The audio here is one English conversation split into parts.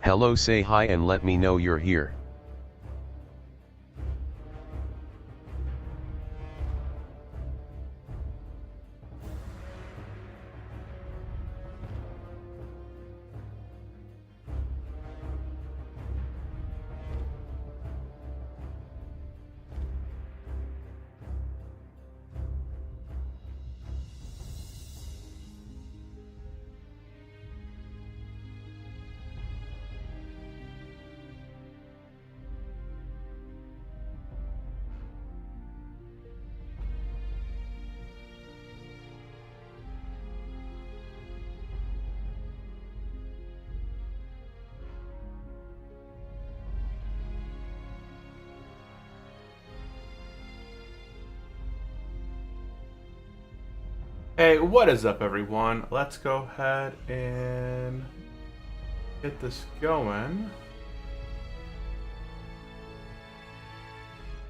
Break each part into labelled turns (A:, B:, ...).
A: Hello, say hi and let me know you're here.
B: Hey, what is up, everyone? Let's go ahead and get this going.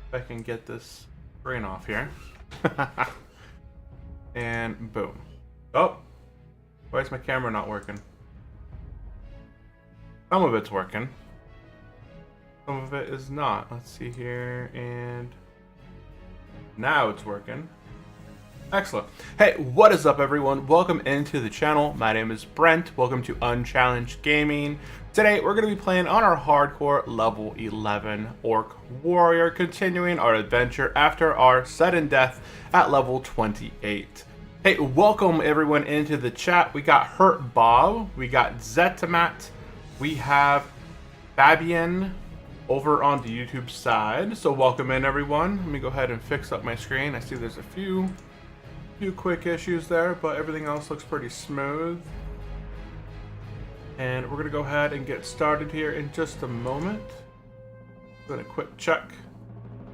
B: If I can get this screen off here. And boom. Oh, why is my camera not working? Some of it's working. Some of it is not. Let's see here, and now it's working. Excellent. Hey, what is up, everyone? Welcome into the channel. My name is Brent. Welcome to Unchallenged Gaming. Today, we're going to be playing on our hardcore level 11 Orc Warrior, continuing our adventure after our sudden death at level 28. Hey, welcome everyone into the chat. We got Hurt Bob, we got Zetamat, we have Fabian over on the YouTube side. So welcome in, everyone. Let me go ahead and fix up my screen. I see there's a few quick issues there, but everything else looks pretty smooth. And we're gonna go ahead and get started here in just a moment. Doing a quick check,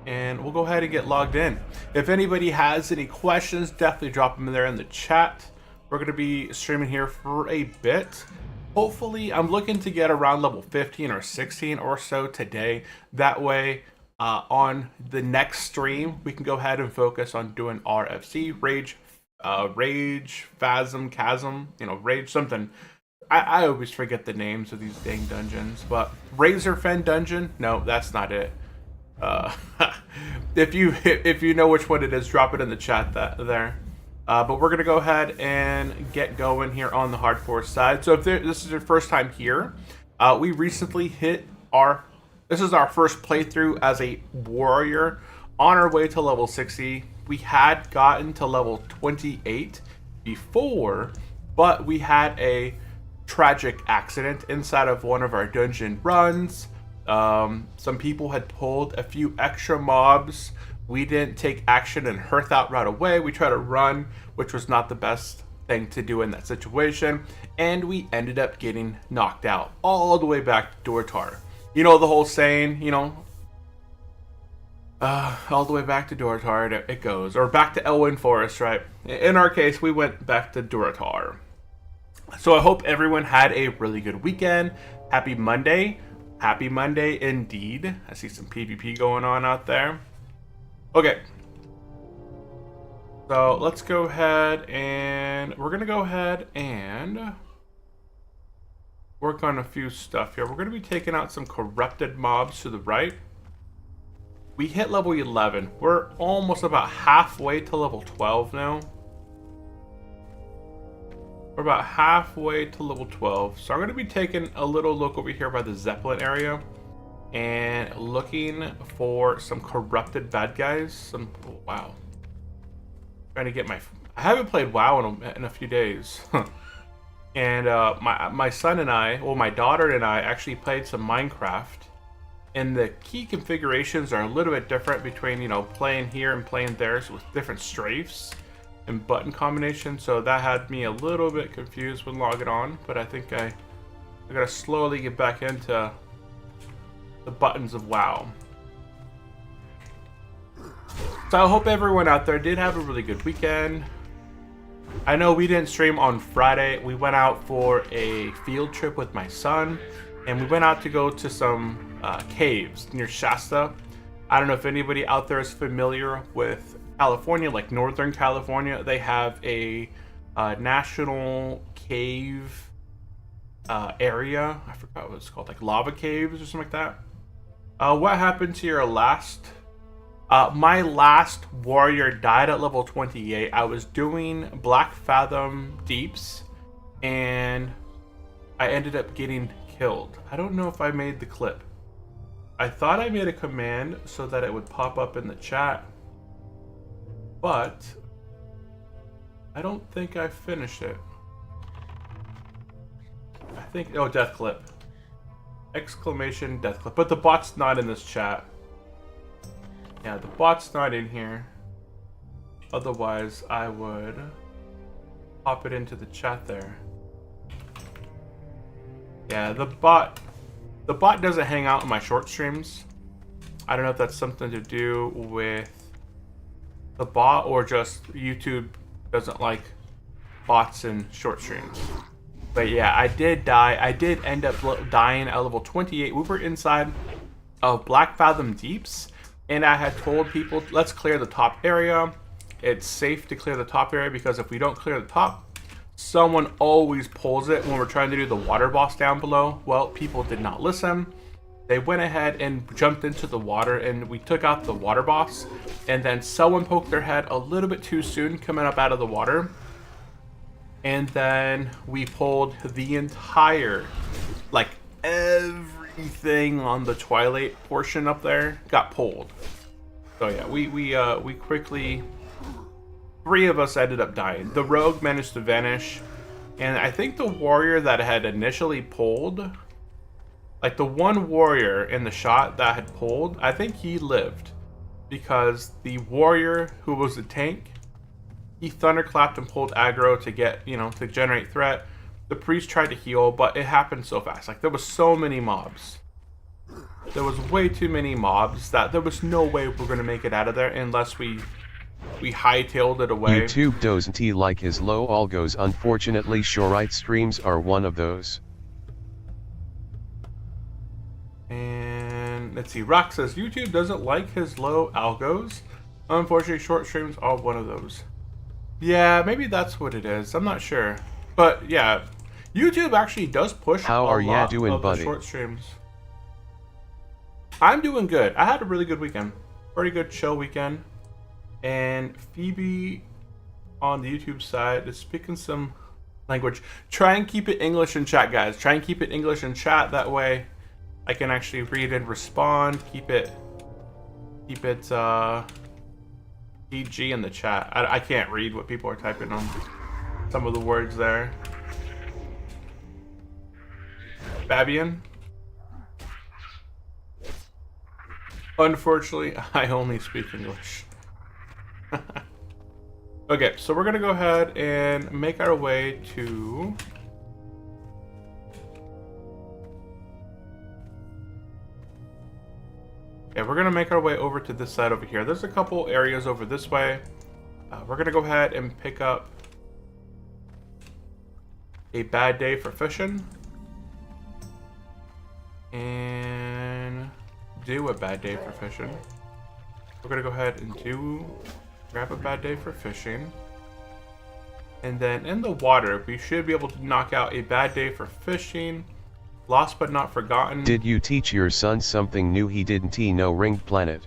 B: and we'll go ahead and get logged in. If anybody has any questions, definitely drop them in there in the chat. We're gonna be streaming here for a bit. Hopefully, I'm looking to get around level 15 or 16 or so today. That way, on the next stream, we can go ahead and focus on doing RFC, Rage, Phasm, Chasm, Rage something. I always forget the names of these dang dungeons, but Razor Fen Dungeon? No, that's not it. If you know which one it is, drop it in the chat there. But we're gonna go ahead and get going here on the hardcore side. So if this is your first time here, we recently hit this is our first playthrough as a warrior on our way to level 60. We had gotten to level 28 before, but we had a tragic accident inside of one of our dungeon runs. Some people had pulled a few extra mobs. We didn't take action and hearth out right away. We tried to run, which was not the best thing to do in that situation. And we ended up getting knocked out all the way back to Dortar. You know the whole saying, all the way back to Duratar it goes. Or back to Elwyn Forest, right? In our case, we went back to Duratar. So I hope everyone had a really good weekend. Happy Monday. Happy Monday indeed. I see some PvP going on out there. Okay. So let's go ahead and we're going to go ahead and work on a few stuff here. We're going to be taking out some corrupted mobs to the right. We hit level 11. We're almost about halfway to level 12 now. We're about halfway to level 12. So I'm going to be taking a little look over here by the Zeppelin area and looking for some corrupted bad guys. Oh, wow. Trying to get I haven't played WoW in a few days. And my son and I, well, my daughter and I actually played some Minecraft. And the key configurations are a little bit different between, playing here and playing there, so with different strafes and button combinations. So that had me a little bit confused when logging on, but I think I gotta slowly get back into the buttons of WoW. So I hope everyone out there did have a really good weekend. I know we didn't stream on Friday. We went out for a field trip with my son, and we went out to go to some caves near Shasta. I don't know if anybody out there is familiar with California, like Northern California. They have a national cave area. I forgot what it's called, like lava caves or something like that. What happened to your last? My last warrior died at level 28. I was doing Black Fathom Deeps, and I ended up getting killed. I don't know if I made the clip. I thought I made a command so that it would pop up in the chat, but I don't think I finished it. I think, oh, death clip. Exclamation death clip. But the bot's not in this chat. Yeah, the bot's not in here. Otherwise, I would pop it into the chat there. Yeah, the bot doesn't hang out in my short streams. I don't know if that's something to do with the bot or just YouTube doesn't like bots in short streams. But yeah, I did die. I did end up dying at level 28. We were inside of Black Fathom Deeps, and I had told people, let's clear the top area. It's safe to clear the top area because if we don't clear the top, someone always pulls it when we're trying to do the water boss down below. Well, people did not listen. They went ahead and jumped into the water, and we took out the water boss, and then someone poked their head a little bit too soon coming up out of the water. And then we pulled the entire, like everything on the Twilight portion up there got pulled. So yeah, we quickly, 3 of us ended up dying. The rogue managed to vanish, and I think the warrior that had initially pulled, like the one warrior in the shot that had pulled, I think he lived because the warrior who was the tank, he thunderclapped and pulled aggro to get, you know, to generate threat. The priest tried to heal, but it happened so fast. Like, there was so many mobs. There was way too many mobs that there was no way we're going to make it out of there unless we hightailed it away.
A: YouTube doesn't like his low algos. Unfortunately, Shorite streams are one of those.
B: And let's see. Rock says, YouTube doesn't like his low algos. Unfortunately, short streams are one of those. Yeah, maybe that's what it is. I'm not sure. But yeah, YouTube actually does push
A: How are ya doing, buddy?
B: The short streams. I'm doing good. I had a really good weekend. Pretty good chill weekend. And Phoebe on the YouTube side is speaking some language. Try and keep it English in chat, guys. Try and keep it English in chat. That way I can actually read and respond. Keep it PG in the chat. I can't read what people are typing on some of the words there. Fabian? Unfortunately, I only speak English. Okay, so we're gonna go ahead and make our way to... Yeah, we're gonna make our way over to this side over here. There's a couple areas over this way. We're gonna go ahead and pick up a bad day for fishing. And do a bad day for fishing. We're gonna go ahead and grab a bad day for fishing. And then in the water, we should be able to knock out a bad day for fishing. Lost but not forgotten.
A: Did you teach your son something new he didn't know Ringed Planet?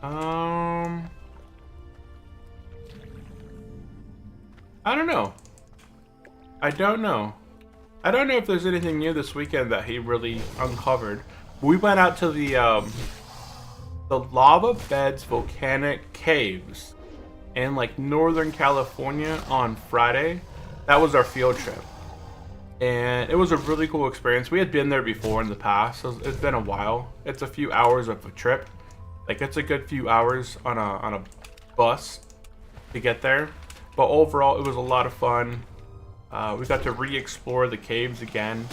B: I don't know. I don't know if there's anything new this weekend that he really uncovered. We went out to the lava beds volcanic caves in like Northern California on Friday. That was our field trip. And it was a really cool experience. We had been there before in the past, so it's been a while. It's a few hours of a trip. Like, it's a good few hours on a bus to get there. But overall, it was a lot of fun. We got to re-explore the caves again.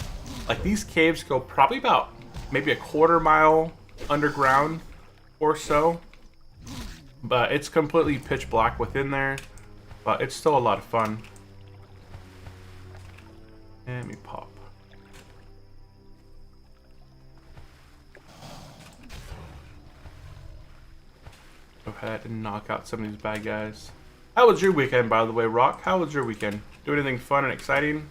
B: Like, these caves go probably about maybe a quarter mile underground or so. But it's completely pitch black within there. But it's still a lot of fun. Let me pop. Go ahead and knock out some of these bad guys. How was your weekend, by the way, Rock? How was your weekend? Do anything fun and exciting?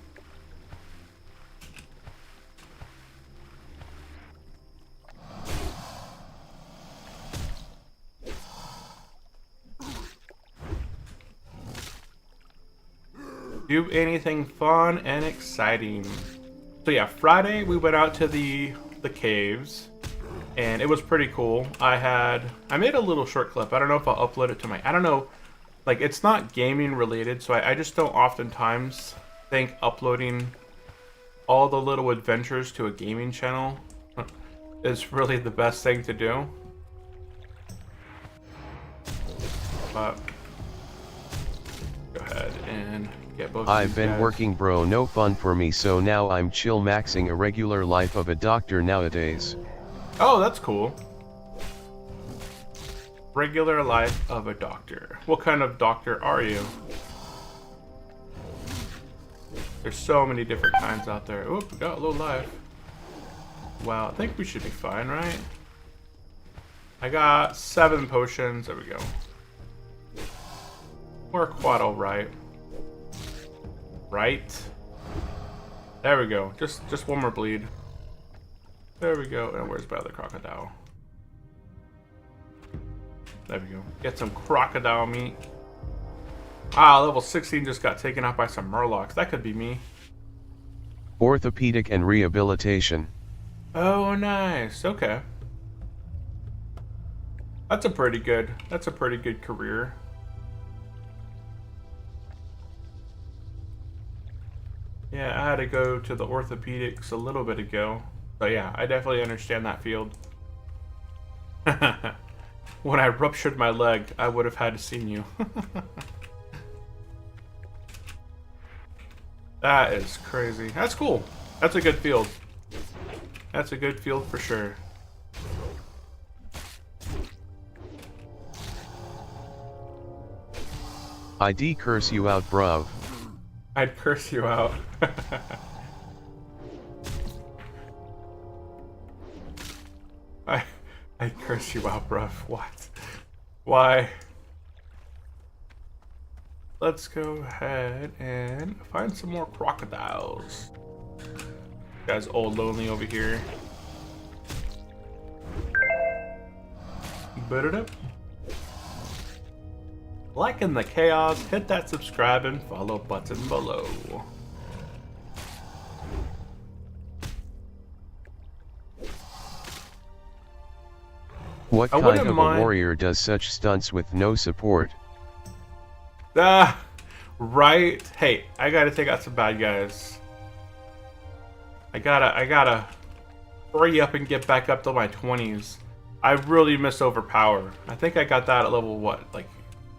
B: Do anything fun and exciting. So yeah, Friday we went out to the caves, and it was pretty cool. I made a little short clip. I don't know if I'll upload it to my, I don't know, like it's not gaming related, so I just don't oftentimes think uploading all the little adventures to a gaming channel is really the best thing to do. But go ahead and get both of
A: I've
B: these
A: been
B: guys.
A: working bro, no fun for me, so now I'm chill maxing a regular life of a doctor nowadays.
B: Oh, that's cool. Regular life of a doctor. What kind of doctor are you? There's so many different kinds out there. Oop, we got a low life. Well, I think we should be fine, right? I got 7 potions. There we go. We're quite alright. Right? There we go. Just one more bleed. There we go. And where's my other crocodile? There we go. Get some crocodile meat. Ah, level 16 just got taken out by some murlocs. That could be me.
A: Orthopedic and rehabilitation.
B: Oh, nice. Okay. That's a pretty good career. Yeah, I had to go to the orthopedics a little bit ago. So yeah, I definitely understand that field. When I ruptured my leg, I would have had to seen you. That is crazy. That's cool. That's a good field. That's a good field for sure.
A: I'd curse you out, bruv.
B: I'd curse you out. I'd curse you out, bruv. What? Why? Let's go ahead and find some more crocodiles. Guy's all lonely over here. Boot it up. Liking the chaos, hit that subscribe and follow button below.
A: What
B: I
A: kind
B: wouldn't
A: of
B: mind-
A: a warrior does such stunts with no support?
B: Ah, right. Hey, I gotta take out some bad guys. I gotta hurry up and get back up to my 20s. I really miss Overpower. I think I got that at level, what, like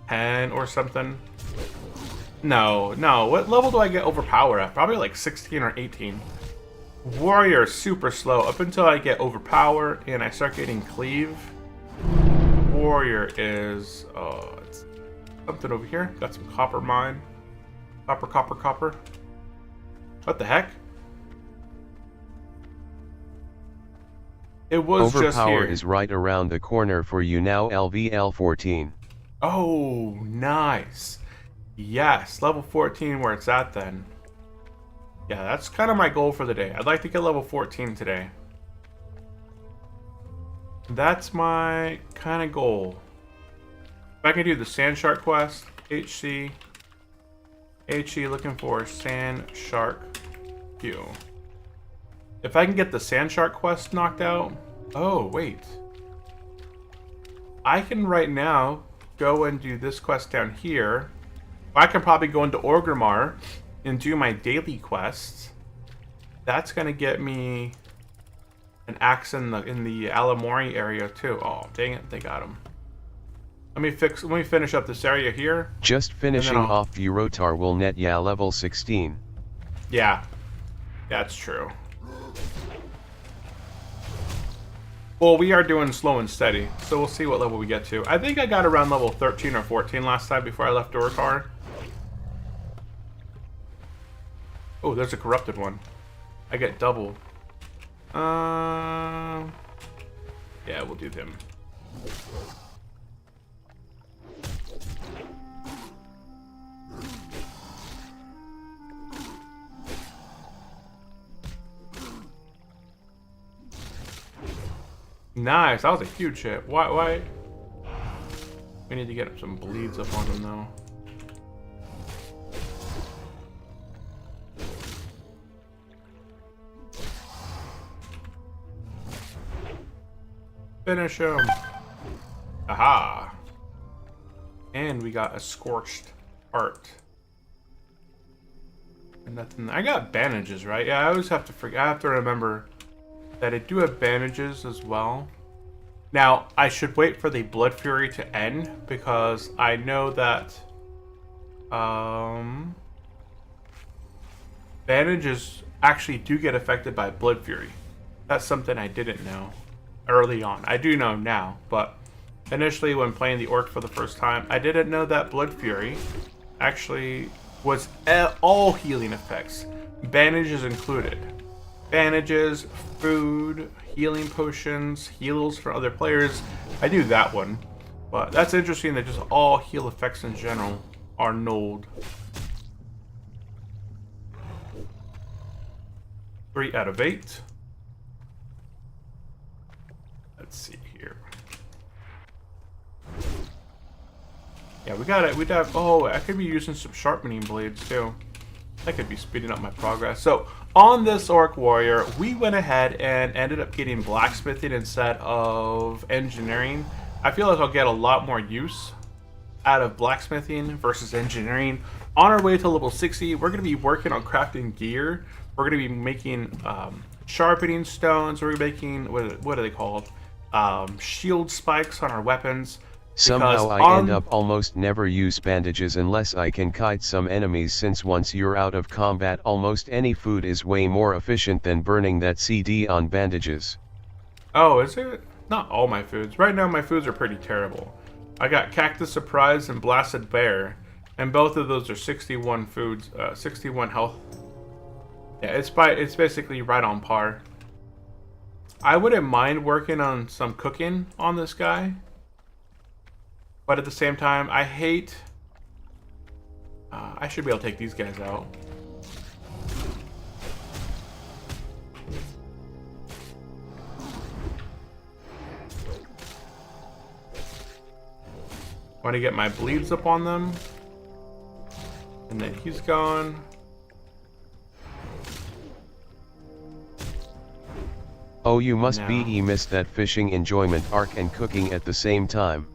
B: 10 or something? No. What level do I get Overpower at? Probably like 16 or 18. Warrior is super slow up until I get Overpower and I start getting Cleave. Warrior is, it's something over here. Got some copper mine. Copper. What the heck? It was just
A: Overpower
B: here.
A: is right around the corner for you now, LVL14.
B: Oh, nice. Yes, level 14 where it's at then. Yeah, that's kind of my goal for the day. I'd like to get level 14 today. That's my kind of goal. If I can do the Sand Shark quest, HE looking for Sand Shark Q. If I can get the Sand Shark quest knocked out, oh wait. I can right now go and do this quest down here. I can probably go into Orgrimmar and do my daily quests. That's gonna get me an axe in the Alamori area too. Oh dang it, they got him. Let me finish up this area here.
A: Just finishing off Eurotar will net ya level 16.
B: Yeah, that's true. Well, we are doing slow and steady, so we'll see what level we get to. I think I got around level 13 or 14 last time before I left Durotar. Oh, there's a corrupted one. I get double. Yeah, we'll do him. Nice. That was a huge hit. Why? We need to get some bleeds up on him, though. Finish him. Aha. And we got a scorched heart. And nothing. I got bandages, right? Yeah, I always have to forget. I have to remember that I do have bandages as well. Now, I should wait for the Blood Fury to end because I know that bandages actually do get affected by Blood Fury. That's something I didn't know early on. I do know now, but initially when playing the Orc for the first time, I didn't know that Blood Fury actually was all healing effects. Bandages included. Bandages, food, healing potions, heals for other players. I do that one. But that's interesting that just all heal effects in general are nulled. 3 out of 8. Let's see here. Yeah, we got it. We'd have. Oh, I could be using some sharpening blades too. That could be speeding up my progress. So on this Orc Warrior, we went ahead and ended up getting blacksmithing instead of engineering. I feel like I'll get a lot more use out of blacksmithing versus engineering. On our way to level 60, we're going to be working on crafting gear. We're going to be making sharpening stones. We're making, what are they called? Shield spikes on our weapons.
A: Somehow I end up almost never use bandages unless I can kite some enemies, since once you're out of combat almost any food is way more efficient than burning that CD on bandages.
B: Oh, is it? Not all my foods. Right now my foods are pretty terrible. I got Cactus Surprise and Blasted Bear, and both of those are 61 foods, 61 health. Yeah, it's basically right on par. I wouldn't mind working on some cooking on this guy. But at the same time, I hate... I should be able to take these guys out. Want to get my bleeds up on them. And then he's gone.
A: Oh, you must be missed that fishing enjoyment arc and cooking at the same time.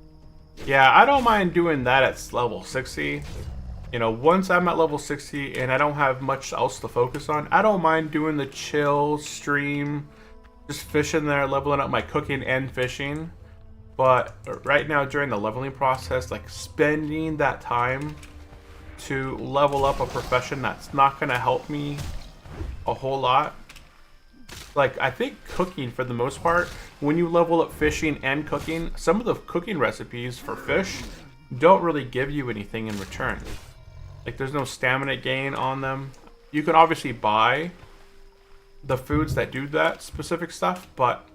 B: Yeah, I don't mind doing that at level 60. You know, once I'm at level 60 and I don't have much else to focus on, I don't mind doing the chill stream, just fishing there, leveling up my cooking and fishing. But right now during the leveling process, like spending that time to level up a profession that's not going to help me a whole lot. Like, I think cooking, for the most part, when you level up fishing and cooking, some of the cooking recipes for fish don't really give you anything in return. Like, there's no stamina gain on them. You can obviously buy the foods that do that specific stuff, but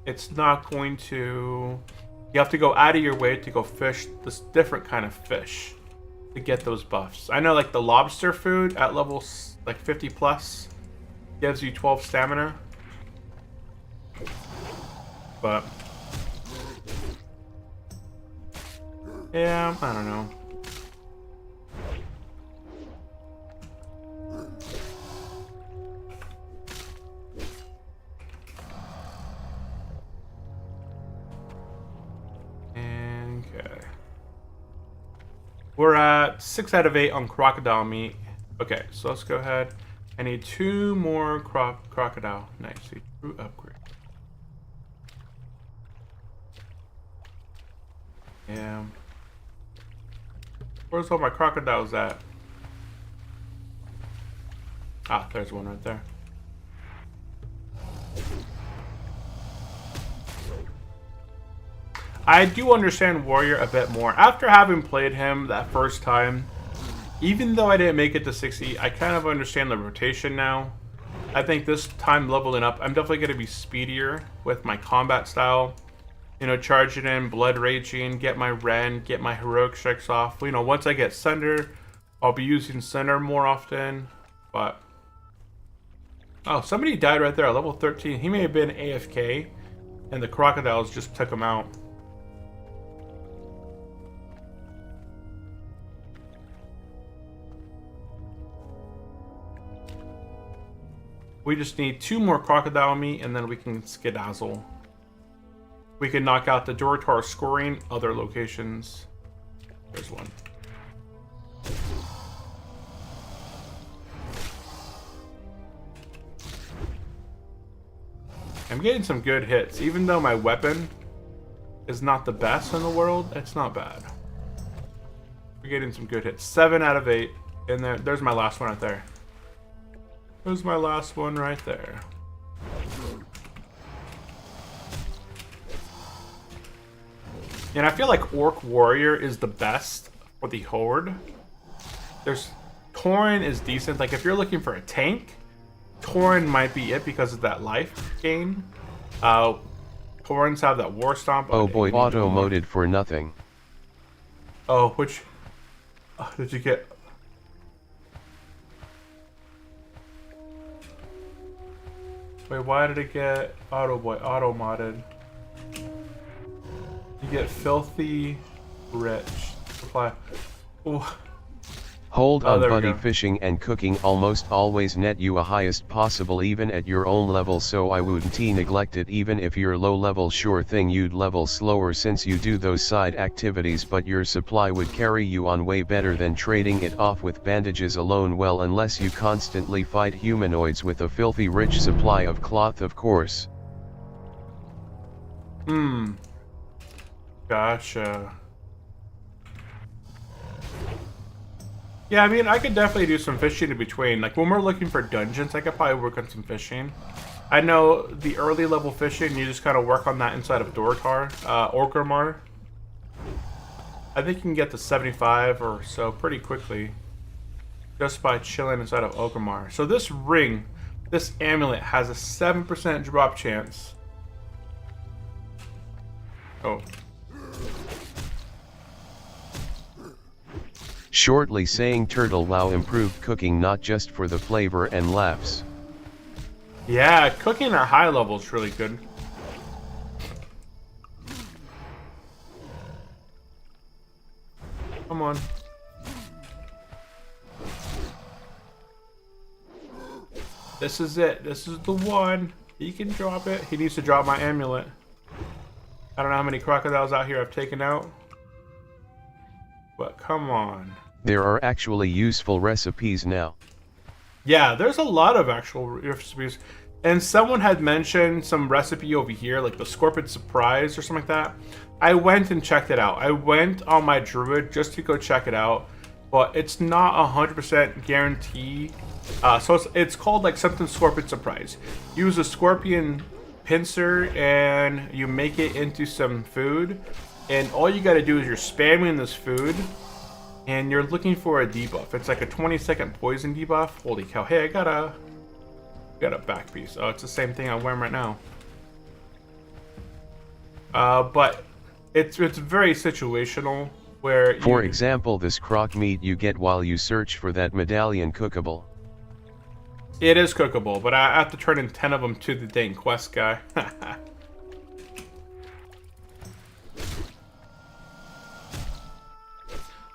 B: it's not going to... You have to go out of your way to go fish this different kind of fish to get those buffs. I know, like, the lobster food at level like 50 plus gives you 12 stamina, but yeah, I don't know. Okay, we're at 6 out of 8 on crocodile meat. Okay, so let's go ahead. I need 2 more crocodile. Nice, true upgrade. Yeah. Where's all my crocodiles at? Ah, there's one right there. I do understand Warrior a bit more. After having played him that first time, even though I didn't make it to 60, I kind of understand the rotation now. I think this time leveling up, I'm definitely going to be speedier with my combat style. You know, charging in, blood raging, get my Ren, get my heroic strikes off. You know, once I get Sunder, I'll be using Sunder more often. But Oh, somebody died right there at level 13. He may have been AFK, and the crocodiles just took him out. We just need 2 more crocodile meat, and then we can skedazzle. We can knock out the Duratar scoring other locations. There's one. I'm getting some good hits. Even though my weapon is not the best in the world, it's not bad. We're getting some good hits. 7 out of 8. And there's my last one right there. There's my last one right there. And I feel like Orc Warrior is the best for the Horde. Tauren is decent. Like if you're looking for a tank, Tauren might be it because of that life gain. Taurens have that War Stomp.
A: Oh boy, auto-moded for nothing.
B: Oh, which... did you get... Wait, why did it get auto-modded? You get filthy rich. Supply. Ooh.
A: Hold on,
B: there we
A: buddy.
B: go.
A: Fishing and cooking almost always net you a highest possible even at your own level, so I wouldn't neglect it. Even if you're low level, sure thing you'd level slower since you do those side activities, but your supply would carry you on way better than trading it off with bandages alone. Well, unless you constantly fight humanoids with a filthy rich supply of cloth, of course.
B: Gotcha. Yeah, I mean, I could definitely do some fishing in between. Like, when we're looking for dungeons, I could probably work on some fishing. I know the early level fishing, you just kind of work on that inside of Duratar, Orgrimmar. I think you can get to 75 or so pretty quickly. Just by chilling inside of Orgrimmar. So this ring, this amulet, has a 7% drop chance. Oh.
A: Shortly saying Turtle Wow improved cooking not just for the flavor and laughs.
B: Yeah, cooking at high level is really good. Come on. This is it. This is the one. He can drop it. He needs to drop my amulet. I don't know how many crocodiles out here I've taken out. But come on.
A: There are actually useful recipes now.
B: Yeah, there's a lot of actual recipes. And someone had mentioned some recipe over here, like the Scorpion Surprise or something like that. I went and checked it out. I went on my Druid just to go check it out. But it's not 100% guarantee. So it's called like something Scorpion Surprise. Use a scorpion pincer and you make it into some food. And all you gotta do is you're spamming this food. And you're looking for a debuff. It's like a 20-second poison debuff. Holy cow. Hey, I got a back piece. Oh, it's the same thing I'm wearing right now. But it's very situational where
A: For example, this croc meat you get while you search for that medallion cookable.
B: It is cookable, but I have to turn in 10 of them to the dang quest guy.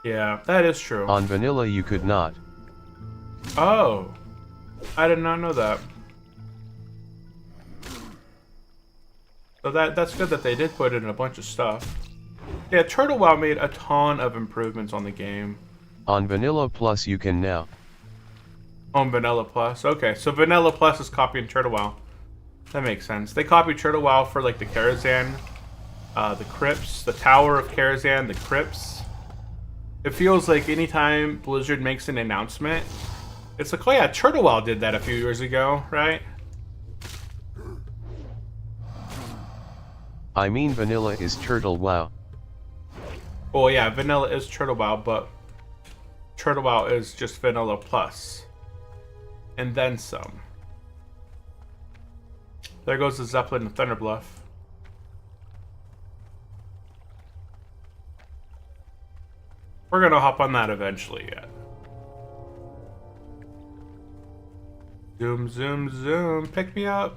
B: Yeah, that is true.
A: On vanilla you could not.
B: Oh, I did not know that. So that's good that they did put in a bunch of stuff. Yeah, Turtle Wow made a ton of improvements on the game.
A: On Vanilla Plus you can now.
B: On Vanilla Plus, okay. So Vanilla Plus is copying Turtle Wow. That makes sense. They copied Turtle Wow for like the Karazhan, the Crypts, the Tower of Karazhan, the Crypts. It feels like anytime Blizzard makes an announcement, it's like, oh yeah, Turtle Wow did that a few years ago, right?
A: I mean vanilla is Turtle Wow.
B: Oh yeah, Vanilla is Turtle Wow, but Turtle Wow is just Vanilla Plus. And then some. There goes the Zeppelin and Thunderbluff. We're gonna hop on that eventually yet. Zoom, zoom, zoom. Pick me up.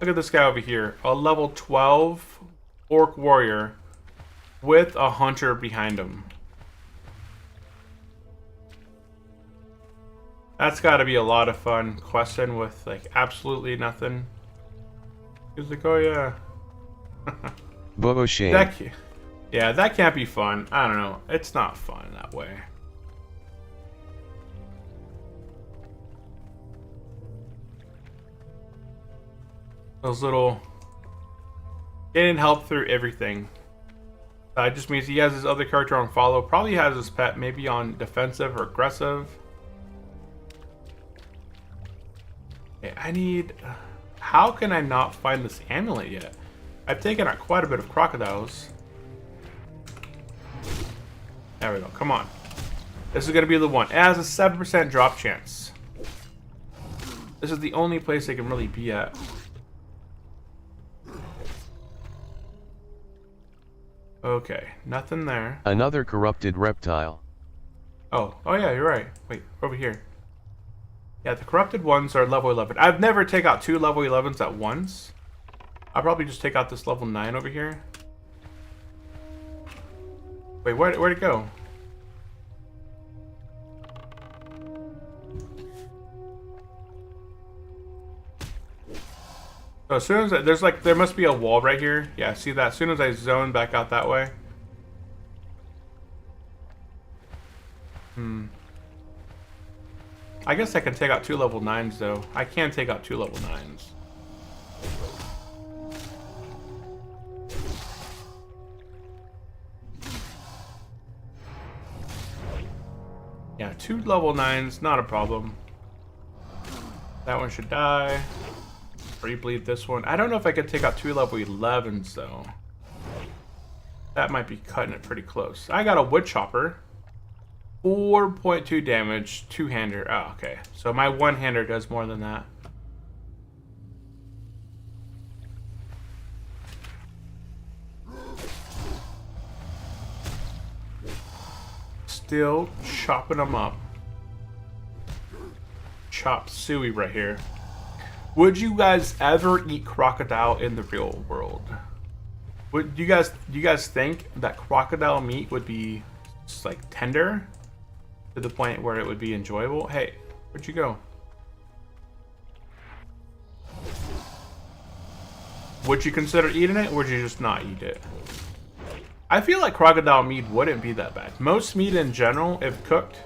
B: Look at this guy over here. A level 12 orc warrior with a hunter behind him. That's got to be a lot of fun questing with like absolutely nothing. He's like, oh yeah.
A: Bobo shame.
B: Yeah, that can't be fun. I don't know. It's not fun that way. Those little... Getting help through everything. That just means he has his other character on follow. Probably has his pet maybe on defensive or aggressive. Okay, I need... How can I not find this amulet yet? I've taken out quite a bit of crocodiles. There we go. Come on. This is going to be the one. It has a 7% drop chance. This is the only place they can really be at. Okay. Nothing there.
A: Another corrupted reptile.
B: Oh yeah, you're right. Wait, over here. Yeah, the corrupted ones are level 11. I've never take out 2 level 11s at once. I'll probably just take out this level 9 over here. Wait, where'd it go? So as soon as there must be a wall right here. Yeah, see that? As soon as I zone back out that way. I guess I can take out 2 level 9s though. I can take out 2 level 9s. Yeah, 2 level 9s, not a problem. That one should die. Re-bleed this one. I don't know if I could take out 2 level 11s though. That might be cutting it pretty close. I got a wood chopper. 4.2 damage, 2-hander. Oh, okay. So my 1-hander does more than that. Still chopping them up. Chop suey right here. Would you guys ever eat crocodile in the real world? Would you guys think that crocodile meat would be just like tender to the point where it would be enjoyable? Hey, where'd you go? Would you consider eating it, or would you just not eat it? I feel like crocodile meat wouldn't be that bad. Most meat in general, if cooked,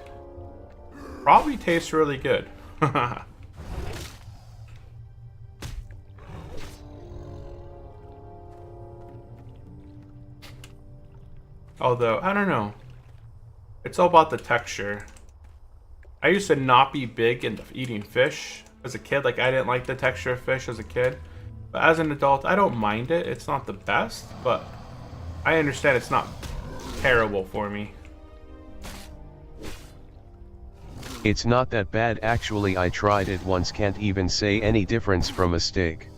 B: probably tastes really good. Although, I don't know. It's all about the texture. I used to not be big into eating fish as a kid. Like, I didn't like the texture of fish as a kid. But as an adult, I don't mind it. It's not the best, but I understand it's not terrible for me.
A: It's not that bad actually. I tried it once, can't even say any difference from a steak.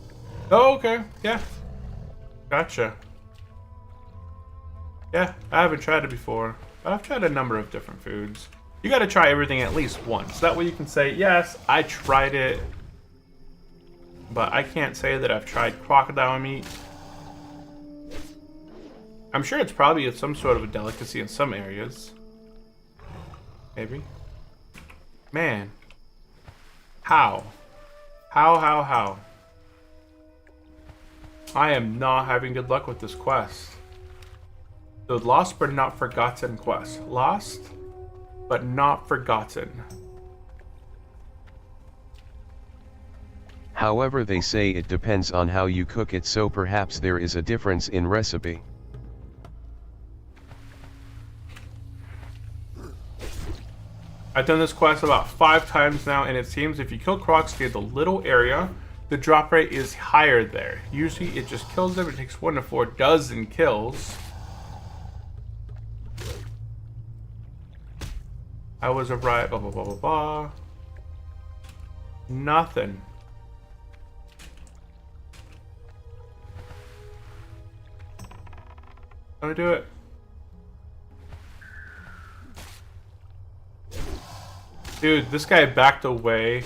B: Oh, okay. Yeah. Gotcha. Yeah, I haven't tried it before. But I've tried a number of different foods. You gotta try everything at least once. That way you can say, yes, I tried it. But I can't say that I've tried crocodile meat. I'm sure it's probably some sort of a delicacy in some areas. Maybe. Man. How? How? I am not having good luck with this quest. The Lost but Not Forgotten quest. Lost but not forgotten.
A: However, they say it depends on how you cook it, so perhaps there is a difference in recipe.
B: I've done this quest about 5 times now, and it seems if you kill crocs near the little area, the drop rate is higher there. Usually it just kills them. It takes 1 to 4 dozen kills. I was a riot, blah, blah, blah, blah, blah. Nothing. Let me do it. Dude, this guy backed away.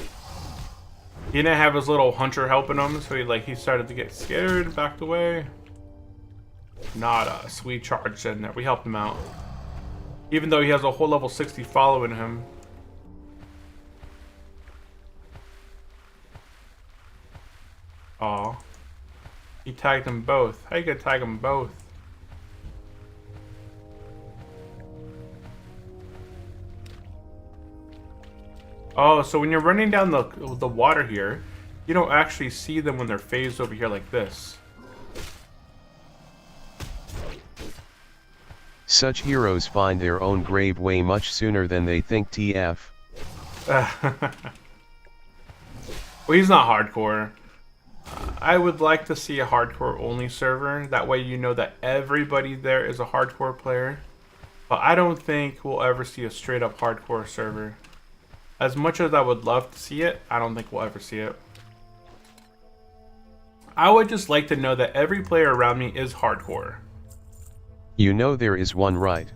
B: He didn't have his little hunter helping him, so he started to get scared and backed away. Not us. We charged in there. We helped him out. Even though he has a whole level 60 following him. Aw. He tagged them both. How you gonna tag them both? Oh, so when you're running down the water here, you don't actually see them when they're phased over here like this.
A: Such heroes find their own grave way much sooner than they think. TF.
B: Well, he's not hardcore. I would like to see a hardcore only server. That way you know that everybody there is a hardcore player. But I don't think we'll ever see a straight up hardcore server. As much as I would love to see it, I don't think we'll ever see it. I would just like to know that every player around me is hardcore.
A: You know there is one, right?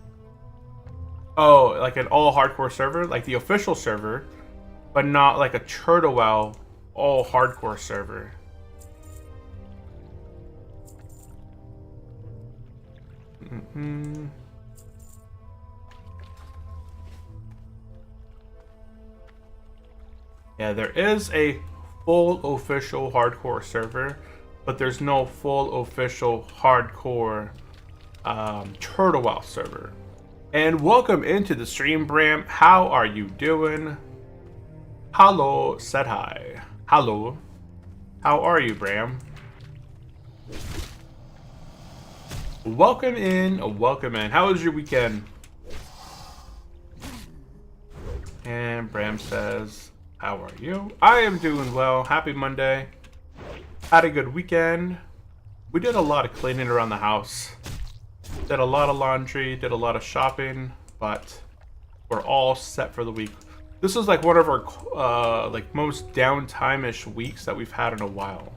B: Oh, like an all hardcore server? Like the official server, but not like a Turtlewell all hardcore server. Yeah, there is a full official hardcore server, but there's no full official hardcore Turtlewell server. And welcome into the stream, Bram. How are you doing? Hello, said hi. Hello. How are you, Bram? Welcome in, welcome in. How was your weekend? And Bram says, how are you? I am doing well. Happy Monday. Had a good weekend. We did a lot of cleaning around the house. Did a lot of laundry, did a lot of shopping, but we're all set for the week. This is like one of our like most downtime-ish weeks that we've had in a while.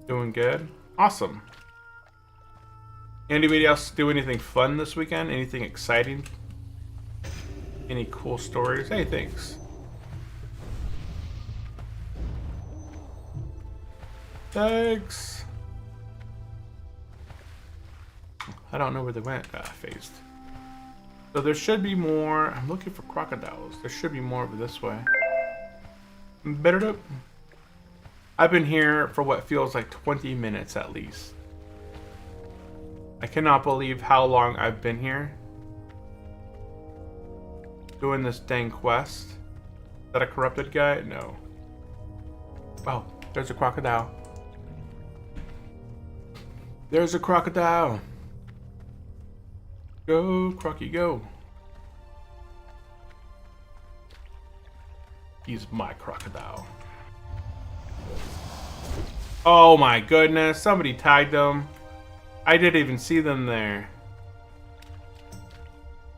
B: Doing good? Awesome. Anybody else do anything fun this weekend? Anything exciting? Any cool stories? Hey, thanks. Thanks. I don't know where they went. Phased. So there should be more. I'm looking for crocodiles. There should be more over this way. Better up. I've been here for what feels like 20 minutes at least. I cannot believe how long I've been here. Doing this dang quest. Is that a corrupted guy? No. Oh, there's a crocodile. There's a crocodile. Go, Crocky, go. He's my crocodile. Oh my goodness, somebody tagged them. I didn't even see them there.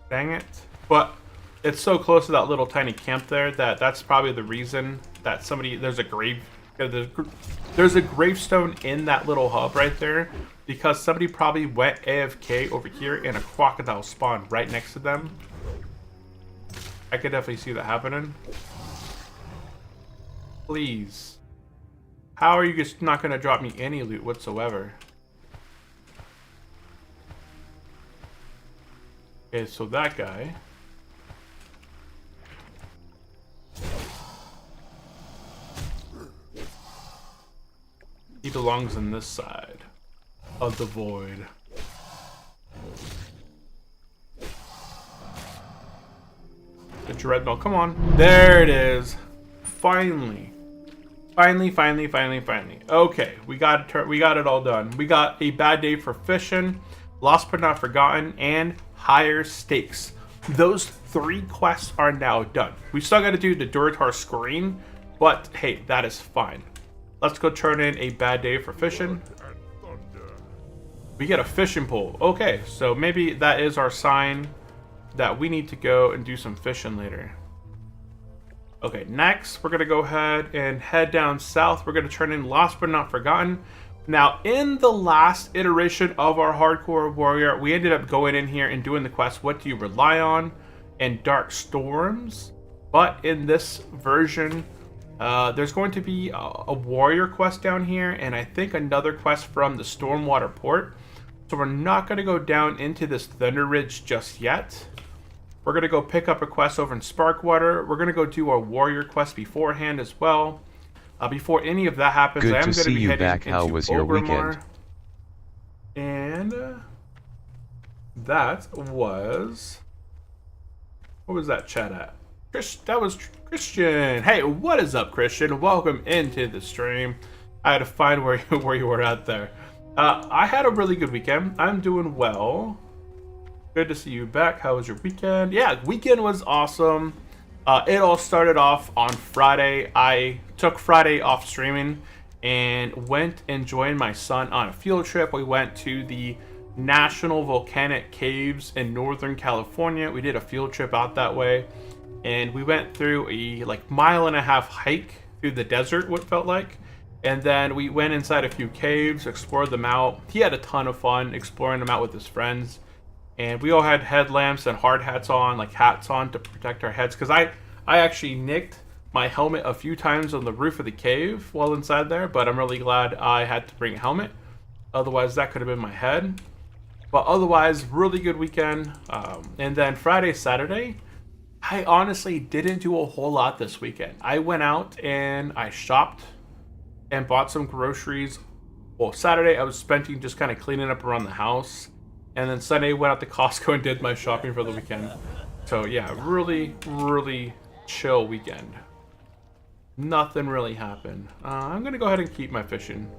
B: Dang it. But it's so close to that little tiny camp there that that's probably the reason that there's a gravestone in that little hub right there, because somebody probably went AFK over here and a crocodile spawned right next to them. I could definitely see that happening. Please. How are you just not going to drop me any loot whatsoever? Okay, so that guy. He belongs on this side of the void. The Dreadnought, come on. There it is. Finally. Finally. Okay, we got it all done. We got a bad day for fishing, lost but not forgotten, and higher stakes. Those 3 quests are now done. We still got to do the Duratar screen, but hey, that is fine. Let's go turn in a bad day for fishing. We get a fishing pole. Okay, so maybe that is our sign that we need to go and do some fishing later. Okay, next we're gonna go ahead and head down south. We're gonna turn in Lost but Not Forgotten. Now, in the last iteration of our Hardcore Warrior, we ended up going in here and doing the quest, What Do You Rely On? And Dark Storms. But in this version, there's going to be a warrior quest down here, and I think another quest from the Stormwater Port. So we're not going to go down into this Thunder Ridge just yet. We're going to go pick up a quest over in Sparkwater. We're going to go do our warrior quest beforehand as well. Before any of that happens,
A: Good
B: I am
A: to
B: going to
A: see
B: be
A: you
B: heading
A: back.
B: into
A: How was your weekend?
B: And that was... What was that chat at? That was Christian. Hey, what is up, Christian? Welcome into the stream. I had to find where you were at there. I had a really good weekend. I'm doing well. Good to see you back. How was your weekend? Yeah, weekend was awesome. It all started off on Friday. I took Friday off streaming and went and joined my son on a field trip. We went to the National Volcanic Caves in Northern California. We did a field trip out that way, and we went through a mile-and-a-half hike through the desert, what felt like. And then we went inside a few caves, explored them out. He had a ton of fun exploring them out with his friends. And we all had headlamps and hard hats on, hats on to protect our heads. Because I actually nicked my helmet a few times on the roof of the cave while inside there. But I'm really glad I had to bring a helmet. Otherwise, that could have been my head. But otherwise, really good weekend. And then Friday, Saturday, I honestly didn't do a whole lot this weekend. I went out and I shopped and bought some groceries. Well, Saturday I was spending just kind of cleaning up around the house. And then Sunday went out to Costco and did my shopping for the weekend. So yeah, really, really chill weekend. Nothing really happened. I'm going to go ahead and keep my fishing.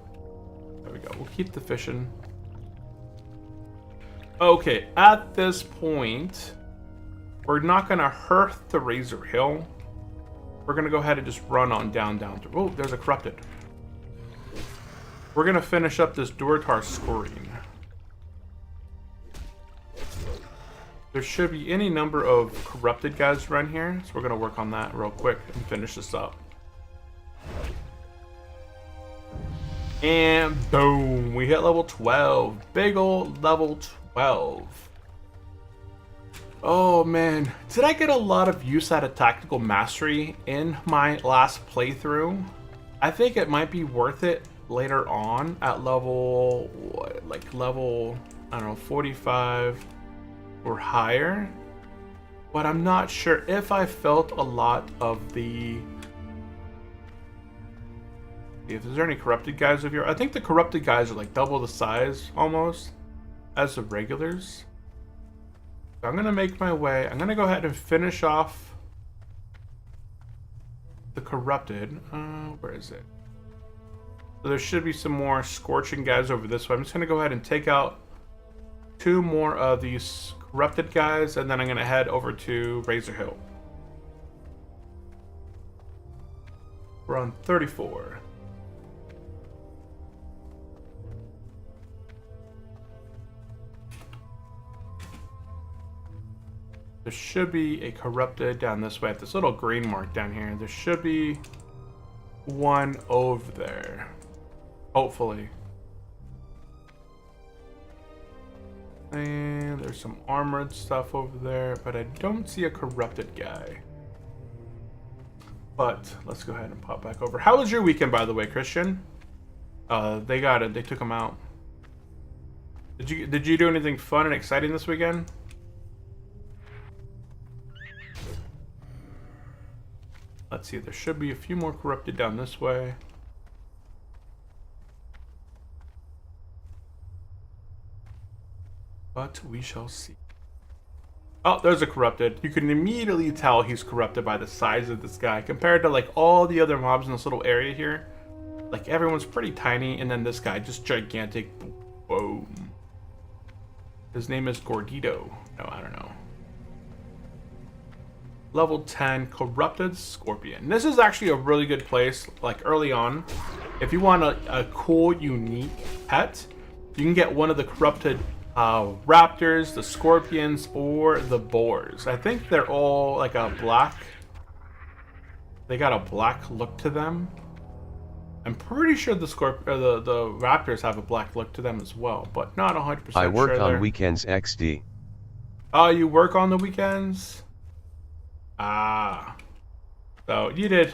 B: There we go. We'll keep the fishing. Okay, at this point, we're not going to hurt the Razor Hill. We're going to go ahead and just run on down through. Oh, there's a corrupted. We're going to finish up this Durotar scoring. There should be any number of corrupted guys around here, so we're going to work on that real quick and finish this up. And boom, we hit level 12. Big old level 12. Oh man, did I get a lot of use out of Tactical Mastery in my last playthrough? I think it might be worth it later on at level, level, I don't know, 45 or higher. But I'm not sure if I felt a lot of the... If there's any corrupted guys over here. I think the corrupted guys are double the size almost as the regulars. So I'm going to make my way. I'm going to go ahead and finish off the corrupted. Where is it? So there should be some more scorching guys over this way. I'm just going to go ahead and take out 2 more of these corrupted guys, and then I'm going to head over to Razor Hill. We're on 34. There should be a corrupted down this way at this little green mark down here. There should be one over there. Hopefully. And there's some armored stuff over there, but I don't see a corrupted guy. But let's go ahead and pop back over. How was your weekend, by the way, Christian? They got it. They took him out. Did you do anything fun and exciting this weekend? Let's see, there should be a few more corrupted down this way. But we shall see. Oh, there's a corrupted. You can immediately tell he's corrupted by the size of this guy compared to all the other mobs in this little area here. Everyone's pretty tiny, and then this guy just gigantic. Boom. His name is Gordito. No, I don't know. Level 10 Corrupted Scorpion. This is actually a really good place, early on. If you want a cool, unique pet, you can get one of the corrupted raptors, the scorpions, or the boars. I think they're all a black. They got a black look to them. I'm pretty sure the raptors have a black look to them as well, but not 100% sure.
A: I work on weekends XD.
B: Oh, you work on the weekends? Ah. So you did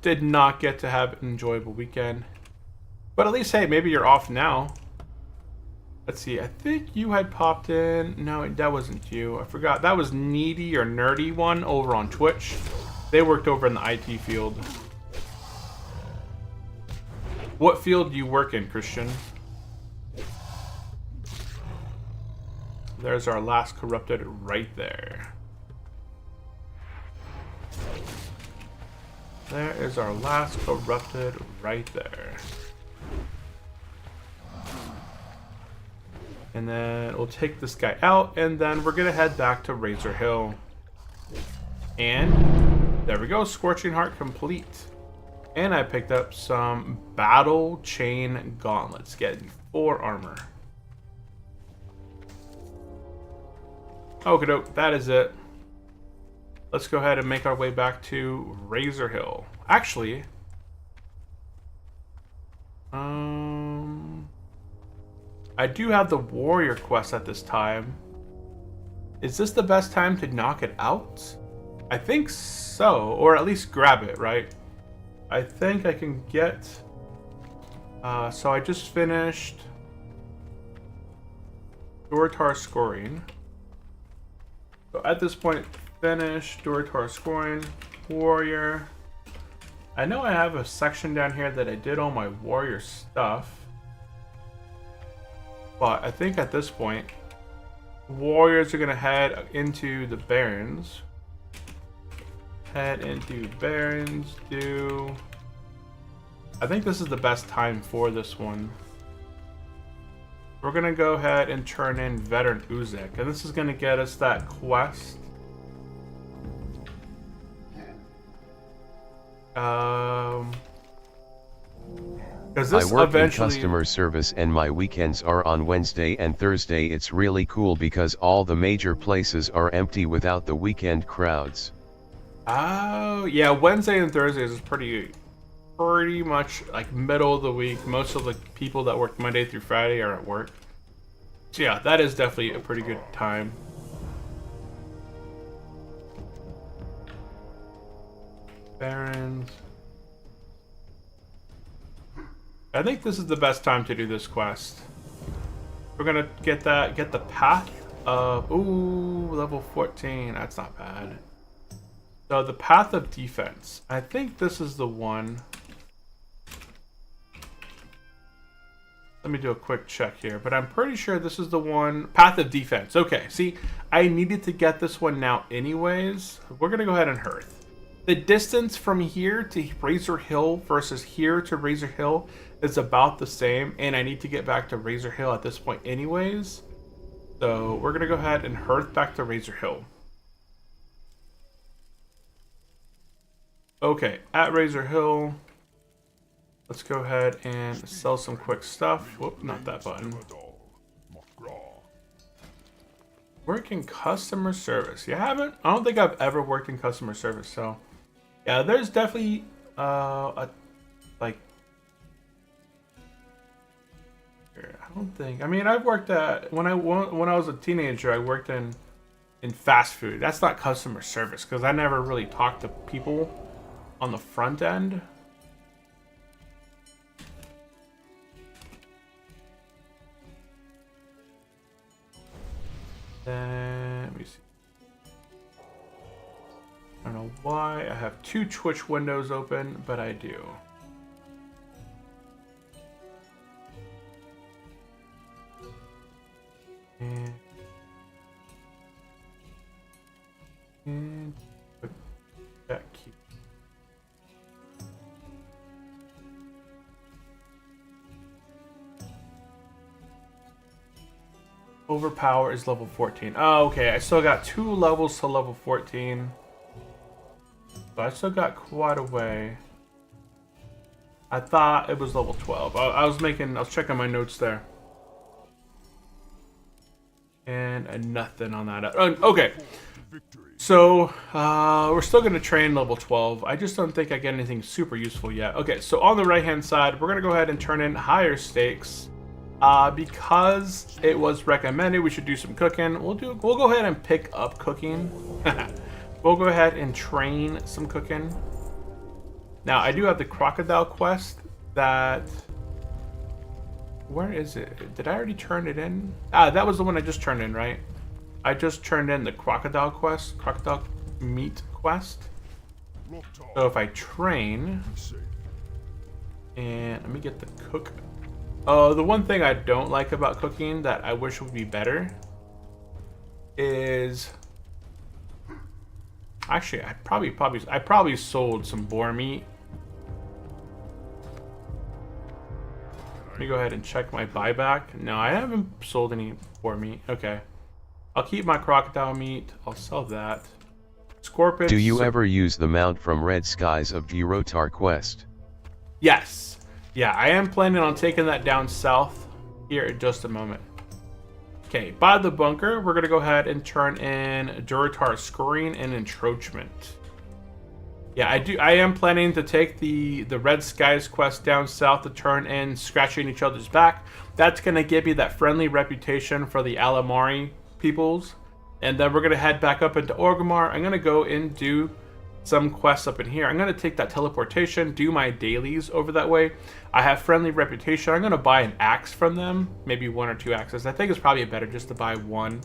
B: did not get to have an enjoyable weekend. But at least, hey, maybe you're off now. Let's see, I think you had popped in. No, that wasn't you. I forgot. That was Needy or Nerdy one over on Twitch. They worked over in the IT field. What field do you work in, Christian? There's our last corrupted right there. There is our last corrupted right there. And then we'll take this guy out, and then we're gonna head back to Razor Hill. And there we go, Scorching Heart complete. And I picked up some Battle Chain Gauntlets, getting 4 armor. Okie doke, that is it. Let's go ahead and make our way back to Razor Hill. Actually, I do have the warrior quest at this time. Is this the best time to knock it out? I think so, or at least grab it, right? I think I can get... so I just finished Duratar scoring. So at this point, finish Duratar scoring, warrior. I know I have a section down here that I did all my warrior stuff. But I think at this point, warriors are going to head into the barrens. Head into barrens, I think this is the best time for this one. We're going to go ahead and turn in Veteran Uzek. And this is going to get us that quest.
A: I work in customer service and my weekends are on Wednesday and Thursday. It's really cool because all the major places are empty without the weekend crowds.
B: Oh, yeah, Wednesday and Thursdays is pretty much like middle of the week. Most of the people that work Monday through Friday are at work. So yeah, that is definitely a pretty good time. Barons. I think this is the best time to do this quest. We're gonna get the path of, ooh, level 14, that's not bad. So the path of defense, I think this is the one. Let me do a quick check here, but I'm pretty sure this is the one, path of defense. Okay, see, I needed to get this one now anyways. We're gonna go ahead and Hearth. The distance from here to Razor Hill versus here to Razor Hill is about the same, and I need to get back to Razor Hill at this point anyways. So we're gonna go ahead and Hearth back to Razor Hill. Okay, at Razor Hill, let's go ahead and sell some quick stuff. Whoop, not that button. Work in customer service. I don't think I've ever worked in customer service, so yeah, there's definitely I mean, I've worked at when I was a teenager, I worked in fast food. That's not customer service because I never really talked to people on the front end. Then let me see. I don't know why I have 2 Twitch windows open, but I do. And put that key. Overpower is level 14. Oh, okay. I still got 2 levels to level 14. But I still got quite a way. I thought it was level 12. I was checking my notes there. And nothing on that. Okay. So, we're still going to train level 12. I just don't think I get anything super useful yet. Okay, so on the right-hand side, we're going to go ahead and turn in higher stakes. Because it was recommended we should do some cooking, we'll go ahead and pick up cooking. We'll go ahead and train some cooking. Now, I do have the crocodile quest that... Where is it? Did I already turn it in? Ah, that was the one I just turned in, right? I just turned in the crocodile quest, crocodile meat quest. So if I train... And let me get the cook. Oh, the one thing I don't like about cooking that I wish would be better is... Actually, I probably sold some boar meat. Let me go ahead and check my buyback. No, I haven't sold any boar meat. Okay. I'll keep my crocodile meat. I'll sell that. Scorpion.
A: Do you ever use the mount from Red Skies of Girotar quest?
B: Yes. Yeah, I am planning on taking that down south here in just a moment. Okay, by the bunker, we're going to go ahead and turn in Duratar Screen and Encroachment. Yeah, I am planning to take the Red Skies quest down south to turn in Scratching Each Other's Back. That's going to give me that friendly reputation for the Alamari peoples. And then we're going to head back up into Orgrimmar. I'm going to go and do some quests up in here. I'm going to take that teleportation, do my dailies over that way. I have friendly reputation. I'm going to buy an axe from them, maybe 1 or 2 axes. I think it's probably better just to buy 1.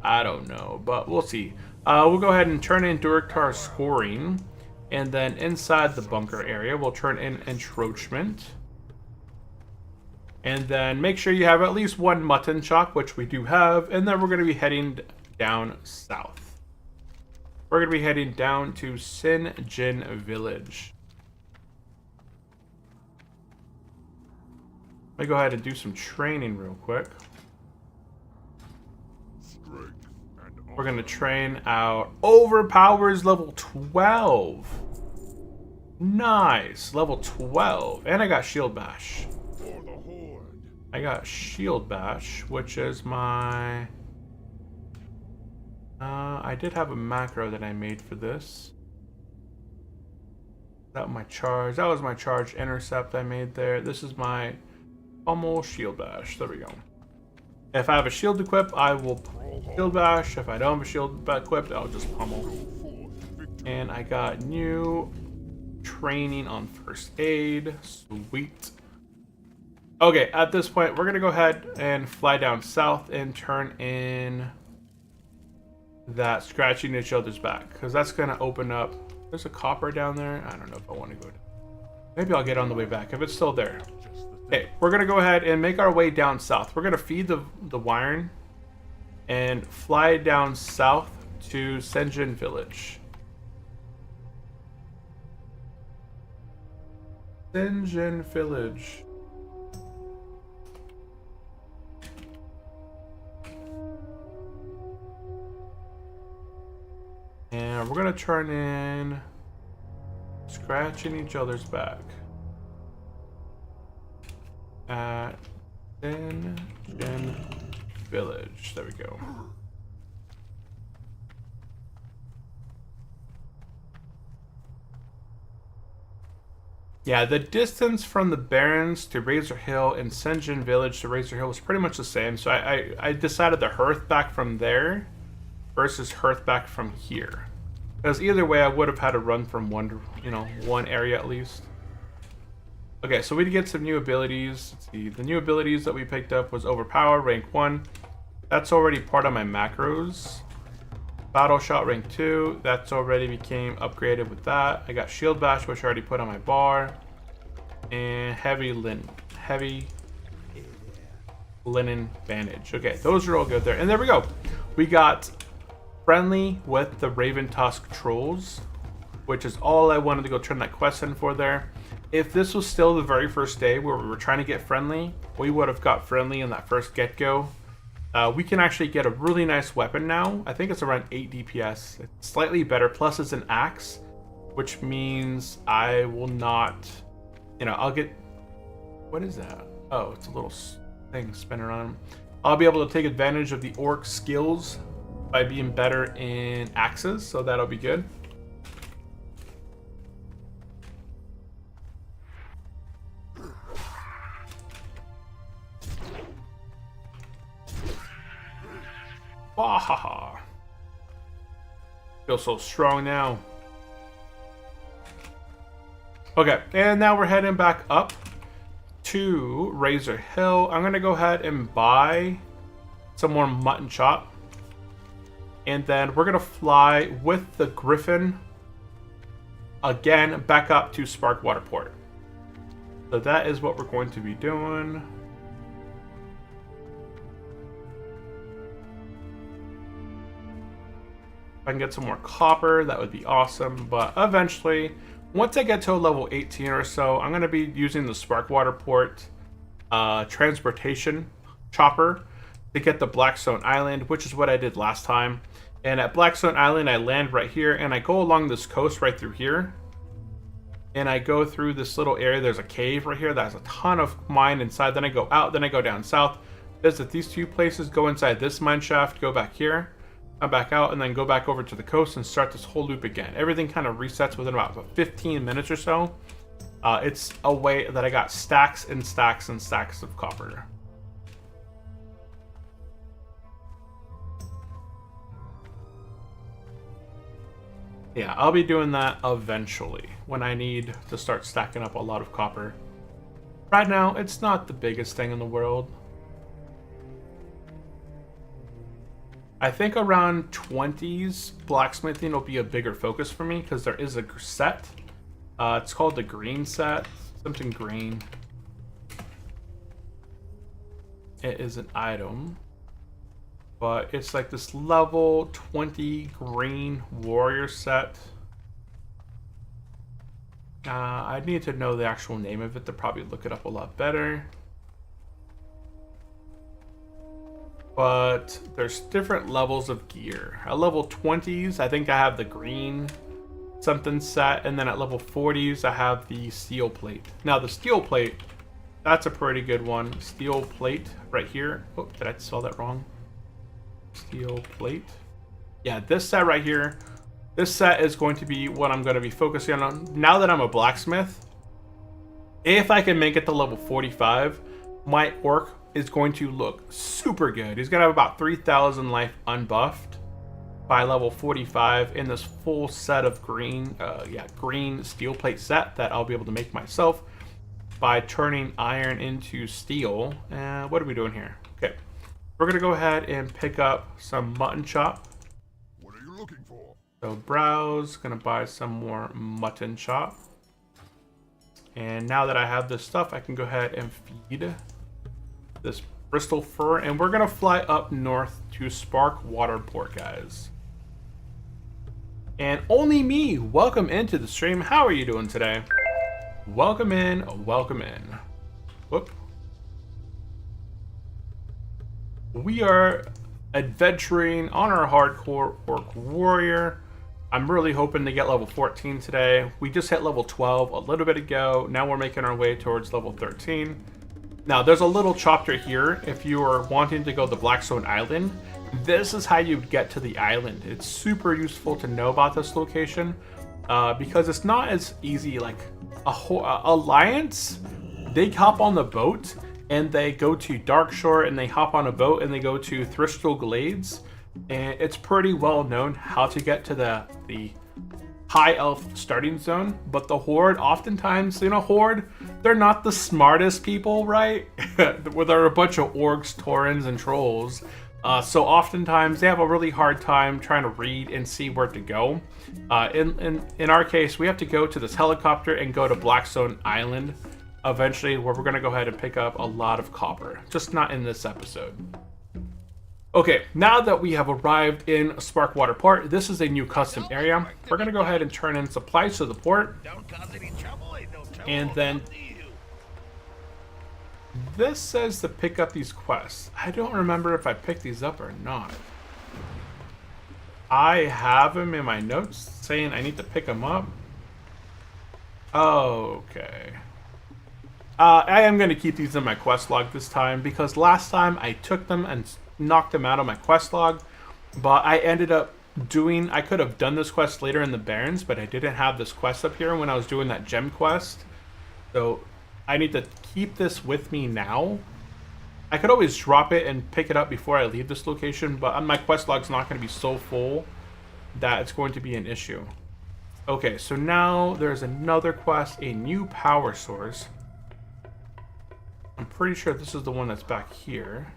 B: I don't know, but we'll see. We'll go ahead and turn in Duraktar Scoring, and then inside the bunker area, we'll turn in Encroachment. And then make sure you have at least 1 mutton chop, which we do have, and then we're going to be heading down south. We're going to be heading down to Sin Jin Village. Let me go ahead and do some training real quick. We're going to train out Overpowers level 12. Nice. Level 12. And I got Shield Bash. I got Shield Bash, which is my... I did have a macro that I made for this. That was my charge. That was my charge intercept I made there. This is my pummel Shield Bash. There we go. If I have a shield equipped, I will Shield Bash. If I don't have a shield equipped, I'll just pummel. And I got new training on first aid. Sweet. Okay, at this point, we're going to go ahead and fly down south and turn in that Scratching Each Other's Back, because that's going to open up. There's a copper down there. I don't know if I want to go. Maybe I'll get on the way back if it's still there. Okay, we're going to go ahead and make our way down south. We're going to feed the Wyron and fly down south to Senjin Village. Senjin Village. And we're going to turn in Scratching Each Other's Back at Senjin Village. There we go. Yeah, the distance from the Barrens to Razor Hill and Senjin Village to Razor Hill was pretty much the same. So I decided to hearth back from there versus hearth back from here. Because either way, I would have had to run from one area at least. Okay, so we did get some new abilities. Let's see, the new abilities that we picked up was Overpower, rank 1. That's already part of my macros. Battle Shot, rank 2. That's already became upgraded with that. I got Shield Bash, which I already put on my bar. And Heavy Linen Bandage. Okay, those are all good there. And there we go. We got friendly with the Raven Tusk Trolls, which is all I wanted to go turn that quest in for there. If this was still the very first day where we were trying to get friendly, we would have got friendly in that first get-go. We can actually get a really nice weapon now. I think it's around 8 DPS. It's slightly better, plus it's an axe, which means I will not, I'll get, what is that? Oh, it's a little thing spinning around. I'll be able to take advantage of the orc skills by being better in axes, so that'll be good. Wahaha. Feel so strong now. Okay, and now we're heading back up to Razor Hill. I'm gonna go ahead and buy some more mutton chop. And then we're gonna fly with the Griffin again back up to Sparkwater Port. So that is what we're going to be doing. If I can get some more copper, that would be awesome. But eventually, once I get to a level 18 or so, I'm going to be using the Sparkwater Port transportation chopper to get the Blackstone Island, which is what I did last time. And at Blackstone Island, I land right here, and I go along this coast right through here. And I go through this little area. There's a cave right here that has a ton of mine inside. Then I go out, then I go down south, visit these two places, go inside this mine shaft, go back here, come back out, and then go back over to the coast and start this whole loop again. Everything kind of resets within about 15 minutes or so. It's a way that I got stacks and stacks and stacks of copper. Yeah, I'll be doing that eventually when I need to start stacking up a lot of copper. Right now, it's not the biggest thing in the world. I think around 20s, blacksmithing will be a bigger focus for me because there is a set. It's called the green set, something green. It is an item. But it's like this level 20 green warrior set. I need to know the actual name of it to probably look it up a lot better. But there's different levels of gear. At level 20s, I think I have the green something set. And then at level 40s, I have the steel plate. Now the steel plate, that's a pretty good one. Steel plate right here. Oh, did I spell that wrong? Steel plate. Yeah, this set right here. This set is going to be what I'm going to be focusing on. Now that I'm a blacksmith, if I can make it to level 45, my orc is going to look super good. He's going to have about 3,000 life unbuffed by level 45 in this full set of green, green steel plate set that I'll be able to make myself by turning iron into steel. What are we doing here? Okay. We're going to go ahead and pick up some mutton chop.
C: What are you looking for?
B: So browse, going to buy some more mutton chop. And now that I have this stuff, I can go ahead and feed this Bristol fir. And we're going to fly up north to Sparkwater Port, guys. And only me, welcome into the stream. How are you doing today? Welcome in, welcome in. Whoop. We are adventuring on our hardcore orc warrior. I'm really hoping to get level 14 today. We just hit level 12 a little bit ago. Now we're making our way towards level 13. Now there's a little chapter here if you are wanting to go to Blackstone Island. This is how you get to the island. It's super useful to know about this location because it's not as easy. Like Alliance, they hop on the boat and they go to Darkshore, and they hop on a boat, and they go to Thristral Glades. And it's pretty well known how to get to the High Elf starting zone. But the Horde, oftentimes, Horde, they're not the smartest people, right? They're a bunch of orcs, taurens, and trolls. So oftentimes, they have a really hard time trying to read and see where to go. In our case, we have to go to this helicopter and go to Blackstone Island eventually, where we're going to go ahead and pick up a lot of copper, just not in this episode. Okay, now that we have arrived in Sparkwater Port, this is a new custom area. We're going to go ahead and turn in supplies to the port. And then this says to pick up these quests. I don't remember if I picked these up or not. I have them in my notes saying I need to pick them up. Okay. I am going to keep these in my quest log this time because last time I took them and knocked them out of my quest log, but I ended up I could have done this quest later in the Barrens, but I didn't have this quest up here when I was doing that gem quest. So I need to keep this with me now. I could always drop it and pick it up before I leave this location, but my quest log's not going to be so full that it's going to be an issue. Okay, so now there's another quest, a new power source. I'm pretty sure this is the one that's back here.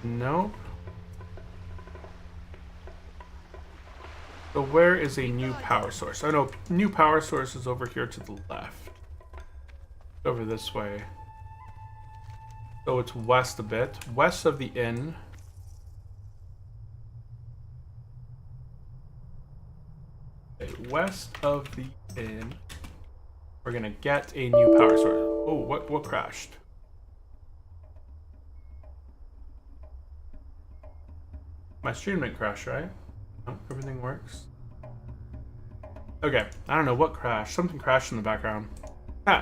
B: Nope. So where is a new power source? Oh no, new power source is over here to the left. Over this way. So it's west a bit. West of the inn. Okay, west of the inn. We're gonna get a new power source. Oh, what crashed? My stream didn't crash, right? No, everything works. Okay, I don't know what crashed. Something crashed in the background. Ah.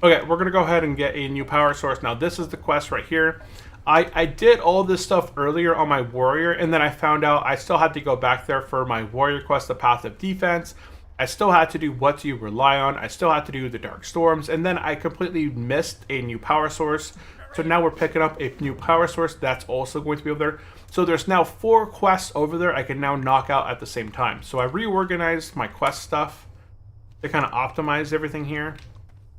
B: Okay, we're gonna go ahead and get a new power source. Now this is the quest right here. I did all this stuff earlier on my warrior, and then I found out I still had to go back there for my warrior quest, the Path of Defense. I still had to do What Do You Rely On. I still had to do the Dark Storms, and then I completely missed a new power source. So now we're picking up a new power source that's also going to be over there. So there's now 4 quests over there I can now knock out at the same time. So I reorganized my quest stuff to kind of optimize everything here.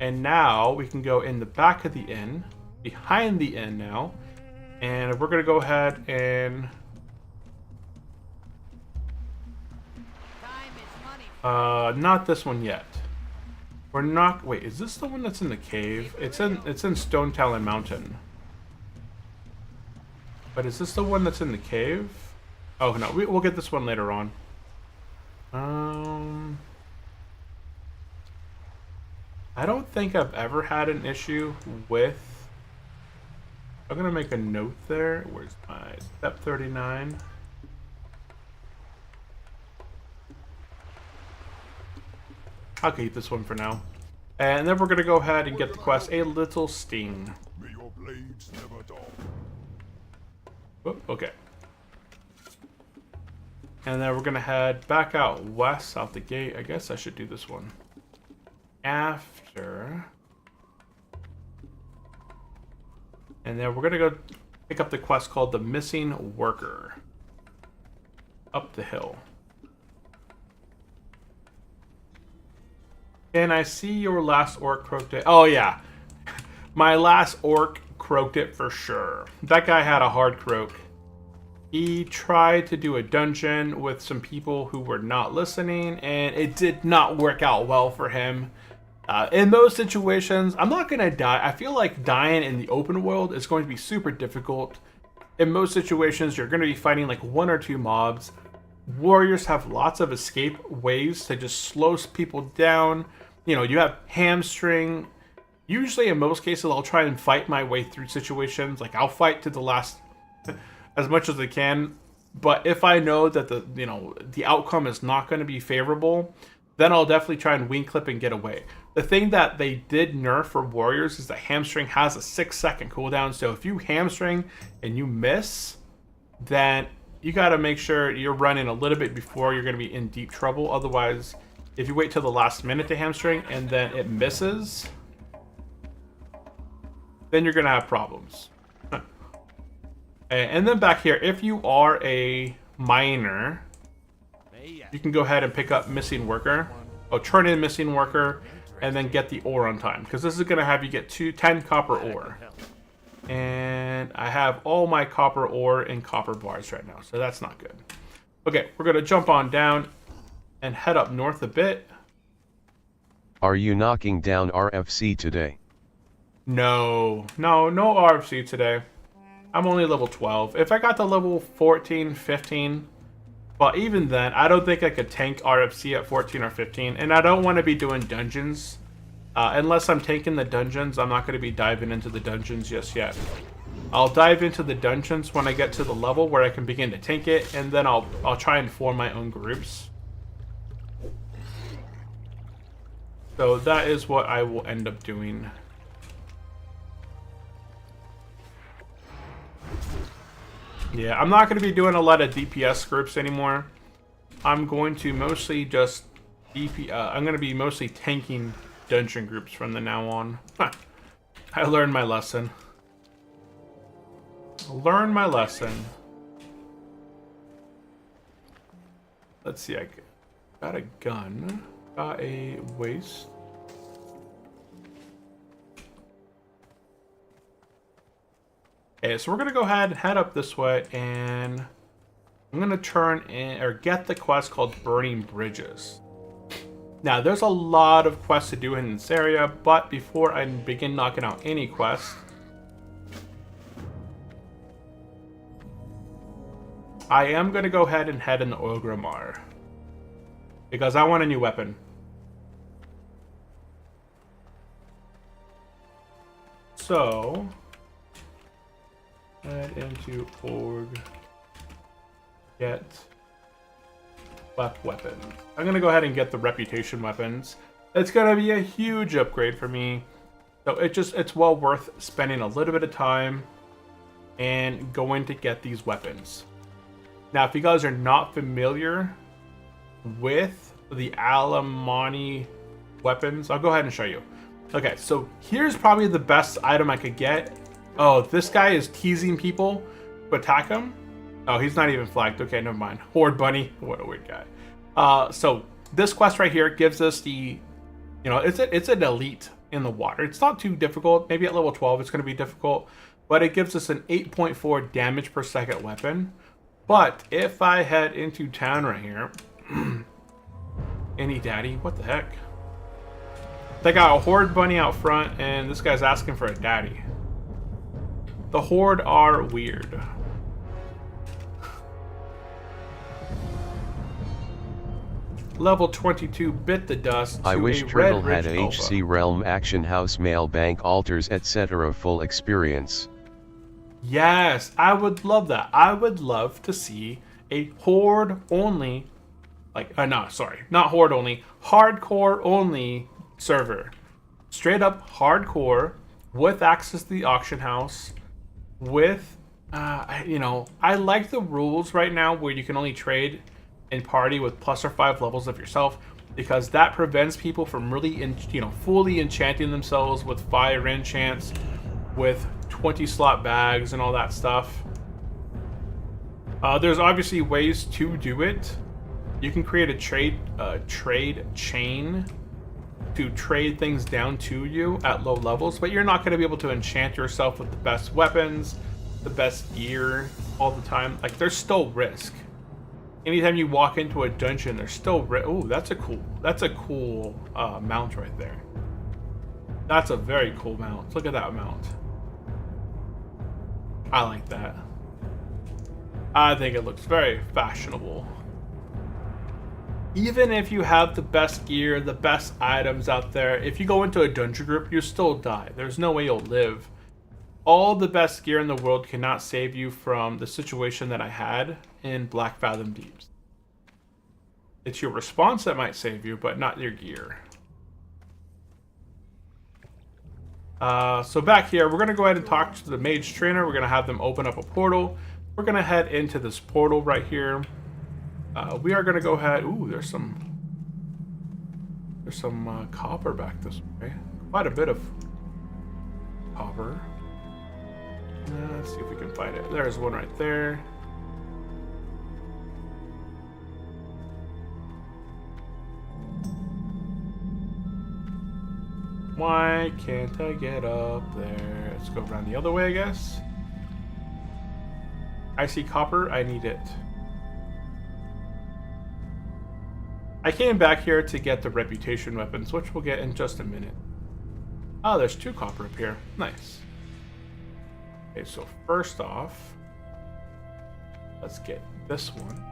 B: And now we can go in the back of the inn, behind the inn now. And we're going to go ahead and... not this one yet. We're not... Wait, is this the one that's in the cave? It's in Stone Talon Mountain. But is this the one that's in the cave? Oh, no. We'll get this one later on. I don't think I've ever had an issue with... I'm going to make a note there. Where's my step 39? I'll keep this one for now. And then we're going to go ahead and get the quest, A Little Sting.
C: May your blades never dull.
B: Oh, okay. And then we're going to head back out west, out the gate. I guess I should do this one after. And then we're going to go pick up the quest called The Missing Worker. Up the hill. And I see your last orc croaked it. Oh, yeah. My last orc croaked it for sure. That guy had a hard croak. He tried to do a dungeon with some people who were not listening, and it did not work out well for him. In those situations, I'm not going to die. I feel like dying in the open world is going to be super difficult. In most situations, you're going to be fighting like 1 or 2 mobs. Warriors have lots of escape ways to just slow people down. You know, you have hamstring. Usually, in most cases, I'll try and fight my way through situations. Like, I'll fight to the last as much as I can. But if I know that the outcome is not going to be favorable, then I'll definitely try and wing clip and get away. The thing that they did nerf for warriors is that hamstring has a 6-second cooldown. So if you hamstring and you miss, then you got to make sure you're running a little bit before you're going to be in deep trouble. Otherwise, if you wait till the last minute to hamstring and then it misses, then you're going to have problems. And then back here, if you are a miner, you can go ahead and pick up Missing Worker. Oh, turn in Missing Worker and then get the ore on time. Because this is going to have you get 10 copper ore. And I have all my copper ore in copper bars right now. So that's not good. Okay, we're going to jump on down and head up north a bit.
A: Are you knocking down RFC today?
B: No RFC today. I'm only level 12. If I got to level 14, 15... But even then, I don't think I could tank RFC at 14 or 15. And I don't want to be doing dungeons. Unless I'm taking the dungeons, I'm not going to be diving into the dungeons just yet. I'll dive into the dungeons when I get to the level where I can begin to tank it. And then I'll try and form my own groups. So that is what I will end up doing. Yeah, I'm not going to be doing a lot of DPS groups anymore. I'm going to mostly just I'm going to be mostly tanking dungeon groups from the now on. I learned my lesson. let's see, I got a gun, got a waist. Okay, so we're gonna go ahead and head up this way, and I'm gonna turn in or get the quest called Burning Bridges. Now, there's a lot of quests to do in this area, but before I begin knocking out any quests, I am gonna go ahead and head in the Oil Grimoire because I want a new weapon. So, head into org, get weapons. I'm gonna go ahead and get the reputation weapons. It's gonna be a huge upgrade for me. So it's well worth spending a little bit of time and going to get these weapons. Now, if you guys are not familiar with the Alamani weapons, I'll go ahead and show you. Okay, so here's probably the best item I could get. Oh, this guy is teasing people to attack him. Oh, he's not even flagged. Okay, never mind. Horde Bunny. What a weird guy. So this quest right here gives us the, it's an elite in the water. It's not too difficult. Maybe at level 12 it's going to be difficult, but it gives us an 8.4 damage per second weapon. But if I head into town right here, any daddy, what the heck? They got a Horde Bunny out front, and this guy's asking for a daddy. The Horde are weird. Level 22 bit the dust.
A: I wish Turtle had HC Realm Action House Mail Bank Altars etc. full experience.
B: Yes, I would love that. I would love to see a Horde only, not Horde only, hardcore only server. Straight up hardcore with access to the auction house, with, I like the rules right now where you can only trade and party with plus or 5 levels of yourself, because that prevents people from really, fully enchanting themselves with fire enchants, with 20 slot bags and all that stuff. There's obviously ways to do it. You can create a trade chain to trade things down to you at low levels, but you're not going to be able to enchant yourself with the best weapons, the best gear all the time. Like, there's still risk. Anytime you walk into a dungeon, there's still risk. Oh, that's a cool mount right there. That's a very cool mount. Look at that mount. I like that. I think it looks very fashionable. Even if you have the best gear, the best items out there, if you go into a dungeon group, you still die. There's no way you'll live. All the best gear in the world cannot save you from the situation that I had in Black Fathom Deeps. It's your response that might save you, but not your gear. So back here, we're going to go ahead and talk to the mage trainer. We're going to have them open up a portal. We're going to head into this portal right here. We are going to go ahead. Ooh, there's some copper back this way. Quite a bit of copper. Let's see if we can find it. There's one right there. Why can't I get up there? Let's go around the other way, I guess. I see copper. I need it. I came back here to get the reputation weapons, which we'll get in just a minute. Oh, there's 2 copper up here. Nice. Okay, so first off, let's get this one.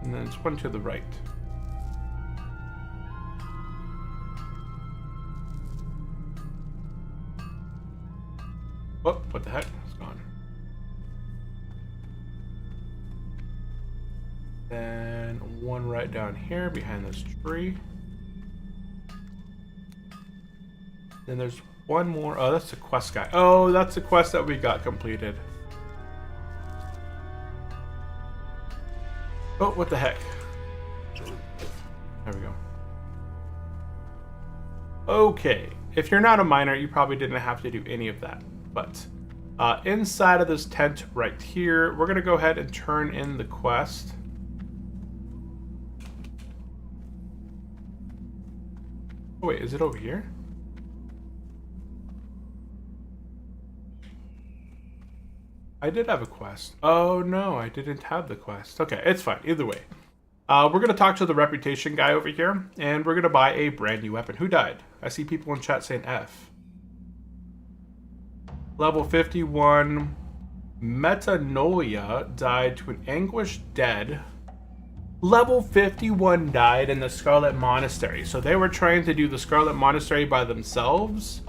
B: And then it's one to the right. Oh, what the heck? It's gone. Then one right down here behind this tree. Then there's one more. Oh, that's the quest guy. Oh, that's the quest that we got completed. Oh, what the heck? There we go. Okay. If you're not a miner, you probably didn't have to do any of that. But inside of this tent right here, we're going to go ahead and turn in the quest. Oh wait, is it over here? I did have a quest. Oh no, I didn't have the quest. Okay, it's fine. Either way. We're going to talk to the reputation guy over here, and we're going to buy a brand new weapon. Who died? I see people in chat saying F. Level 51, Metanoia died to an anguished dead. Level 51 died in the Scarlet Monastery. So they were trying to do the Scarlet Monastery by themselves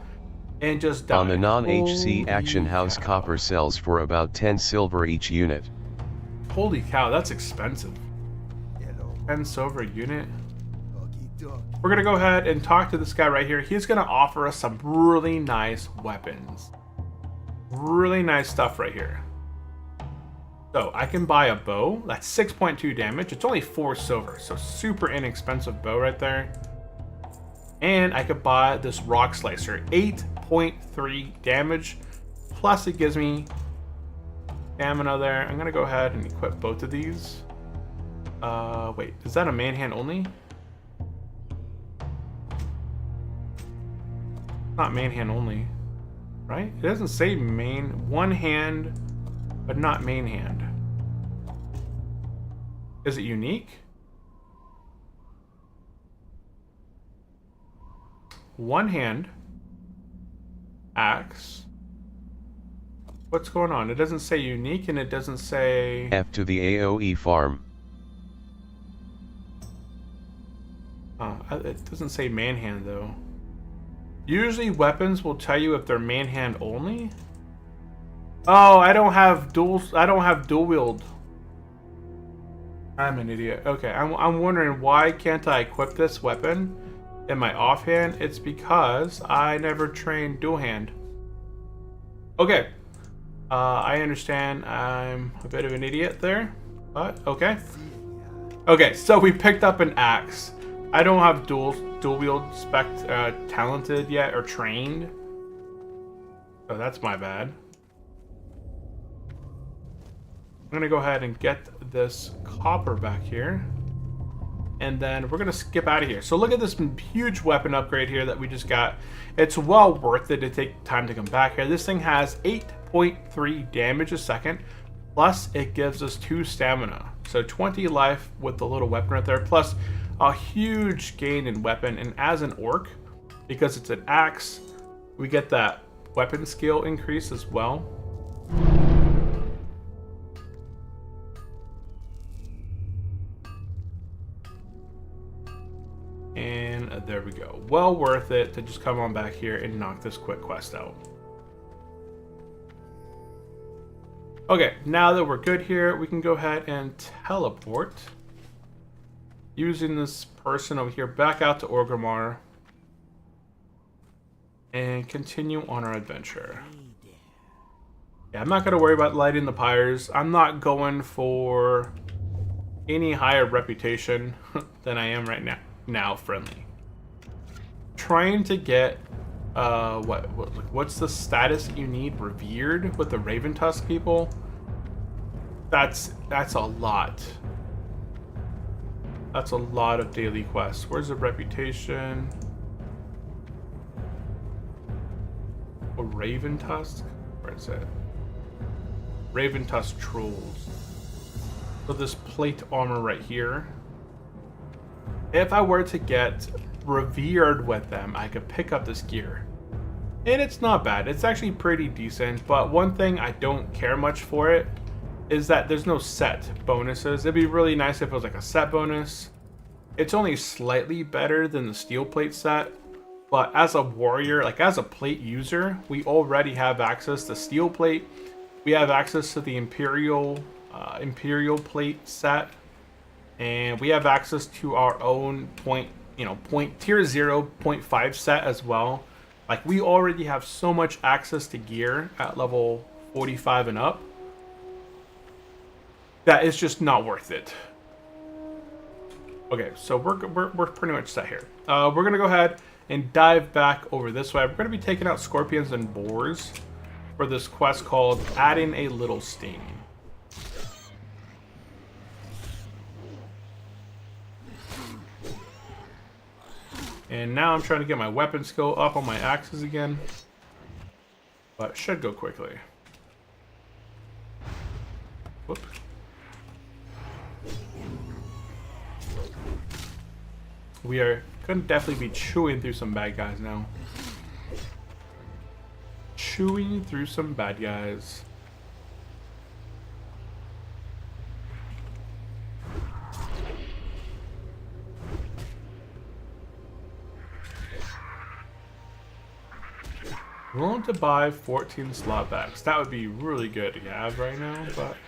B: and just died.
A: On the non-HC Action House,
B: cow.
A: copper sells for about 10 silver each unit.
B: Holy cow, that's expensive. 10 silver a unit. We're going to go ahead and talk to this guy right here. He's going to offer us some really nice weapons. Really nice stuff right here. So I can buy a bow. That's 6.2 damage. It's only 4 silver. So super inexpensive bow right there. And I could buy this rock slicer. 8.3 damage. Plus it gives me stamina there. I'm going to go ahead and equip both of these. Wait, is that a manhand only? Not manhand only, right? It doesn't say one hand, but not main hand. Is it unique? One hand, axe. What's going on? It doesn't say unique and it doesn't say...
A: F to the AOE farm.
B: It doesn't say manhand though. Usually weapons will tell you if they're manhand only. Oh, I don't have dual wield. I'm an idiot. Okay, I'm wondering why can't I equip this weapon in my offhand? It's because I never trained dual hand. Okay. I understand I'm a bit of an idiot there, but okay. Okay, so we picked up an axe. I don't have dual wield talented yet or trained. So that's my bad. I'm gonna go ahead and get this copper back here. And then we're gonna skip out of here. So look at this huge weapon upgrade here that we just got. It's well worth it to take time to come back here. This thing has 8.3 damage a second. Plus it gives us 2 stamina. So 20 life with the little weapon right there. Plus a huge gain in weapon, and as an orc, because it's an axe, we get that weapon skill increase as well. And there we go. Well worth it to just come on back here and knock this quick quest out. Okay, now that we're good here, we can go ahead and teleport using this person over here back out to Orgrimmar and continue on our adventure. Yeah, I'm not going to worry about lighting the pyres. I'm not going for any higher reputation than I am right now friendly. Trying to get what's the status you need? Revered with the Raven Tusk people? That's a lot. That's a lot of daily quests. Where's the reputation? A Raven Tusk? Where is it? Raven Tusk Trolls. So this plate armor right here. If I were to get revered with them, I could pick up this gear. And it's not bad. It's actually pretty decent. But one thing I don't care much for it is that there's no set bonuses. It'd be really nice if it was like a set bonus. It's only slightly better than the steel plate set, but as a warrior, like as a plate user, we already have access to steel plate. We have access to the imperial plate set, and we have access to our own tier 0, 0.5 set as well. Like we already have so much access to gear at level 45 and up that it's just not worth it. Okay, so we're pretty much set here. We're gonna go ahead and dive back over this way. We're gonna be taking out scorpions and boars for this quest called Adding a Little Sting. And now I'm trying to get my weapon skill up on my axes again. But it should go quickly. Whoop. We are going to definitely be chewing through some bad guys now. Chewing through some bad guys. Willing to buy 14 slot bags. That would be really good to have right now, but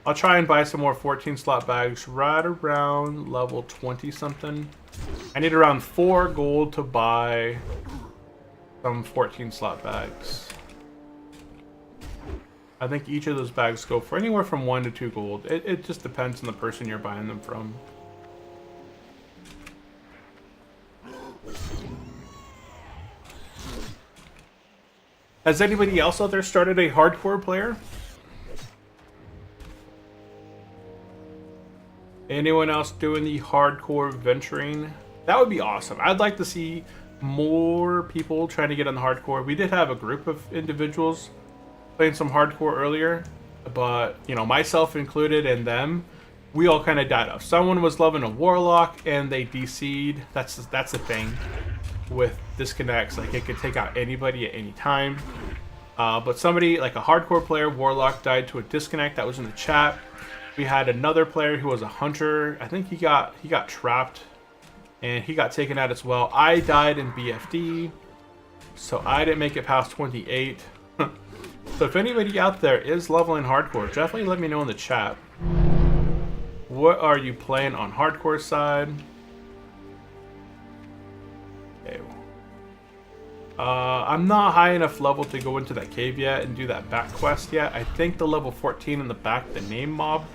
B: I'll try and buy some more 14 slot bags right around level 20 something. I need around 4 gold to buy some 14 slot bags. I think each of those bags go for anywhere from 1 to 2 gold. It just depends on the person you're buying them from. Has anybody else out there started a hardcore player? Anyone else doing the hardcore venturing? That would be awesome. I'd like to see more people trying to get on the hardcore. We did have a group of individuals playing some hardcore earlier, but you know, myself included and them, we all kind of died off. Someone was loving a warlock and they DC'd. That's the thing with disconnects. Like, it could take out anybody at any time. But somebody, like a hardcore player, warlock, died to a disconnect. That was in the chat. We had another player who was a hunter. I think he got trapped and he got taken out as well. I died in BFD, so I didn't make it past 28. So if anybody out there is leveling hardcore, definitely let me know in the chat. What are you playing on hardcore side? Okay. I'm not high enough level to go into that cave yet and do that back quest yet. I think the level 14 in the back, the name mob,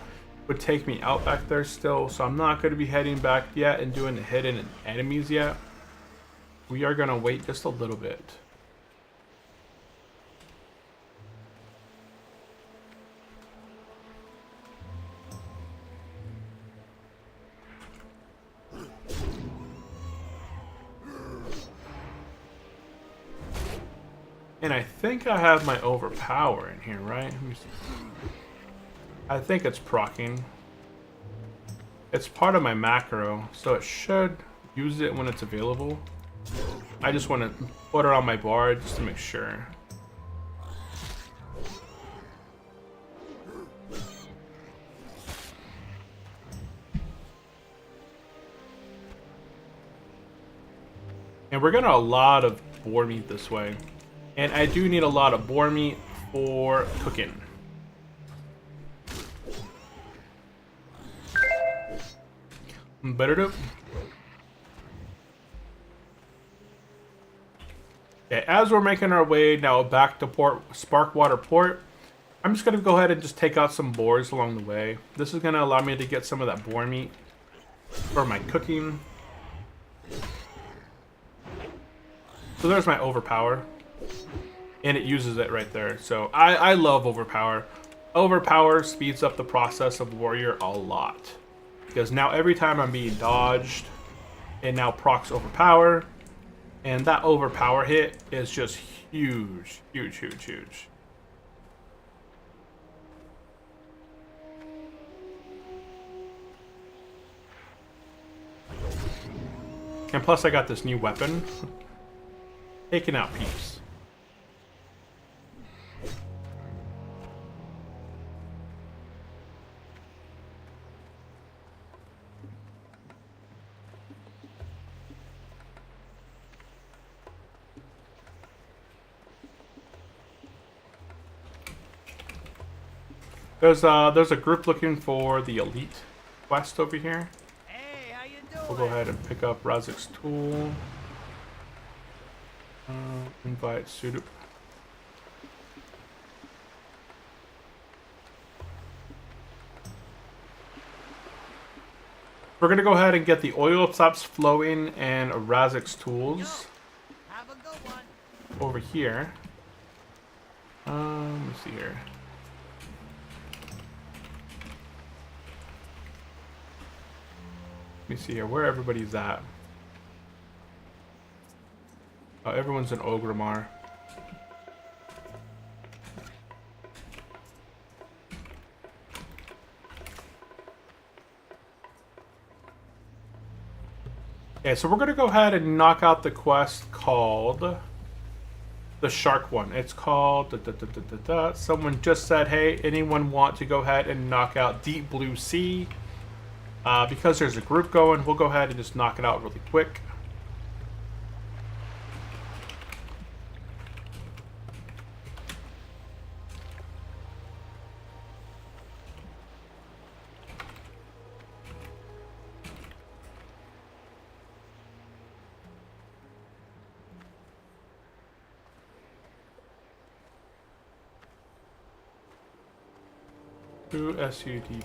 B: would take me out back there still. So I'm not going to be heading back yet and doing the hidden enemies yet. We are going to wait just a little bit. And I think I have my overpower in here, right? Let me see. I think it's proccing. It's part of my macro, so it should use it when it's available. I just want to put it on my bar just to make sure. And we're getting a lot of boar meat this way. And I do need a lot of boar meat for cooking. Better do. Okay, as we're making our way now back to Sparkwater Port, I'm just going to go ahead and just take out some boars along the way. This is going to allow me to get some of that boar meat for my cooking. So there's my overpower. And it uses it right there. So I love overpower. Overpower speeds up the process of warrior a lot. Because now every time I'm being dodged, it now procs overpower. And that overpower hit is just huge. Huge, huge, huge. And plus I got this new weapon. Taking out peeps. There's a group looking for the elite quest over here.
D: Hey, how you doing?
B: We'll go ahead and pick up Razik's tool. Invite Sudup. We're gonna go ahead and get the oil stops flowing and Razik's tools
D: Have a good one.
B: over here. Let me see here. Let me see here where everybody's at. Everyone's in Ogrimmar. Okay, so we're gonna go ahead and knock out the quest called the shark one. It's called someone just said, hey, anyone want to go ahead and knock out Deep Blue Sea? Because there's a group going, we'll go ahead and just knock it out really quick. SUDP.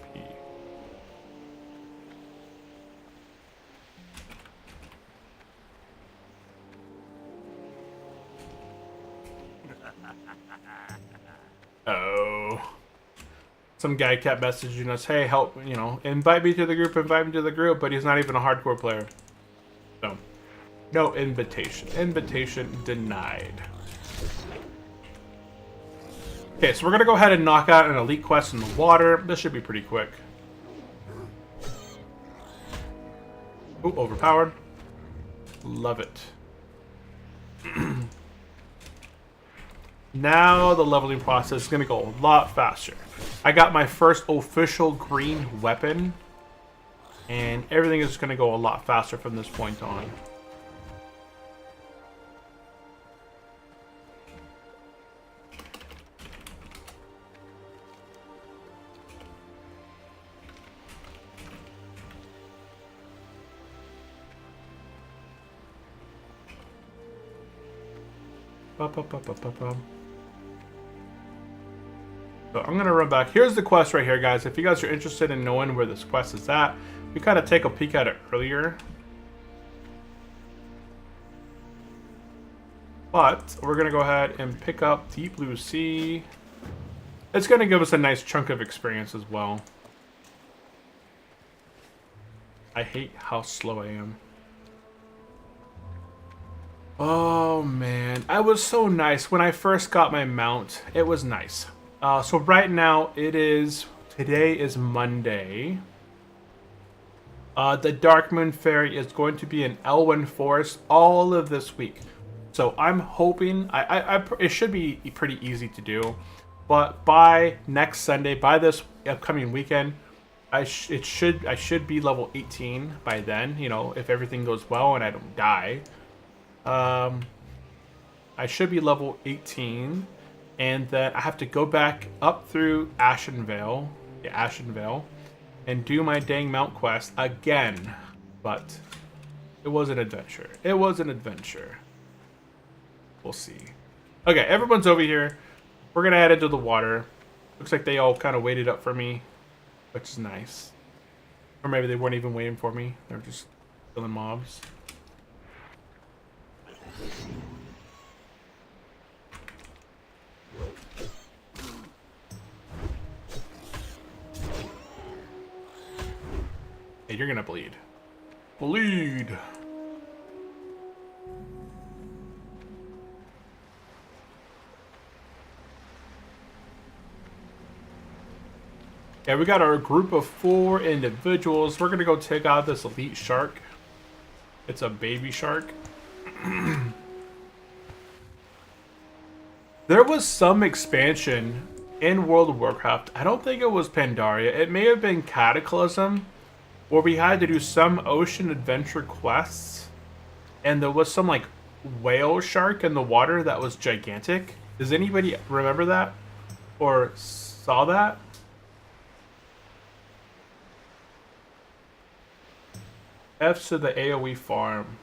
B: Oh. Some guy kept messaging us, hey, help, you know, invite me to the group, but he's not even a hardcore player. So, no invitation. Invitation denied. Okay, so we're gonna go ahead and knock out an elite quest in the water. This should be pretty quick. Ooh, overpowered. Love it. Now the leveling process is gonna go a lot faster. I got my first official green weapon, and everything is gonna go a lot faster from this point on. So I'm gonna run back. Here's the quest right here, guys. If you guys are interested in knowing where this quest is at, we kind of take a peek at it earlier. But we're gonna go ahead and pick up Deep Blue Sea. It's gonna give us a nice chunk of experience as well. I hate how slow I am. Oh man, I was so nice when I first got my mount. It was nice. So right now today is Monday. The Dark Moon Ferry is going to be in Elwyn Forest all of this week. So I'm hoping it should be pretty easy to do, but by next Sunday, by this upcoming weekend, I should be level 18 by then. You know, if everything goes well and I don't die. I should be level 18, and then I have to go back up through Ashenvale, and do my dang mount quest again. But it was an adventure. It was an adventure. We'll see. Okay, everyone's over here. We're gonna head into the water. Looks like they all kind of waited up for me, which is nice. Or maybe they weren't even waiting for me. They were just killing mobs. Hey, you're gonna bleed. Bleed! Yeah, we got our group of 4 individuals. We're gonna go take out this elite shark. It's a baby shark. There was some expansion in World of Warcraft. I don't think it was Pandaria. It may have been Cataclysm, where we had to do some ocean adventure quests, and there was some like whale shark in the water that was gigantic. Does anybody remember that or saw that? F's to the AoE farm.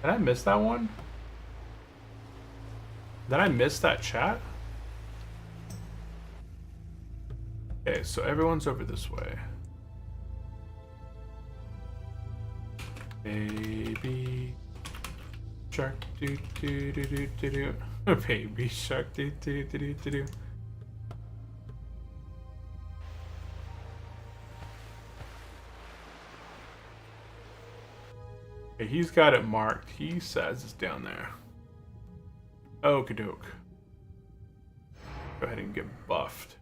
B: Did I miss that one? Did I miss that chat? Okay, so everyone's over this way. Baby shark do do do do do do. Baby shark do do do do do do. Okay, he's got it marked. He says it's down there. Okie doke. Go ahead and get buffed.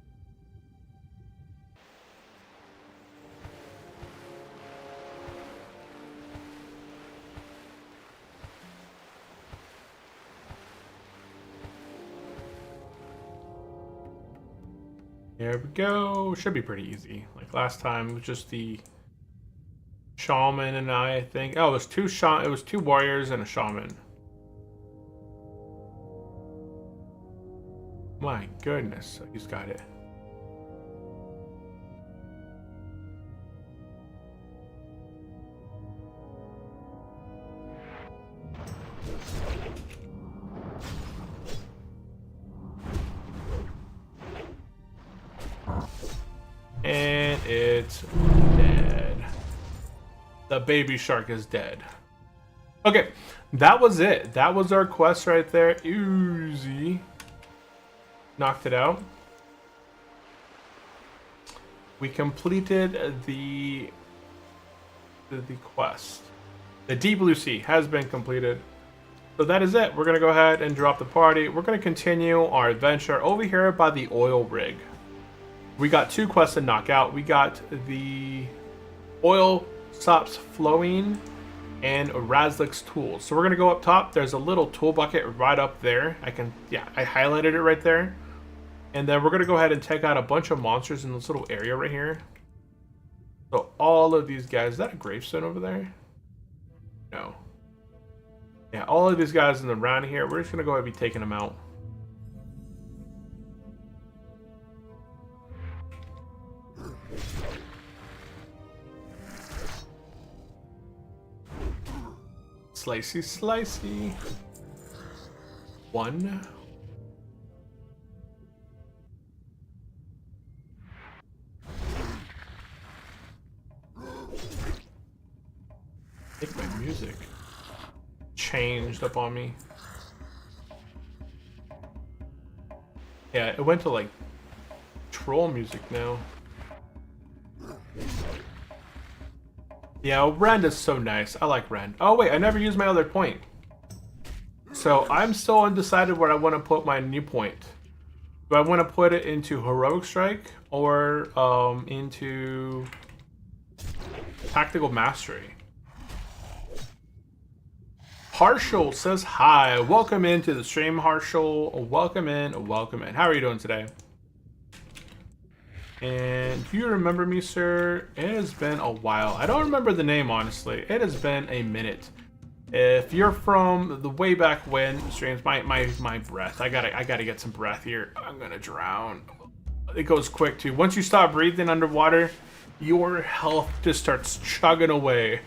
B: There we go. Should be pretty easy. Like last time, it was just the shaman and I think. Oh, it was two warriors and a shaman. My goodness, he's got it. And it's dead. The baby shark is dead. Okay, that was it. That was our quest right there. Easy. Knocked it out. We completed the quest. The Deep Blue Sea has been completed. So that is it. We're going to go ahead and drop the party. We're going to continue our adventure over here by the oil rig. We got 2 quests to knock out. We got the oil stops flowing and Razlik's tools. So we're going to go up top. There's a little tool bucket right up there. I highlighted it right there. And then we're going to go ahead and take out a bunch of monsters in this little area right here. So all of these guys, is that a gravestone over there? No. Yeah, all of these guys in the round here, we're just going to go ahead and be taking them out. Slicey, slicey. 1. I think my music changed up on me. Yeah, it went to like troll music now. Yeah, Rend is so nice. I like Rend. Oh wait, I never used my other point. So I'm still undecided where I want to put my new point. Do I want to put it into Heroic Strike or into Tactical Mastery? Harshal says hi. Welcome into the stream, Harshal. Welcome in, welcome in. How are you doing today? And do you remember me, sir? It has been a while. I don't remember the name, honestly. It has been a minute. If you're from the way back when streams, my breath. I gotta get some breath here. I'm gonna drown. It goes quick too. Once you stop breathing underwater, your health just starts chugging away.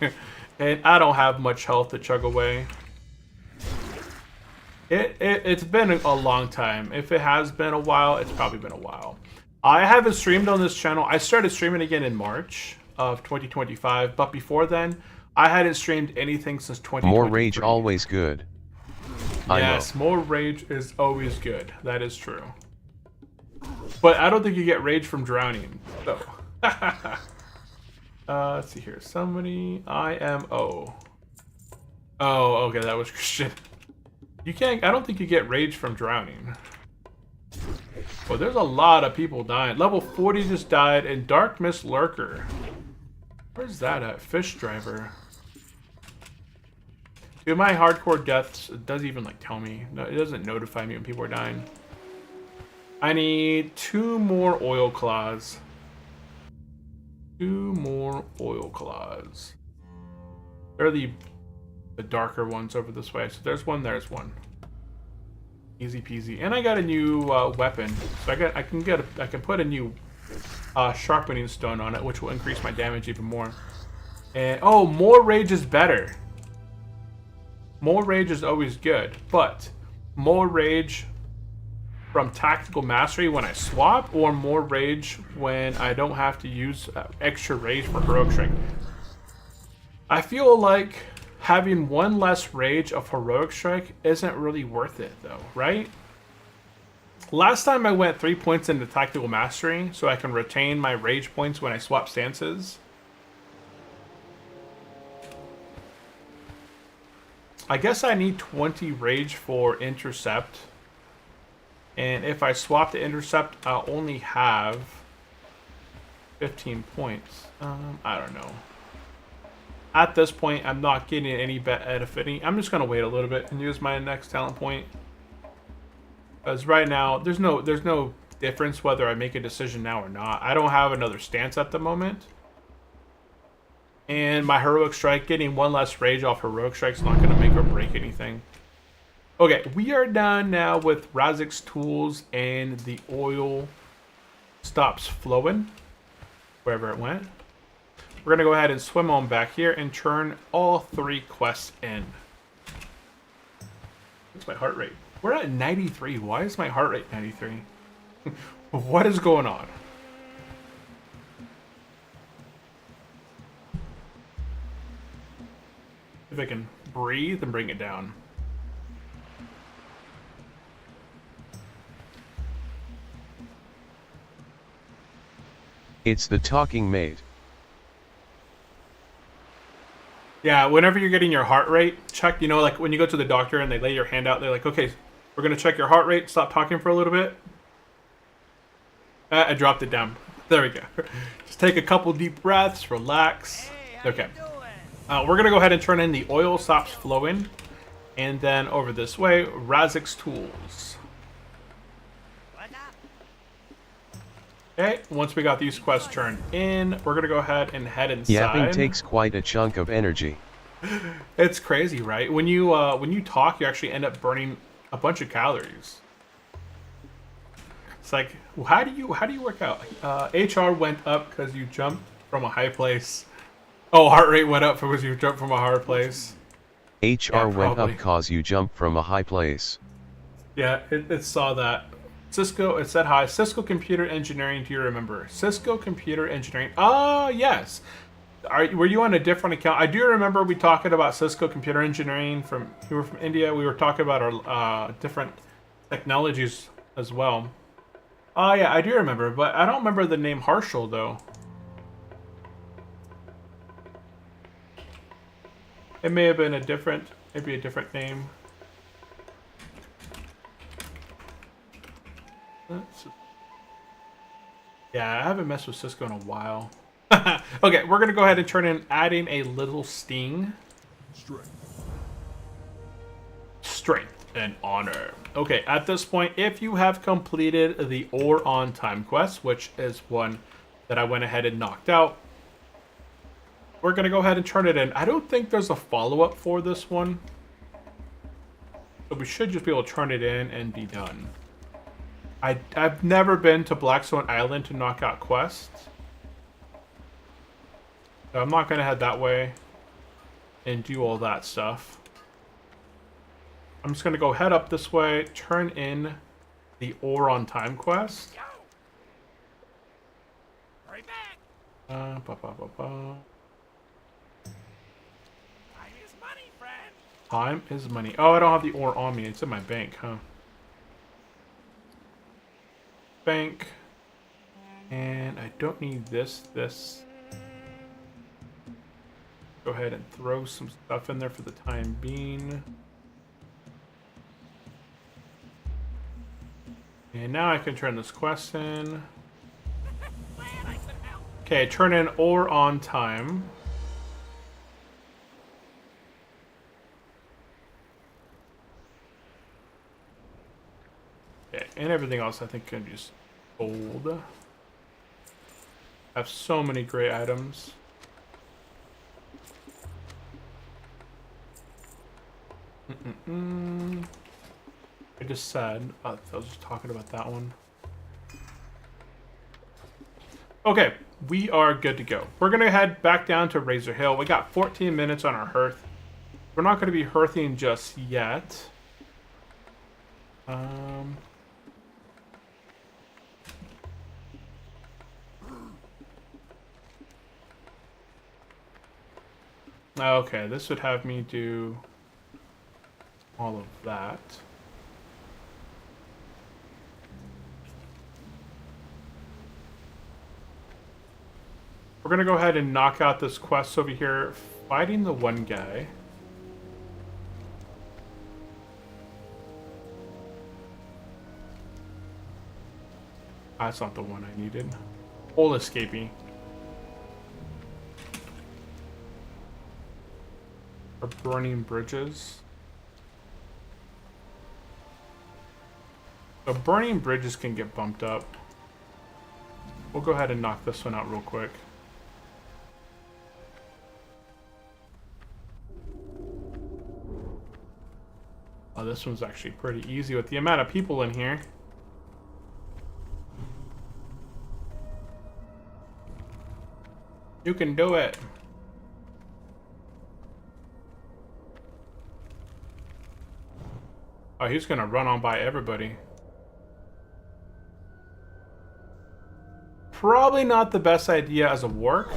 B: And I don't have much health to chug away. It's been a long time. If it has been a while, it's probably been a while. I haven't streamed on this channel. I started streaming again in March of 2025, but before then, I hadn't streamed anything since 2023.
A: More rage always good.
B: Yes, more rage is always good. That is true. But I don't think you get rage from drowning. So, let's see here. Somebody, IMO. Oh, okay, that was Christian. You can't. I don't think you get rage from drowning. Well, there's a lot of people dying. Level 40 just died, and Dark Mist Lurker. Where's that at? Fish Driver. Dude, my hardcore deaths, it doesn't even like tell me. No, it doesn't notify me when people are dying. I need 2 more oil claws. 2 more oil claws. They're the darker ones over this way. So there's one, there's one. Easy peasy. And I got a new weapon. So I can put a new sharpening stone on it, which will increase my damage even more. And oh, more rage is better. More rage is always good, but more rage from Tactical Mastery when I swap, or more rage when I don't have to use extra rage for Heroic Strike. I feel like having 1 less rage of Heroic Strike isn't really worth it though, right? Last time I went 3 points into Tactical Mastery so I can retain my rage points when I swap stances. I guess I need 20 rage for intercept. And if I swap to intercept, I'll only have 15 points. I don't know. At this point, I'm not getting any benefiting. I'm just gonna wait a little bit and use my next talent point. Because right now, there's no difference whether I make a decision now or not. I don't have another stance at the moment. And my heroic strike, getting one less rage off heroic strike is not going to make or break anything. Okay, we are done now with Razik's tools, and the oil stops flowing wherever it went. We're going to go ahead and swim on back here and turn all 3 quests in. What's my heart rate? We're at 93. Why is my heart rate 93? What is going on? If I can breathe and bring it down.
A: It's the talking mate.
B: Yeah, whenever you're getting your heart rate checked, you know, like when you go to the doctor and they lay your hand out, they're like, okay, we're going to check your heart rate. Stop talking for a little bit. I dropped it down. There we go. Just take a couple deep breaths, relax. Okay. We're going to go ahead and turn in the oil stops flowing. And then over this way, Razik's tools. Okay, once we got these quests turned in, we're going to go ahead and head inside.
A: Yapping takes quite a chunk of energy.
B: It's crazy, right? When you talk, you actually end up burning a bunch of calories. It's like, how do you work out? HR went up because you jumped from a high place. Oh, heart rate went up because you jumped from a hard place.
A: HR went up cause you jumped from a high place.
B: Yeah, it saw that. Cisco, it said hi. Cisco Computer Engineering, do you remember? Cisco Computer Engineering. Oh, yes. Were you on a different account? I do remember we talking about Cisco Computer Engineering. You were from India. We were talking about our different technologies as well. Oh, yeah, I do remember. But I don't remember the name Harshal, though. It may have been maybe a different name. Yeah, I haven't messed with Cisco in a while. Okay, we're gonna go ahead and turn in adding a little sting. Strength and honor. Okay, at this point, if you have completed the Ore on Time quest, which is one that I went ahead and knocked out, we're gonna go ahead and turn it in. I don't think there's a follow-up for this one, so we should just be able to turn it in and be done. I've never been to Blackstone Island to knock out quests, so I'm not gonna head that way and do all that stuff. I'm just gonna go head up this way, turn in the Ore on Time quest.
D: Hurry back. Time is money, friend.
B: Time is money. Oh, I don't have the ore on me. It's in my bank, huh? Bank. And I don't need this. Go ahead and throw some stuff in there for the time being. And now I can turn this quest in. Okay, turn in Ore on Time. Okay, and everything else I think can be just sold. I have so many great items. I just said, I was just talking about that one. Okay, we are good to go. We're going to head back down to Razor Hill. We got 14 minutes on our hearth. We're not going to be hearthing just yet. Okay, this would have me do all of that. We're gonna go ahead and knock out this quest over here, fighting the one guy. That's not the one I needed. Hole escaping. Or burning bridges. So burning bridges can get bumped up. We'll go ahead and knock this one out real quick. Oh, this one's actually pretty easy with the amount of people in here. You can do it. Oh, he's gonna run on by everybody. Probably not the best idea as a warrior.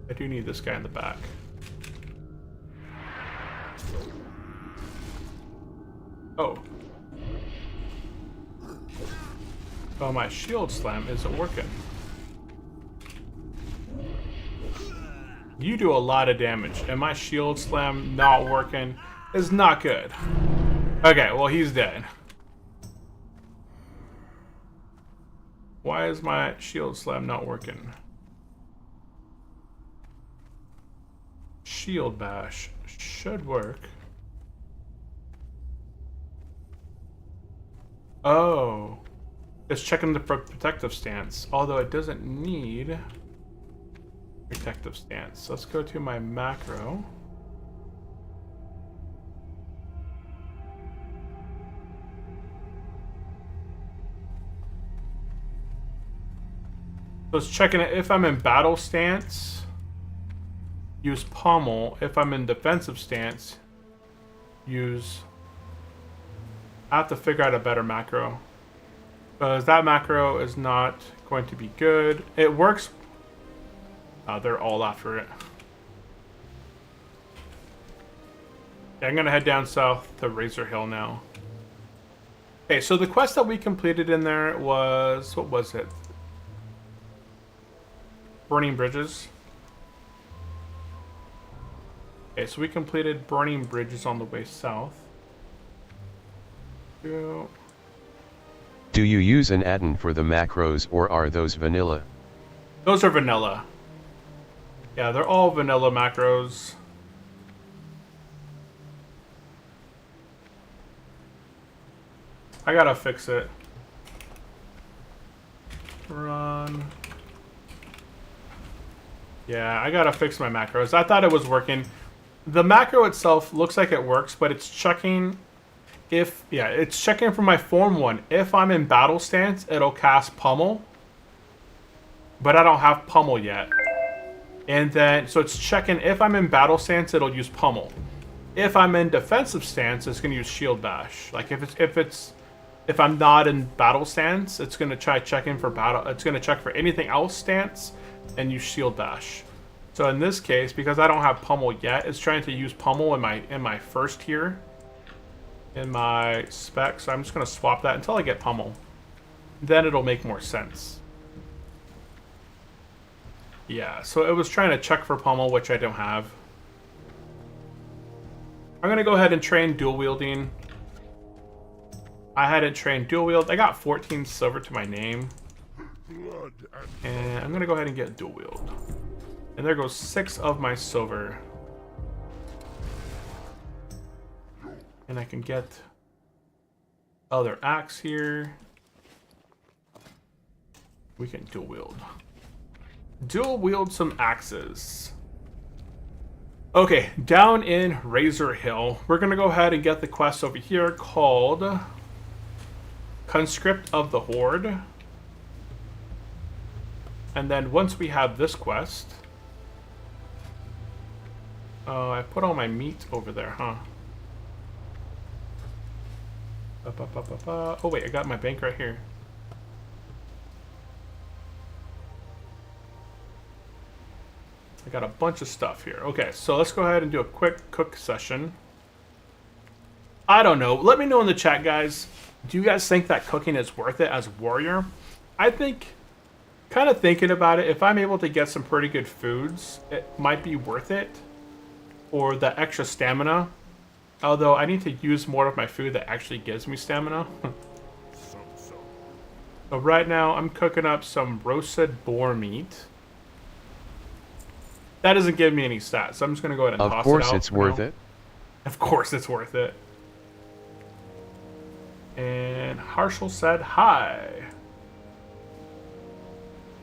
B: I do need this guy in the back. Oh. Oh, my shield slam isn't working. You do a lot of damage, and my shield slam not working is not good. Okay, well, he's dead. Why is my shield slam not working? Shield bash should work. Oh. It's checking the protective stance, although it doesn't need protective stance. Let's go to my macro. So it's checking it if I'm in battle stance, use pommel. If I'm in defensive stance, use... I have to figure out a better macro. Because that macro is not going to be good. It works. They're all after it. Yeah, I'm going to head down south to Razor Hill now. Okay, so the quest that we completed in there was... What was it? Burning bridges. Okay, so we completed burning bridges on the way south. Go.
A: Do you use an add-in for the macros or are those vanilla?
B: Those are vanilla. Yeah, they're all vanilla macros. I gotta fix it. Run. Yeah, I gotta fix my macros. I thought it was working. The macro itself looks like it works, but it's checking if... Yeah, it's checking for my form 1. If I'm in battle stance, it'll cast pummel. But I don't have pummel yet. And then, so it's checking if I'm in battle stance, it'll use pummel. If I'm in defensive stance, it's gonna use shield bash. Like if I'm not in battle stance, it's gonna try checking for battle. It's gonna check for anything else stance and use shield bash. So in this case, because I don't have pummel yet, it's trying to use pummel in my first tier, in my spec. So I'm just gonna swap that until I get pummel. Then it'll make more sense. Yeah, so it was trying to check for pummel, which I don't have. I'm gonna go ahead and train dual wielding. I hadn't trained dual wield. I got 14 silver to my name. And I'm gonna go ahead and get dual wield. And there goes 6 of my silver. And I can get other axe here. We can dual wield. Dual wield some axes. Okay, down in Razor Hill, we're gonna go ahead and get the quest over here called Conscript of the Horde. And then once we have this quest, I put all my meat over there, huh? Oh wait, I got my bank right here. I got a bunch of stuff here. Okay, so let's go ahead and do a quick cook session. I don't know. Let me know in the chat, guys. Do you guys think that cooking is worth it as a warrior? I think, kind of thinking about it, if I'm able to get some pretty good foods, it might be worth it. Or the extra stamina. Although I need to use more of my food that actually gives me stamina. So right now I'm cooking up some roasted boar meat. That doesn't give me any stats, so I'm just going to go ahead and toss it out.
A: Of course it's worth it.
B: Of course it's worth it. And Harshal said hi.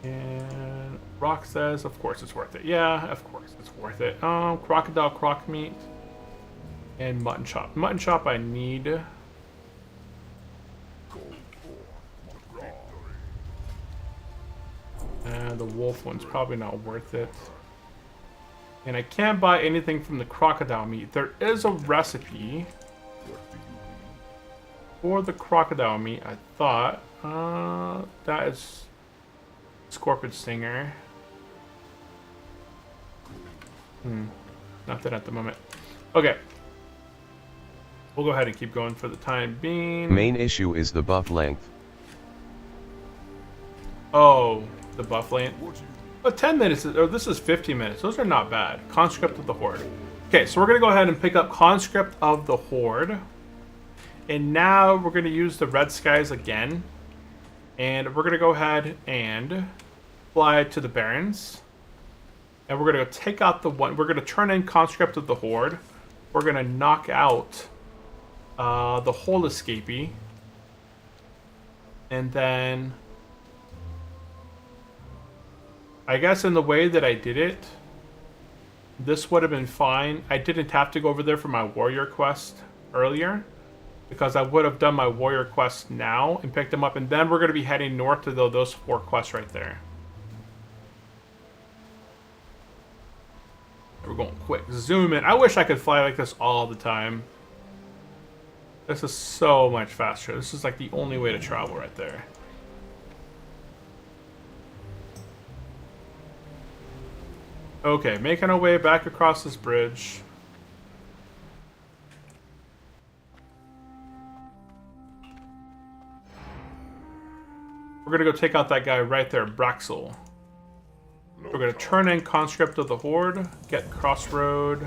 B: And Rock says, of course it's worth it. Yeah, of course it's worth it. Crocodile croc meat. And mutton chop. Mutton chop I need. And the wolf one's probably not worth it. And I can't buy anything from the crocodile meat. There is a recipe for the crocodile meat, I thought. That is scorpion stinger. Nothing at the moment. Okay. We'll go ahead and keep going for the time being.
A: Main issue is the buff length.
B: Oh, the buff length. But 10 minutes, or this is 15 minutes. Those are not bad. Conscript of the Horde. Okay, so we're going to go ahead and pick up Conscript of the Horde. And now we're going to use the red skies again. And we're going to go ahead and fly to the Barrens. And we're going to take out the one. We're going to turn in Conscript of the Horde. We're going to knock out the whole escapee. And then I guess in the way that I did it, this would have been fine. I didn't have to go over there for my warrior quest earlier, because I would have done my warrior quest now and picked them up, and then we're going to be heading north to those 4 quests right there. We're going quick. Zoom in. I wish I could fly like this all the time. This is so much faster. This is like the only way to travel right there. Okay, making our way back across this bridge. We're gonna go take out that guy right there, Braxel. We're gonna turn in Conscript of the Horde, get Crossroads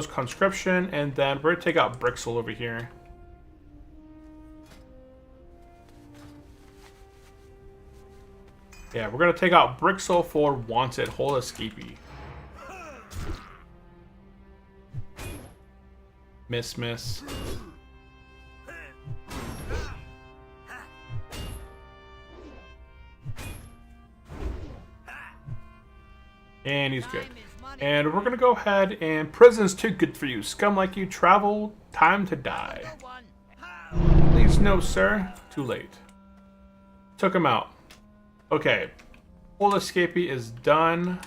B: Conscription, and then we're gonna take out Brixel over here. Yeah, we're gonna take out Brixel for Wanted Whole Escapee. Miss. And he's good. And we're gonna go ahead and prison's too good for you. Scum like you travel, time to die. Please no, sir. Too late. Took him out. Okay. Full escapee is done.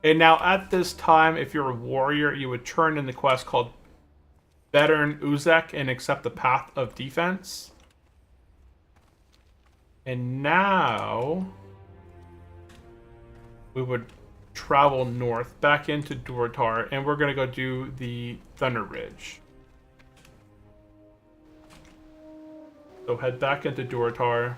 B: And now at this time, if you're a warrior, you would turn in the quest called Veteran Uzek and accept the Path of Defense. And now we would travel north back into Durotar, and we're going to go do the Thunder Ridge. So head back into Durotar.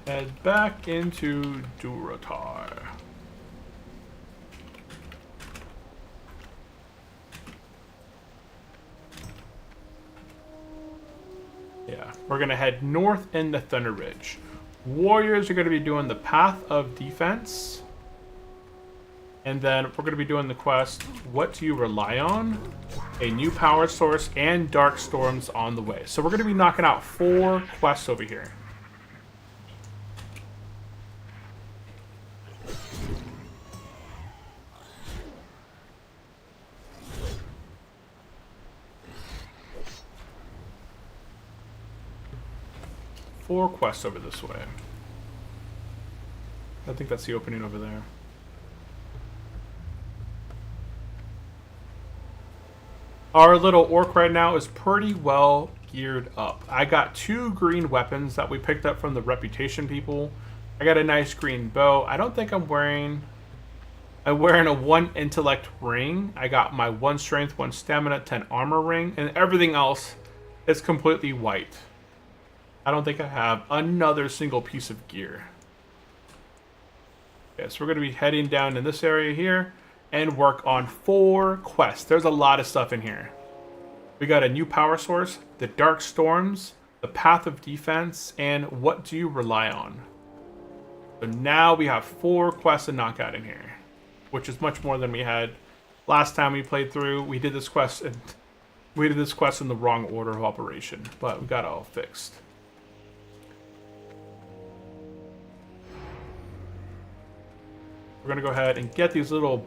B: Head back into Durotar. Yeah, we're going to head north in the Thunder Ridge. Warriors are going to be doing the Path of Defense. And then we're going to be doing the quest, What Do You Rely On? A new power source and dark storms on the way. So we're going to be knocking out 4 quests over here. Four quests over this way. I think that's the opening over there. Our little orc right now is pretty well geared up. I got 2 green weapons that we picked up from the reputation people. I got a nice green bow. I don't think I'm wearing a 1 intellect ring. I got my 1 strength, 1 stamina, 10 armor ring, and everything else is completely white. I don't think I have another single piece of gear. Okay, so we're going to be heading down in this area here and work on 4 quests. There's a lot of stuff in here. We got a new power source, the Dark Storms, the Path of Defense, and what do you rely on? So now we have 4 quests to knock out in here, which is much more than we had last time we played through. We did this quest in the wrong order of operation, but we got it all fixed. We're gonna go ahead and get these little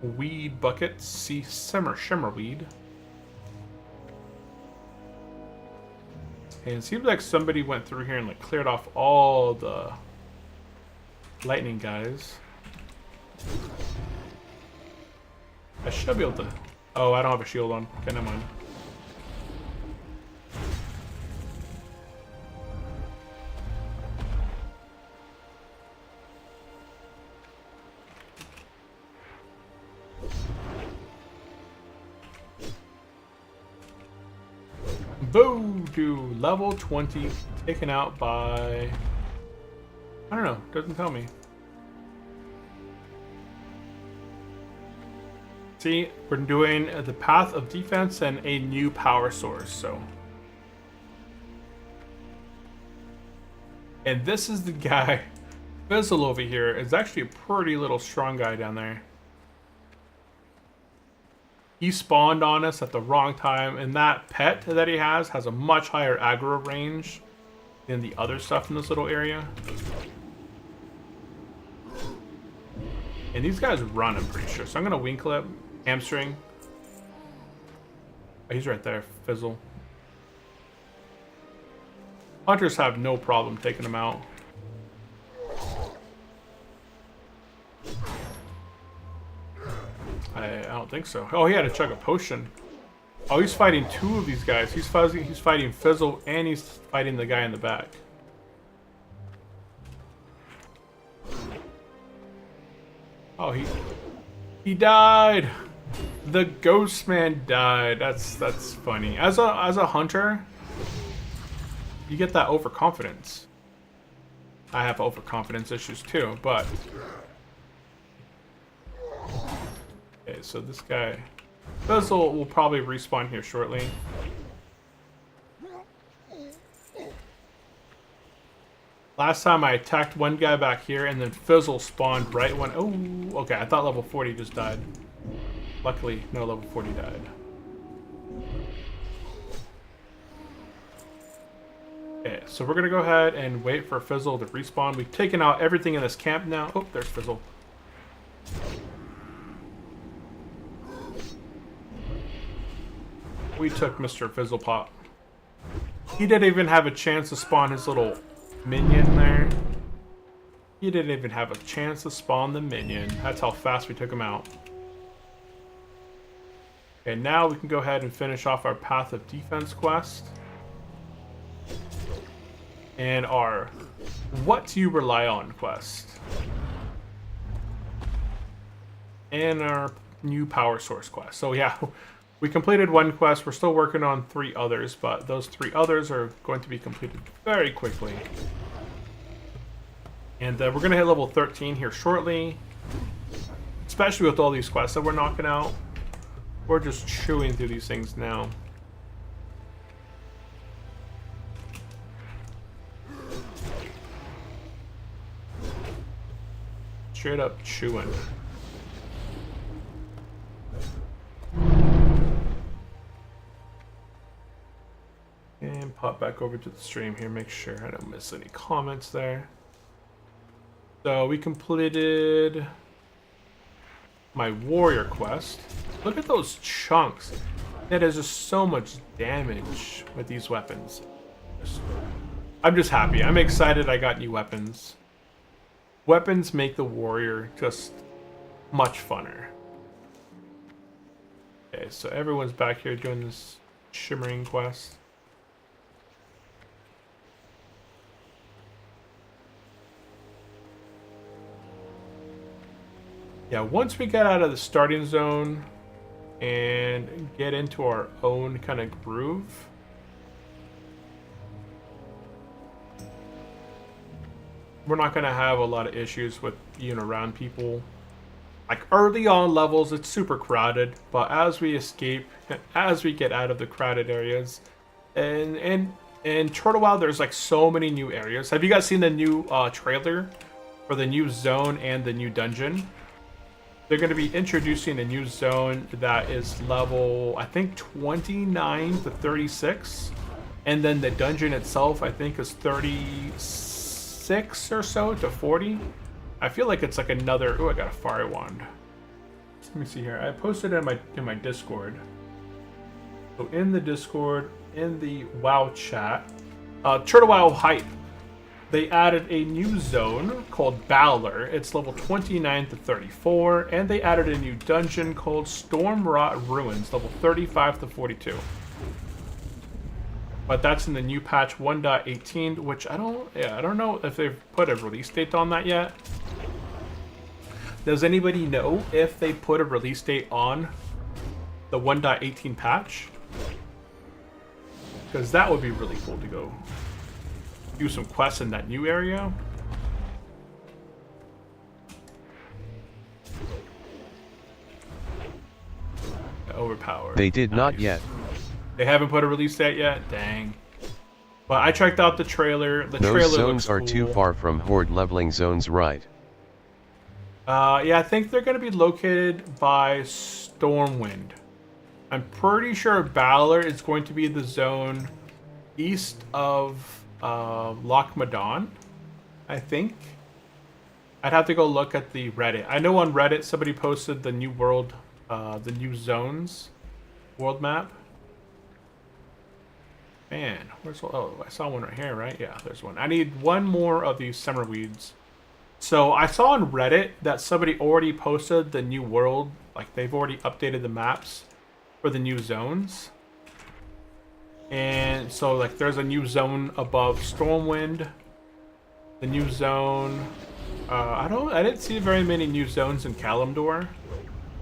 B: weed buckets. See, shimmer weed. And it seems like somebody went through here and like cleared off all the lightning guys. I should be able to... Oh, I don't have a shield on. Okay, never mind. Voodoo, level 20, taken out by... I don't know, doesn't tell me. See, we're doing the Path of Defense and a new power source, so. And this is the guy, Fizzle over here, is actually a pretty little strong guy down there. He spawned on us at the wrong time, and that pet that he has a much higher aggro range than the other stuff in this little area. And these guys run, I'm pretty sure. So I'm gonna wing clip, hamstring. Oh, he's right there, Fizzle. Hunters have no problem taking him out. I don't think so. Oh, he had to chug a potion. Oh, he's fighting 2 of these guys. He's fighting Fizzle, and he's fighting the guy in the back. Oh, he died. The ghost man died. That's funny. As a hunter, you get that overconfidence. I have overconfidence issues too, but okay, so this guy Fizzle will probably respawn here shortly. Last time I attacked one guy back here, and then Fizzle spawned right when... Oh, okay, I thought level 40 just died. Luckily, no, level 40 died. Okay, so we're going to go ahead and wait for Fizzle to respawn. We've taken out everything in this camp now. Oh, there's Fizzle. We took Mr. Fizzlepop. He didn't even have a chance to spawn his little minion there. He didn't even have a chance to spawn the minion. That's how fast we took him out. Okay, now we can go ahead and finish off our Path of Defense quest. And our What Do You Rely On quest. And our new power source quest. So yeah, we completed 1 quest. We're still working on 3 others, but those 3 others are going to be completed very quickly. And we're going to hit level 13 here shortly. Especially with all these quests that we're knocking out. We're just chewing through these things now. Straight up chewing. And pop back over to the stream here, make sure I don't miss any comments there. So we completed my warrior quest. Look at those chunks. That is just so much damage with these weapons. I'm just happy. I'm excited I got new weapons. Weapons make the warrior just much funner. Okay, so everyone's back here doing this shimmering quest. Yeah, once we get out of the starting zone and get into our own kind of groove, we're not going to have a lot of issues with being around people. Like early on levels, it's super crowded, but as we escape, as we get out of the crowded areas, and in Turtle Wow, there's like so many new areas. Have you guys seen the new trailer for the new zone and the new dungeon? They're going to be introducing a new zone that is level, I think, 29 to 36. And then the dungeon itself, I think, is 36 or so to 40. I feel like it's like another... Oh, I got a fire wand. Let me see here. I posted it in my Discord. So in the Discord, in the WoW chat, Turtle Wow Hype, they added a new zone called Balor. It's level 29 to 34, and they added a new dungeon called Stormwrought Ruins, level 35 to 42. But that's in the new patch 1.18, which I don't know if they've put a release date on that yet. Does anybody know if they put a release date on the 1.18 patch? Because that would be really cool to go do some quests in that new area. Overpowered.
A: They did not yet.
B: They haven't put a release date yet? Dang. But I checked out the trailer. The
A: Those
B: trailer
A: zones are
B: looks
A: too
B: cool.
A: far from horde leveling zones, right?
B: Yeah, I think they're going to be located by Stormwind. I'm pretty sure Balor is going to be the zone east of Loch Madon, I think. I'd have to go look at the Reddit. I know on Reddit somebody posted the new world, the new zones world map. Man, where's... Oh, I saw one right here, right? Yeah, there's one. I need one more of these summer weeds. So I saw on Reddit that somebody already posted the new world. Like, they've already updated the maps for the new zones. And so, like, there's a new zone above Stormwind. The new zone... I didn't see very many new zones in Kalimdor.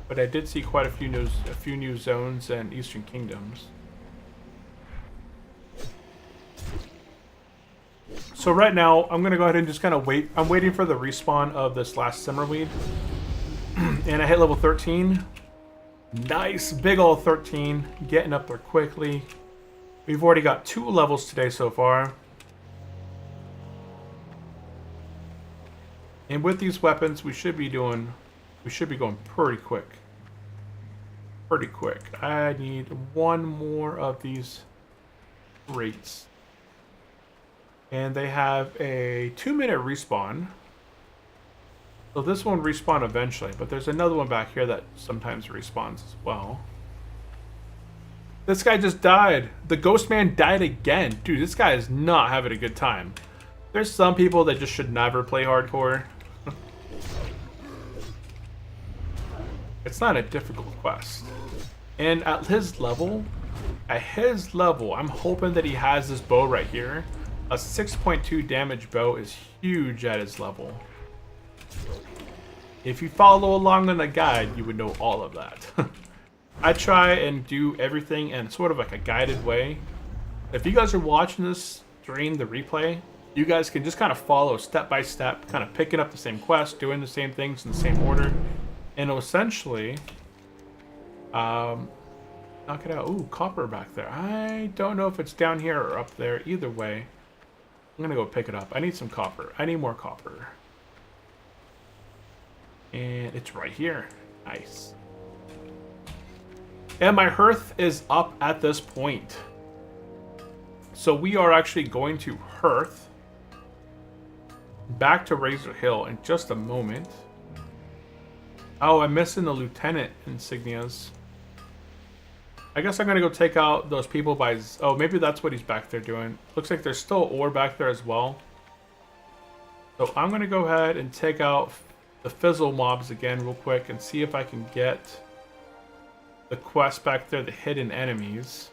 B: But I did see quite a few new zones in Eastern Kingdoms. So right now, I'm going to go ahead and just kind of wait. I'm waiting for the respawn of this last Simmerweed. And I hit level 13. Nice, big ol' 13. Getting up there quickly. We've already got 2 levels today so far. And with these weapons, we should be going pretty quick. Pretty quick. I need one more of these rates. And they have a 2-minute respawn. So this one respawn eventually, but there's another one back here that sometimes respawns as well. This guy just died. The ghost man died again. Dude, this guy is not having a good time. There's some people that just should never play hardcore. It's not a difficult quest. And at his level, I'm hoping that he has this bow right here. A 6.2 damage bow is huge at his level. If you follow along on the guide, you would know all of that. I try and do everything in sort of like a guided way. If you guys are watching this during the replay, you guys can just kind of follow step by step, kind of picking up the same quest, doing the same things in the same order, and essentially knock it out. Ooh, copper back there. I don't know if it's down here or up there. Either way, I'm gonna go pick it up. I need some copper. I need more copper. And it's right here. Nice. And my hearth is up at this point. So we are actually going to hearth back to Razor Hill in just a moment. Oh, I'm missing the lieutenant insignias. I guess I'm gonna go take out those people by... Oh, maybe that's what he's back there doing. Looks like there's still ore back there as well. So I'm gonna go ahead and take out the fizzle mobs again real quick and see if I can get the quest back there, the hidden enemies.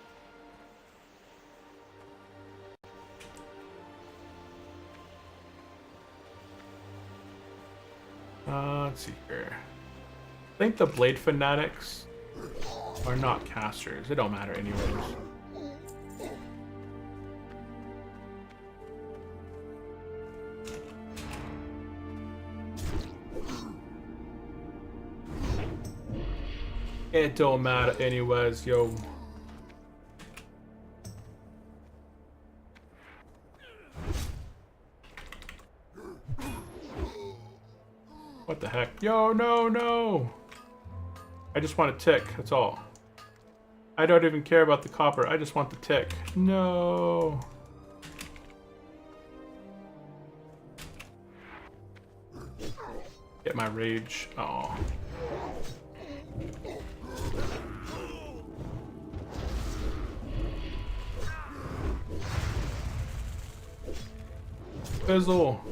B: Let's see here. I think the blade fanatics are not casters. It don't matter anyways. It don't matter anyways, yo. What the heck? Yo, no, no! I just want a tick, that's all. I don't even care about the copper, I just want the tick. No! Get my rage. Oh. Fizzle.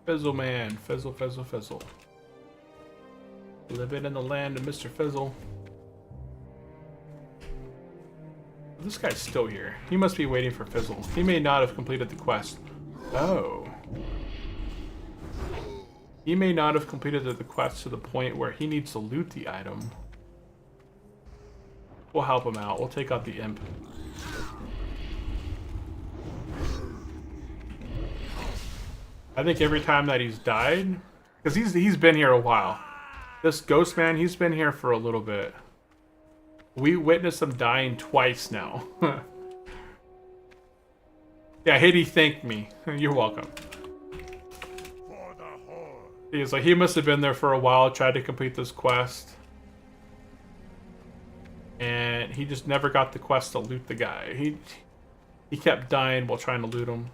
B: Fizzle man. Fizzle, fizzle, fizzle. Living in the land of Mr. Fizzle. This guy's still here. He must be waiting for Fizzle. He may not have completed the quest. Oh. He may not have completed the quest to the point where he needs to loot the item. We'll help him out. We'll take out the imp. I think every time that he's died, because he's been here a while. This ghost man, he's been here for a little bit. We witnessed him dying twice now. Yeah, Hedy thanked me. You're welcome.
C: For the horde.
B: He's like, he must have been there for a while, tried to complete this quest. And he just never got the quest to loot the guy. He kept dying while trying to loot him.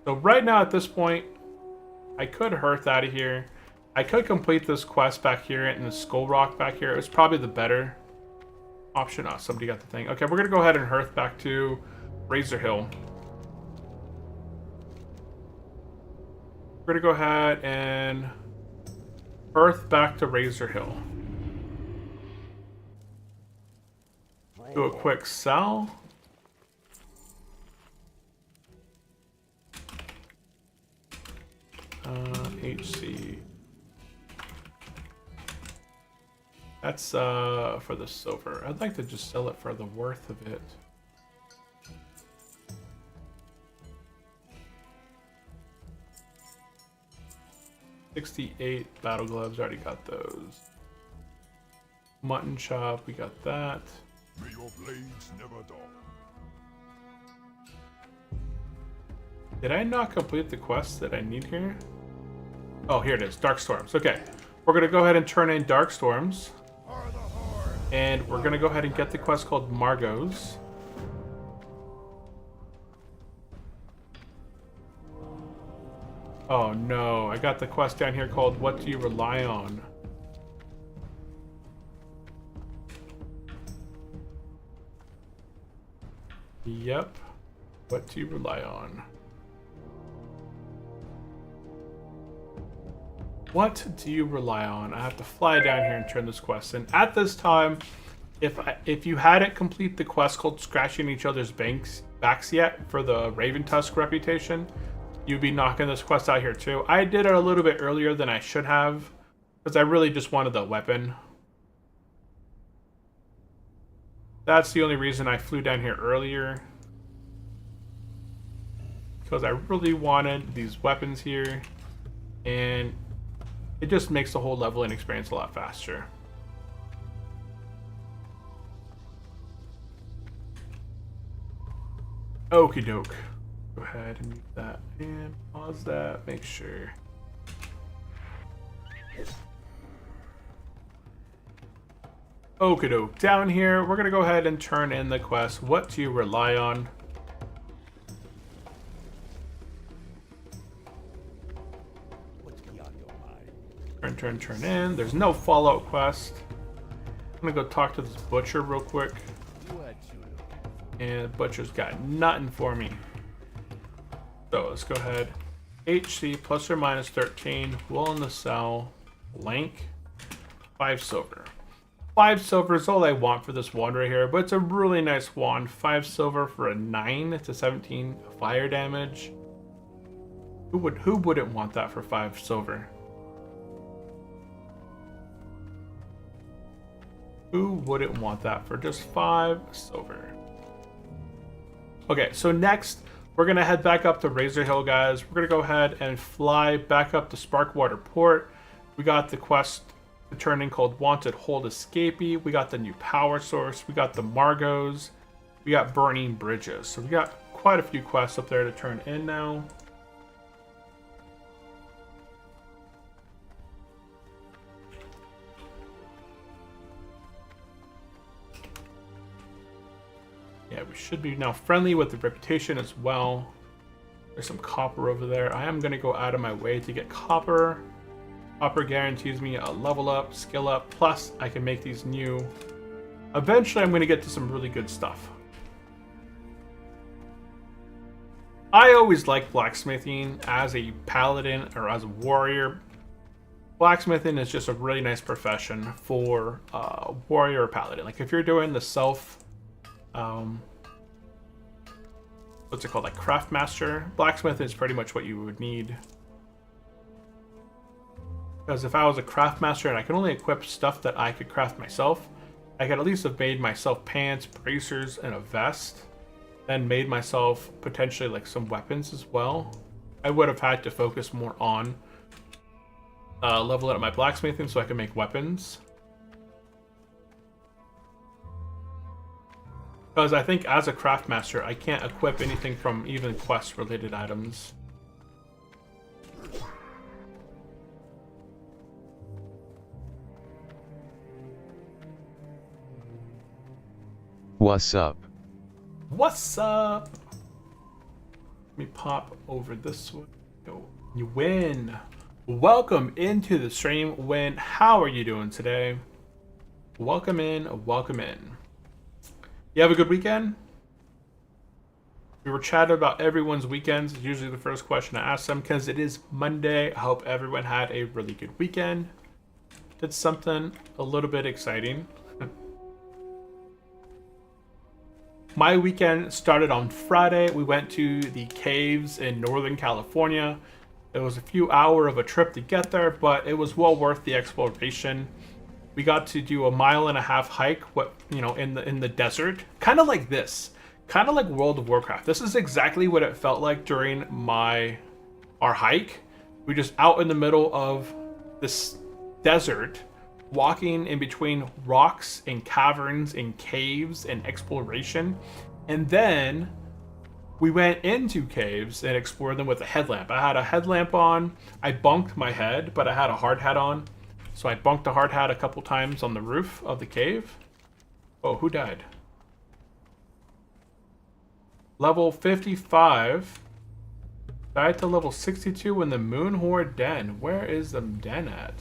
B: So right now at this point, I could hearth out of here. I could complete this quest back here in the Skull Rock back here. It was probably the better option. Oh, somebody got the thing. Okay, we're gonna go ahead and hearth back to Razor Hill. We're gonna go ahead and hearth back to Razor Hill. Do a quick sell. HC. That's for the silver. I'd like to just sell it for the worth of it. $68 battle gloves, already got those. Mutton chop, we got that.
C: May your blades never dull.
B: Did I not complete the quest that I need here? Oh, here it is. Dark Storms. Okay. We're going to go ahead and turn in Dark Storms.
C: For the horde.
B: And we're going to go ahead and get the quest called Margot's. Oh no, I got the quest down here called What Do You Rely On? Yep. What do you rely on? What do you rely on? I have to fly down here and turn this quest in. At this time, if you hadn't complete the quest called Scratching Each Other's Backs yet for the Raven Tusk reputation, you'd be knocking this quest out here too. I did it a little bit earlier than I should have because I really just wanted the weapon. That's the only reason I flew down here earlier. Because I really wanted these weapons here. And it just makes the whole leveling experience a lot faster. Okie doke. Go ahead and mute that and pause that. Make sure. Okie doke. Down here, we're going to go ahead and turn in the quest. What do you rely on? Turn in. There's no Fallout quest. I'm going to go talk to this butcher real quick. And the butcher's got nothing for me. So let's go ahead. HC plus or minus 13. Willing to sell. Blank. 5 silver. 5 silver is all I want for this wand right here, but it's a really nice wand. 5 silver for a 9 to 17 fire damage. Who wouldn't want that for 5 silver? Who wouldn't want that for just 5 silver? Okay, so next we're gonna head back up to Razor Hill, guys. We're gonna go ahead and fly back up to Sparkwater Port. We got the quest to turn in called Wanted Hold Escapee. We got the new power source. We got the Margos. We got Burning Bridges. So we got quite a few quests up there to turn in now. Yeah, we should be now friendly with the reputation as well. There's some copper over there. I am going to go out of my way to get copper. Copper guarantees me a level up, skill up, plus I can make these new. Eventually I'm going to get to some really good stuff. I always like blacksmithing as a paladin or as a warrior. Blacksmithing is just a really nice profession for warrior or paladin. Like if you're doing the self... what's it called, like craft master, blacksmith is pretty much what you would need, because if I was a craft master and I could only equip stuff that I could craft myself, I could at least have made myself pants, bracers, and a vest, then made myself potentially like some weapons as well. I would have had to focus more on leveling up my blacksmithing so I can make weapons. Because I think as a craft master, I can't equip anything from even quest related items.
A: What's up?
B: What's up? Let me pop over this way. Go. You win. Welcome into the stream, Win. How are you doing today? Welcome in, welcome in. You have a good weekend? We were chatting about everyone's weekends. It's usually the first question I ask them because it is Monday. I hope everyone had a really good weekend. Did something a little bit exciting. My weekend started on Friday. We went to the caves in Northern California. It was a few hours of a trip to get there, but it was well worth the exploration. We got to do a 1.5 mile hike, in the desert, kind of like this, kind of like World of Warcraft. This is exactly what it felt like during our hike. We just out in the middle of this desert, walking in between rocks and caverns and caves and exploration, and then we went into caves and explored them with a headlamp. I had a headlamp on. I bunked my head, but I had a hard hat on. So I bunked a hard hat a couple times on the roof of the cave. Oh, who died? Level 55. Died to level 62 in the Moonwhore Den. Where is the den at?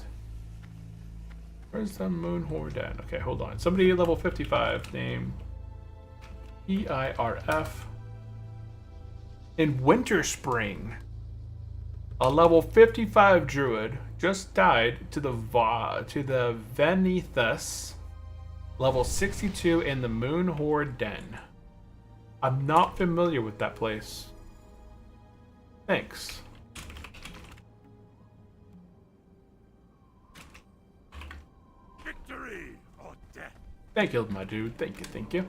B: Where's the Moonwhore Den? Okay, hold on. Somebody at level 55 named EIRF. In Winter Spring. A level 55 druid just died to the Venethus, level 62 in the Moonwhore Den. I'm not familiar with that place. Thanks.
C: Victory or death.
B: Thank you, my dude. Thank you.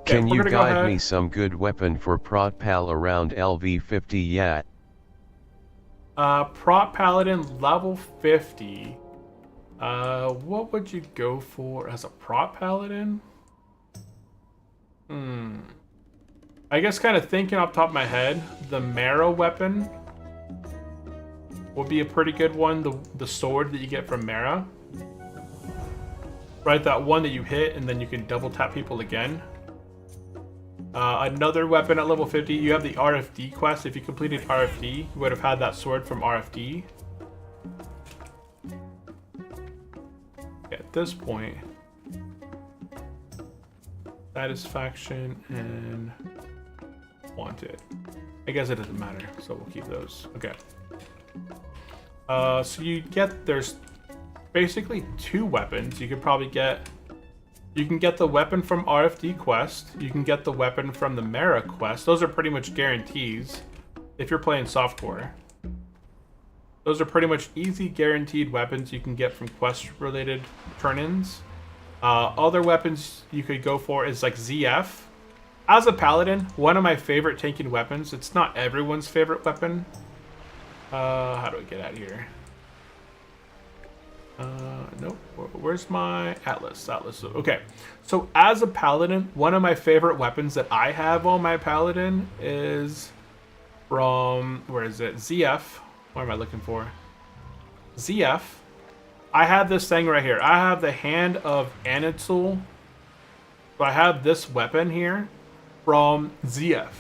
A: Can
B: we're
A: you
B: gonna go
A: guide
B: ahead.
A: me some good weapon for Prot Pal around LV50 yet?
B: Prot Paladin level 50. What would you go for as a Prot Paladin? I guess kind of thinking off the top of my head, the Marrow weapon would be a pretty good one. The sword that you get from Mara. Right, that one that you hit and then you can double tap people again. Another weapon at level 50, you have the RFD quest. If you completed RFD, you would have had that sword from RFD. At this point, satisfaction and wanted. I guess it doesn't matter, so we'll keep those. Okay. So there's basically 2 weapons. You could probably get. You can get the weapon from RFD quest. You can get the weapon from the Mara quest. Those are pretty much guarantees. if you're playing softcore. Those are pretty much easy guaranteed weapons you can get from quest related turn-ins. Other weapons you could go for is like ZF. As a paladin, one of my favorite tanking weapons, it's not everyone's favorite weapon. How do I get out of here? Nope. Where's my Atlas? Okay. So as a paladin, one of my favorite weapons that I have on my paladin is from, where is it? ZF. What am I looking for? ZF. I have this thing right here. I have the Hand of Anitsul. So I have this weapon here from ZF.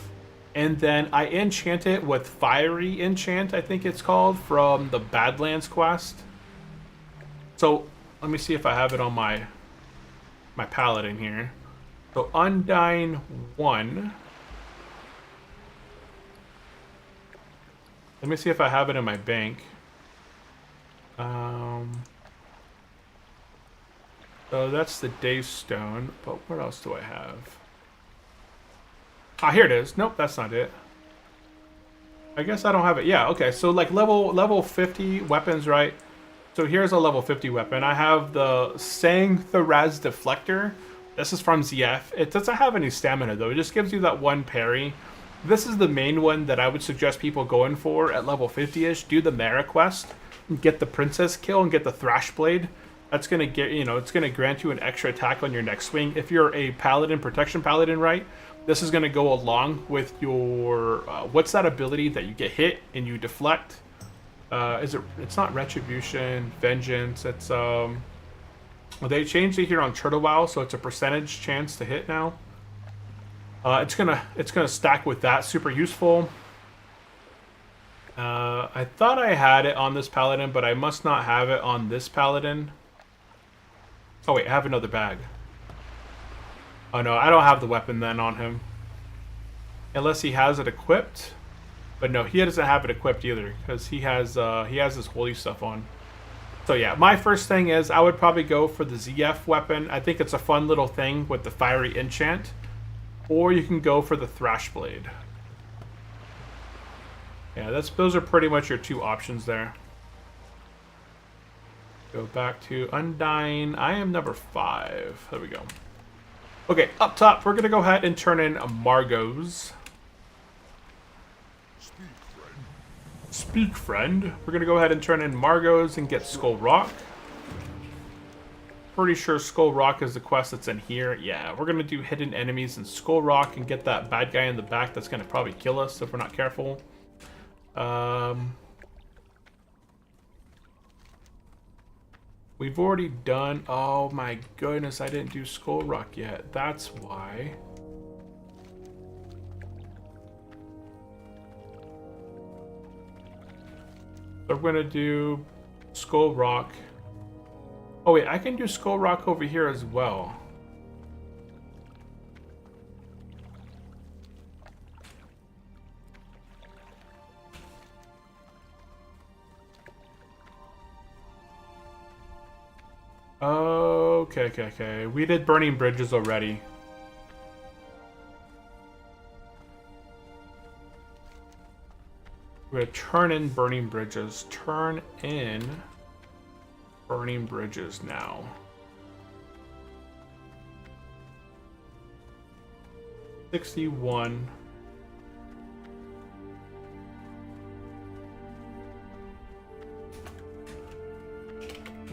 B: And then I enchant it with Fiery Enchant, I think it's called, from the Badlands quest. So let me see if I have it on my paladin here. So Undying 1. Let me see if I have it in my bank. So that's the Daystone, but what else do I have? Ah, here it is. Nope, that's not it. I guess I don't have it. Yeah, okay. So like level 50 weapons, right? So here's a level 50 weapon. I have the Sang Thuraz Deflector. This is from ZF. It doesn't have any stamina though. It just gives you that one parry. This is the main one that I would suggest people going for at level 50-ish. Do the Mara quest, get the Princess kill, and get the Thrash Blade. That's gonna get, you know, it's gonna grant you an extra attack on your next swing. If you're a Paladin, Protection Paladin, right? This is gonna go along with your what's that ability that you get hit and you deflect? It's not Retribution, Vengeance. It's well, they changed it here on Turtle Wow, so it's a percentage chance to hit now. It's gonna stack with that. Super useful. I thought I had it on this paladin, but I must not have it on this paladin. Oh wait, I have another bag. Oh no, I don't have the weapon then on him. Unless he has it equipped. But no, he doesn't have it equipped either, because he has this holy stuff on. So yeah, my first thing is I would probably go for the ZF weapon. I think it's a fun little thing with the Fiery Enchant. Or you can go for the Thrash Blade. Yeah, those are pretty much your two options there. Go back to Undying. I am number 5. There we go. Okay, up top, we're going to go ahead and turn in Margot's. Speak, friend. We're going to go ahead and turn in Margot's and get Skull Rock. Pretty sure Skull Rock is the quest that's in here. Yeah, we're going to do hidden enemies in Skull Rock and get that bad guy in the back that's going to probably kill us if we're not careful. We've already done... Oh my goodness, I didn't do Skull Rock yet. That's why. So we're going to do Skull Rock. Oh wait, I can do Skull Rock over here as well. Okay. We did Burning Bridges already. We're gonna turn in Burning Bridges. Turn in Burning Bridges now. $61.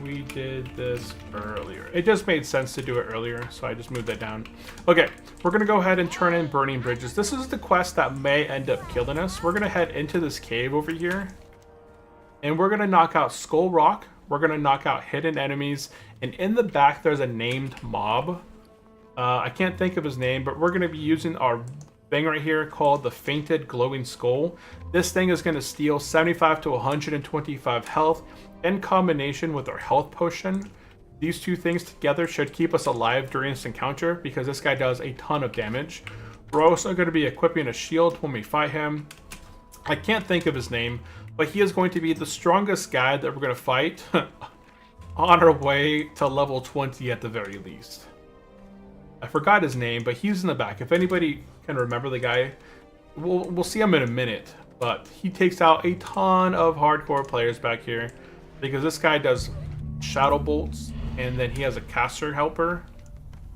B: We did this earlier. It just made sense to do it earlier, so I just moved that down. Okay, we're gonna go ahead and turn in Burning Bridges. This is the quest that may end up killing us. We're gonna head into this cave over here, and we're gonna knock out Skull Rock. We're gonna knock out hidden enemies, and in the back there's a named mob. I can't think of his name, but we're gonna be using our thing right here called the Fainted Glowing Skull. This thing is gonna steal 75 to 125 health in combination with our health potion. These two things together should keep us alive during this encounter because this guy does a ton of damage. We're also going to be equipping a shield when we fight him. I can't think of his name, but he is going to be the strongest guy that we're going to fight on our way to level 20 at the very least. I forgot his name, but he's in the back. If anybody can remember the guy, we'll see him in a minute. But he takes out a ton of hardcore players back here because this guy does shadow bolts, and then he has a caster helper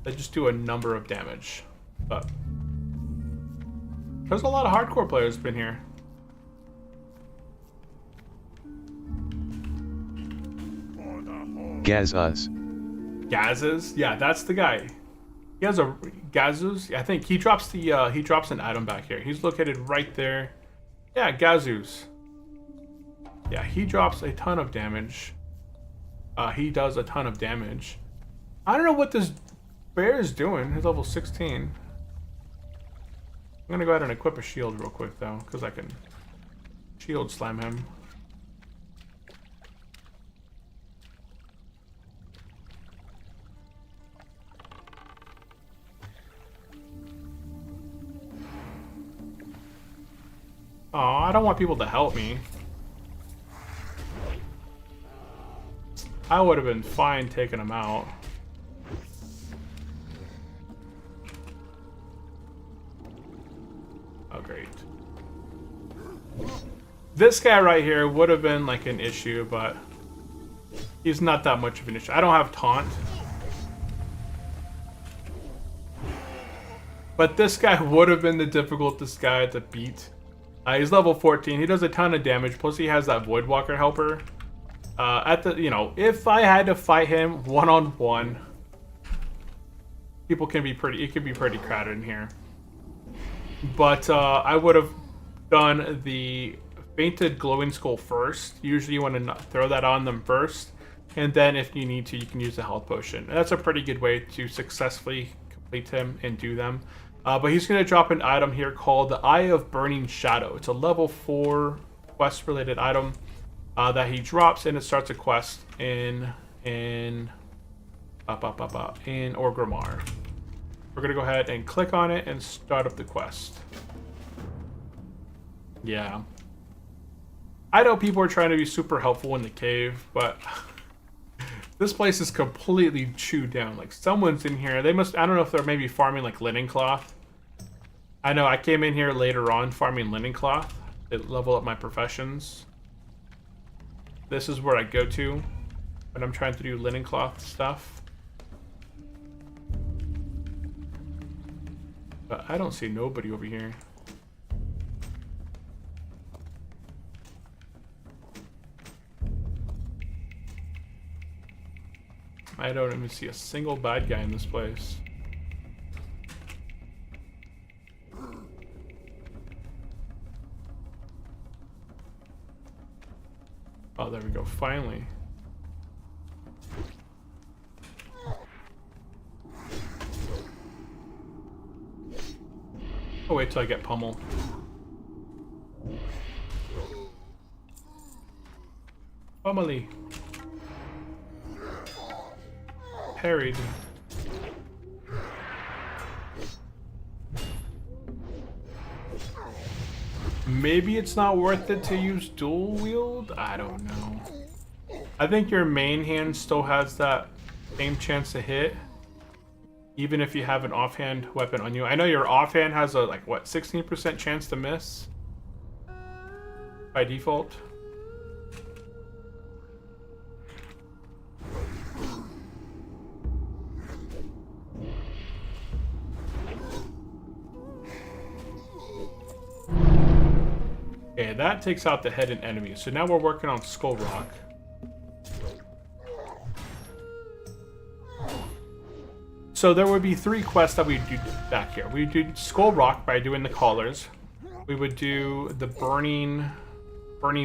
B: that just do a number of damage. But there's a lot of hardcore players been here.
A: Gazuz.
B: Gazes? Yeah, that's the guy. He has a Gazus. I think he drops the he drops an item back here. He's located right there. Yeah, Gazus. Yeah, he drops a ton of damage. He does a ton of damage. I don't know what this bear is doing. He's level 16. I'm gonna go ahead and equip a shield real quick though, because I can shield slam him. Oh, I don't want people to help me. I would have been fine taking him out. Oh, great. This guy right here would have been like an issue, but he's not that much of an issue. I don't have taunt. But this guy would have been the difficultest guy to beat. He's level 14. He does a ton of damage. Plus, he has that Voidwalker helper. If I had to fight him one-on-one, it can be pretty crowded in here. But I would have done the fainted glowing skull first. Usually, you want to throw that on them first, and then if you need to, you can use the health potion. And that's a pretty good way to successfully complete him and do them. But he's going to drop an item here called the Eye of Burning Shadow. It's a level 4 quest-related item that he drops, and it starts a quest in Orgrimmar. We're going to go ahead and click on it and start up the quest. Yeah. I know people are trying to be super helpful in the cave, but this place is completely chewed down. Like, someone's in here. I don't know if they're maybe farming like linen cloth. I know I came in here later on farming linen cloth to level up my professions. This is where I go to when I'm trying to do linen cloth stuff. But I don't see nobody over here. I don't even see a single bad guy in this place. Oh, there we go, finally. I'll wait till I get pummeled. Pummely. Parried. Maybe it's not worth it to use dual wield? I don't know. I think your main hand still has that same chance to hit, even if you have an offhand weapon on you. I know your offhand has a, 16% chance to miss by default. Okay, that takes out the hidden enemy. So now we're working on Skull Rock. So there would be 3 quests that we do back here. We do Skull Rock by doing the collars. We would do the Burning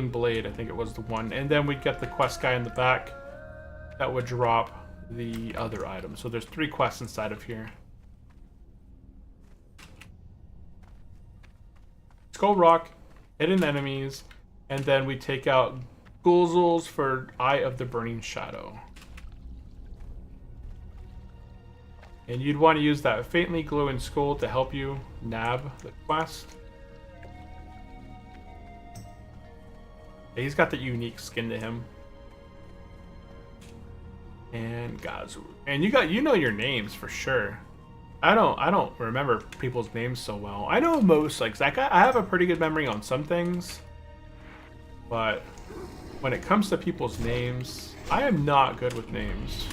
B: Blade, I think it was the one. And then we'd get the quest guy in the back that would drop the other item. So there's 3 quests inside of here. Skull Rock, hidden enemies, and then we take out Gulzels for Eye of the Burning Shadow. And you'd want to use that faintly glowing skull to help you nab the quest. Yeah, he's got the unique skin to him. And Gazu. And you know your names for sure. I don't remember people's names so well. I know most, like I have a pretty good memory on some things, but when it comes to people's names, I am not good with names.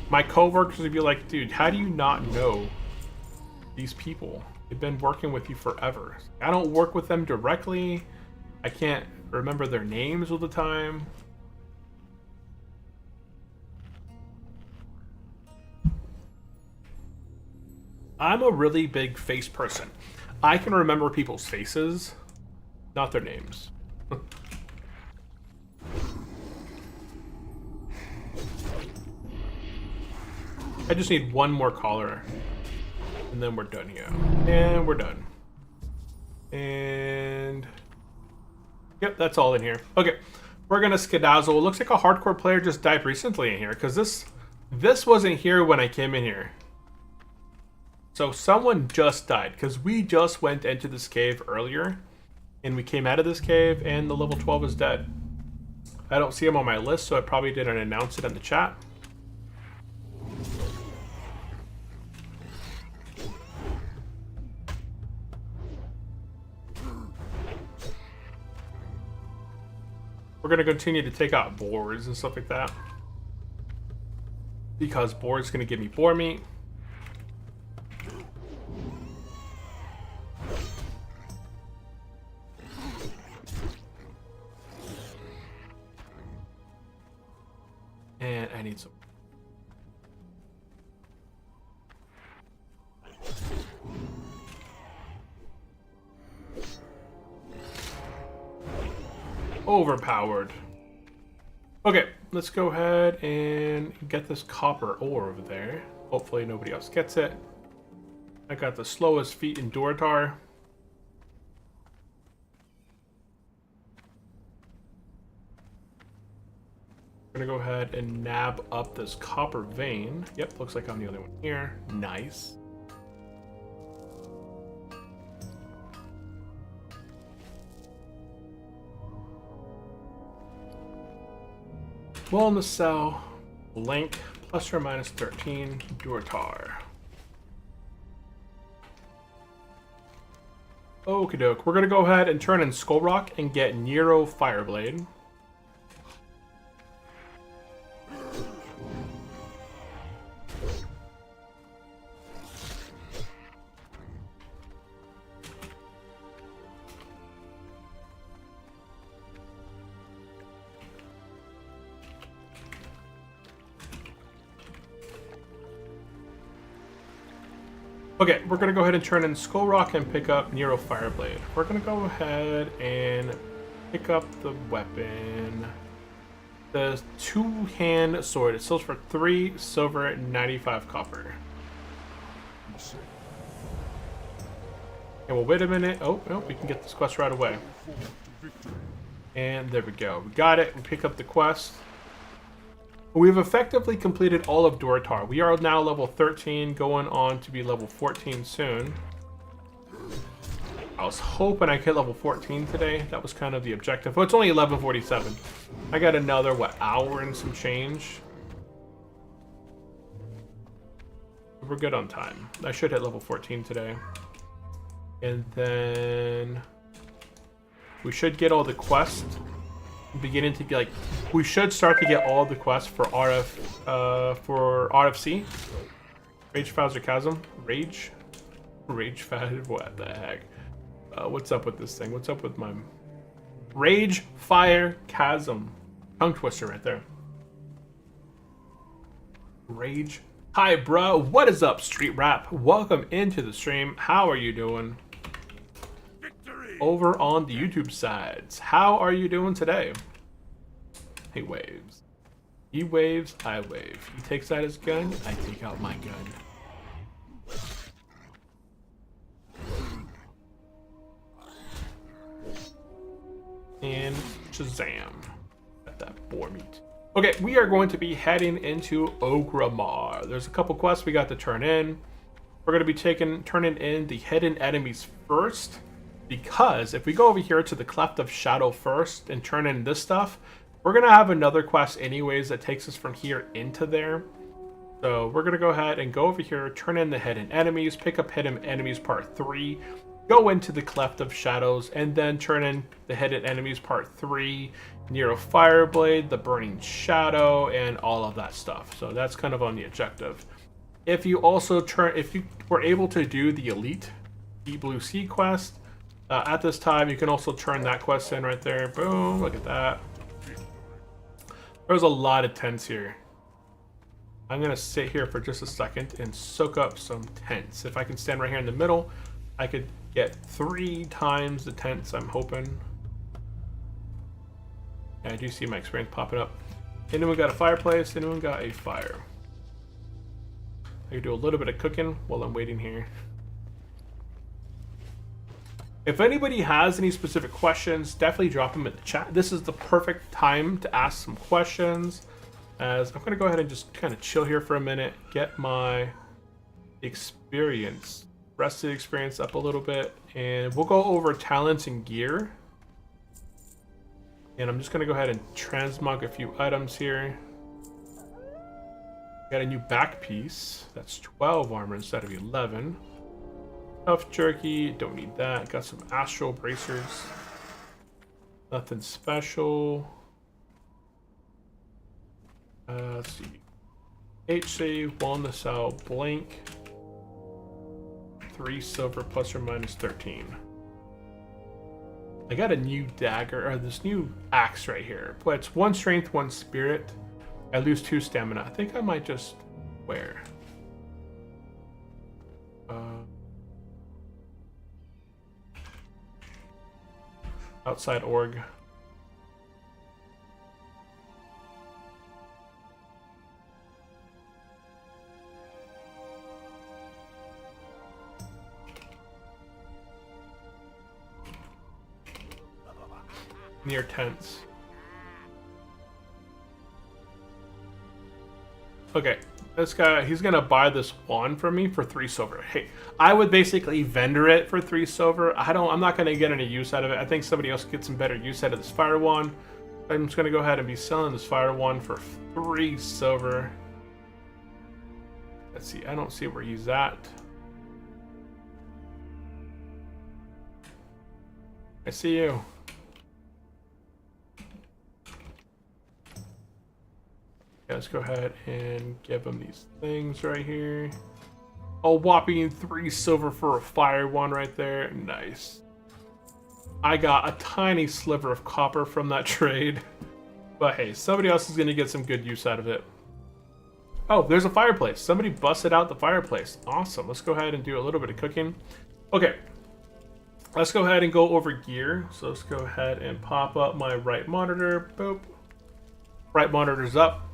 B: My coworkers would be like, dude, how do you not know these people? They've been working with you forever. I don't work with them directly. I can't remember their names all the time. I'm a really big face person. I can remember people's faces, not their names. I just need one more caller, and then we're done here. And we're done. And yep, that's all in here. Okay, we're gonna skedazzle. It looks like a hardcore player just died recently in here, because this wasn't here when I came in here. So someone just died, because we just went into this cave earlier, and we came out of this cave, and the level 12 is dead. I don't see him on my list, so I probably didn't announce it in the chat. We're going to continue to take out boars and stuff like that, because boar's going to give me boar meat. And I need some. Overpowered. Okay, let's go ahead and get this copper ore over there. Hopefully nobody else gets it. I got the slowest feet in Duratar. I'm gonna go ahead and nab up this copper vein. Yep, looks like I'm the only one here. Nice. Wellness cell, link, plus or minus 13, Duratar. Okie doke, we're gonna go ahead and turn in Skull Rock and get Nero Fireblade. Okay, we're gonna go ahead and turn in Skull Rock and pick up Nero Fireblade. We're gonna go ahead and pick up the weapon. The two-hand sword. It sells for 3 silver, 95 copper. And well, wait a minute. Oh, no, we can get this quest right away. And there we go. We got it. We pick up the quest. We've effectively completed all of Duratar. We are now level 13, going on to be level 14 soon. I was hoping I could hit level 14 today. That was kind of the objective. Oh, it's only 11:47. I got another, what, hour and some change? We're good on time. I should hit level 14 today. And then we should get all the quests. Beginning to be like, we should start to get all the quests for RFC, Rage Fire Chasm, Rage Fire. What the heck? What's up with this thing? What's up with my Rage Fire Chasm? Tongue twister right there. Rage. Hi, bro. What is up, Street Rap? Welcome into the stream. How are you doing? Over on the YouTube sides. How are you doing today? He waves. He waves, I wave. He takes out his gun, I take out my gun. And Shazam. Got that boar meat. Okay, we are going to be heading into Ogrimmar. There's a couple quests we got to turn in. We're going to be turning in the hidden enemies first. Because if we go over here to the Cleft of Shadow first and turn in this stuff, we're going to have another quest anyways that takes us from here into there. So we're going to go ahead and go over here, turn in the hidden enemies, pick up hidden enemies part 3, go into the Cleft of Shadows, and then turn in the hidden enemies part 3, Nero Fireblade, the Burning Shadow, and all of that stuff. So that's kind of on the objective. If you were able to do the Elite Deep Blue Sea quest, at this time, you can also turn that quest in right there. Boom, look at that. There's a lot of tents here. I'm going to sit here for just a second and soak up some tents. If I can stand right here in the middle, I could get 3 times the tents, I'm hoping. Yeah, I do see my experience popping up. Anyone got a fireplace? Anyone got a fire? I can do a little bit of cooking while I'm waiting here. If anybody has any specific questions, definitely drop them in the chat. This is the perfect time to ask some questions. As I'm going to go ahead and just kind of chill here for a minute, get my experience, rest of the experience up a little bit, and we'll go over talents and gear. And I'm just going to go ahead and transmog a few items here. Got a new back piece. That's 12 armor instead of 11. Tough jerky, don't need that. Got some astral bracers. Nothing special. Let's see. 8 save, wellness cell, blank. 3 silver plus or minus 13. I got a new dagger, or this new axe right here. But it's 1 strength, 1 spirit. I lose 2 stamina. I think I might just wear. Outside org. Near tents. Okay, this guy, he's gonna buy this wand from me for 3 silver. Hey, I would basically vendor it for 3 silver. I'm not gonna get any use out of it. I think somebody else gets some better use out of this fire wand. I'm just gonna go ahead and be selling this fire wand for 3 silver. Let's see, I don't see where he's at. I see you. Yeah, let's go ahead and give him these things right here. A whopping 3 silver for a fire one right there. Nice. I got a tiny sliver of copper from that trade. But hey, somebody else is going to get some good use out of it. Oh, there's a fireplace. Somebody busted out the fireplace. Awesome. Let's go ahead and do a little bit of cooking. Okay. Let's go ahead and go over gear. So let's go ahead and pop up my right monitor. Boop. Right monitor's up.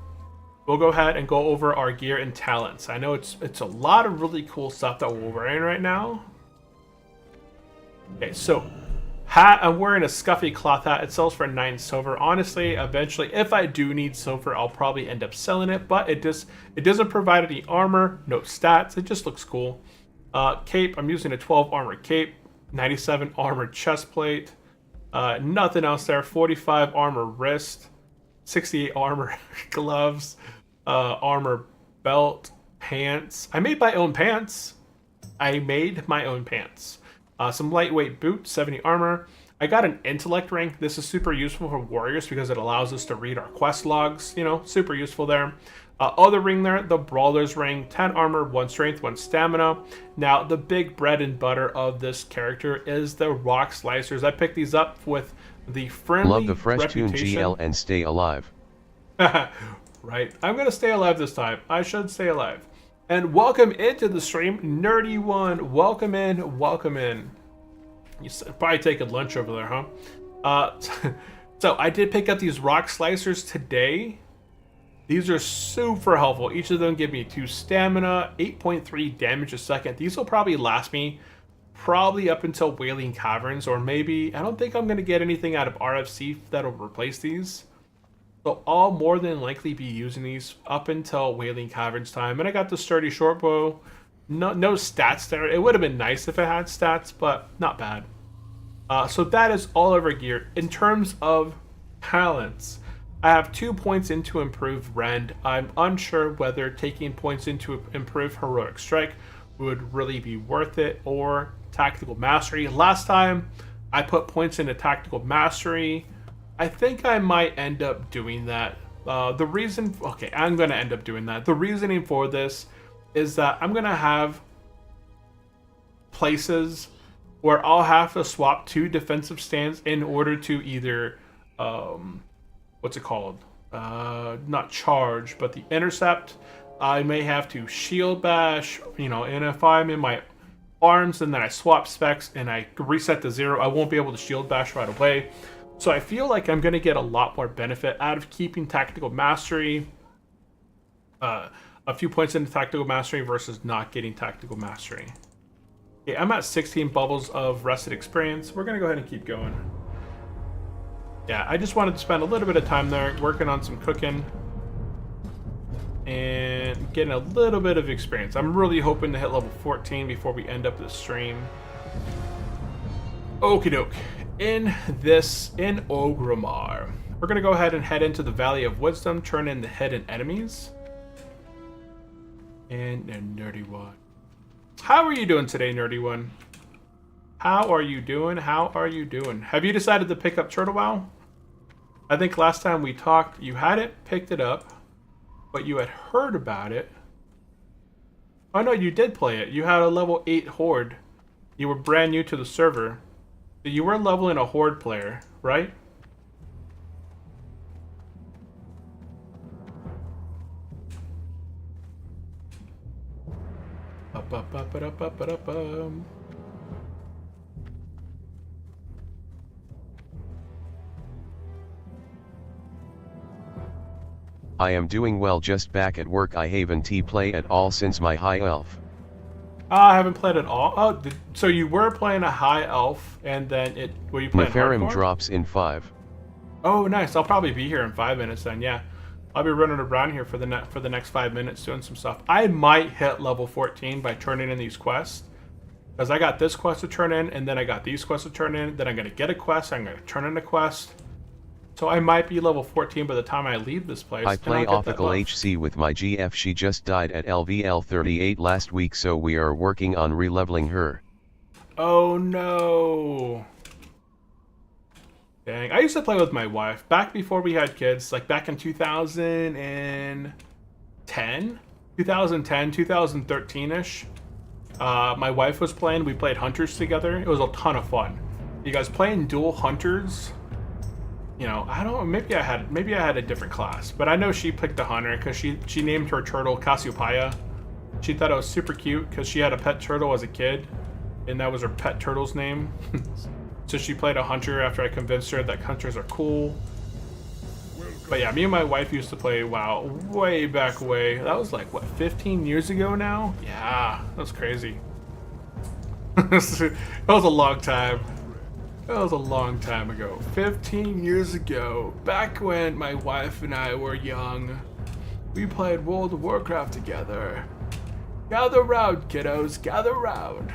B: We'll go ahead and go over our gear and talents. I know it's a lot of really cool stuff that we're wearing right now. Okay, so hat. I'm wearing a scuffy cloth hat. It sells for 9 silver. Honestly, eventually, if I do need silver, I'll probably end up selling it. But it doesn't provide any armor, no stats. It just looks cool. Cape. I'm using a 12 armor cape, 97 armor chest plate. Nothing else there. 45 armor wrist. 68 armor gloves, armor belt, pants. I made my own pants. Some lightweight boots, 70 armor. I got an intellect ring. This is super useful for warriors because it allows us to read our quest logs. You know, super useful there. Other ring there, the brawler's ring, 10 armor, 1 strength, 1 stamina. Now, the big bread and butter of this character is the rock slicers. I picked these up with the friendly
A: Love the fresh
B: reputation.
A: tune GL and stay alive.
B: Right. I'm going to stay alive this time. I should stay alive. And welcome into the stream, Nerdy One. Welcome in. Welcome in. You probably taking lunch over there, huh? So I did pick up these rock slicers today. These are super helpful. Each of them give me 2 stamina, 8.3 damage a second. These will probably last me probably up until Wailing Caverns, or maybe, I don't think I'm going to get anything out of RFC that'll replace these. So I'll more than likely be using these up until Wailing Caverns time. And I got the sturdy short bow. No stats there. It would have been nice if it had stats, but not bad. So that is all of our gear. In terms of talents, I have 2 points into Improved Rend. I'm unsure whether taking points into Improved Heroic Strike would really be worth it, or Tactical Mastery. Last time I put points into Tactical Mastery. I think I might end up doing that. I'm going to end up doing that. The reasoning for this is that I'm going to have places where I'll have to swap 2 defensive stands in order to either, what's it called? Not charge, but the intercept. I may have to shield bash, and if I'm in my arms and then I swap specs and I reset to 0, I won't be able to shield bash right away. So I feel like I'm going to get a lot more benefit out of keeping Tactical Mastery, a few points into Tactical Mastery versus not getting Tactical Mastery. Okay, I'm at 16 bubbles of Rested Experience. We're going to go ahead and keep going. Yeah, I just wanted to spend a little bit of time there working on some cooking and getting a little bit of experience. I'm really hoping to hit level 14 before we end up the stream. Okie doke. In Orgrimmar, we're going to go ahead and head into the Valley of Wisdom, turn in the hidden enemies. And a nerdy one. How are you doing today, nerdy one? How are you doing? How are you doing? Have you decided to pick up Turtle WoW? I think last time we talked, you hadn't picked it up, but you had heard about it. Oh no, you did play it. You had a level 8 Horde. You were brand new to the server. So you were leveling a Horde player, right?
A: I am doing well, just back at work. I haven't play at all since my high elf.
B: I haven't played at all. Oh, so you were playing a high elf, and then were you playing
A: Neferim
B: hardcore?
A: drops in 5.
B: Oh, nice. I'll probably be here in 5 minutes then. Yeah, I'll be running around here for the next 5 minutes doing some stuff. I might hit level 14 by turning in these quests, because I got this quest to turn in, and then I got these quests to turn in. Then I'm gonna get a quest. I'm gonna turn in a quest. So I might be level 14 by the time I leave this place.
A: I play Ophical HC with my GF. She just died at LVL 38 last week, so we are working on re-leveling her.
B: Oh no. Dang, I used to play with my wife back before we had kids, like back in 2010, 2013-ish. My wife was playing, we played Hunters together. It was a ton of fun. You guys playing dual Hunters? I don't know, maybe I had a different class, but I know she picked a hunter because she named her turtle Cassiopeia. She thought it was super cute because she had a pet turtle as a kid, and that was her pet turtle's name. So she played a hunter after I convinced her that hunters are cool. But yeah, me and my wife used to play WoW way back way. That was like, what, 15 years ago now? Yeah, that was crazy. That was a long time. That was a long time ago. 15 years ago, back when my wife and I were young, we played World of Warcraft together. Gather round, kiddos, gather round.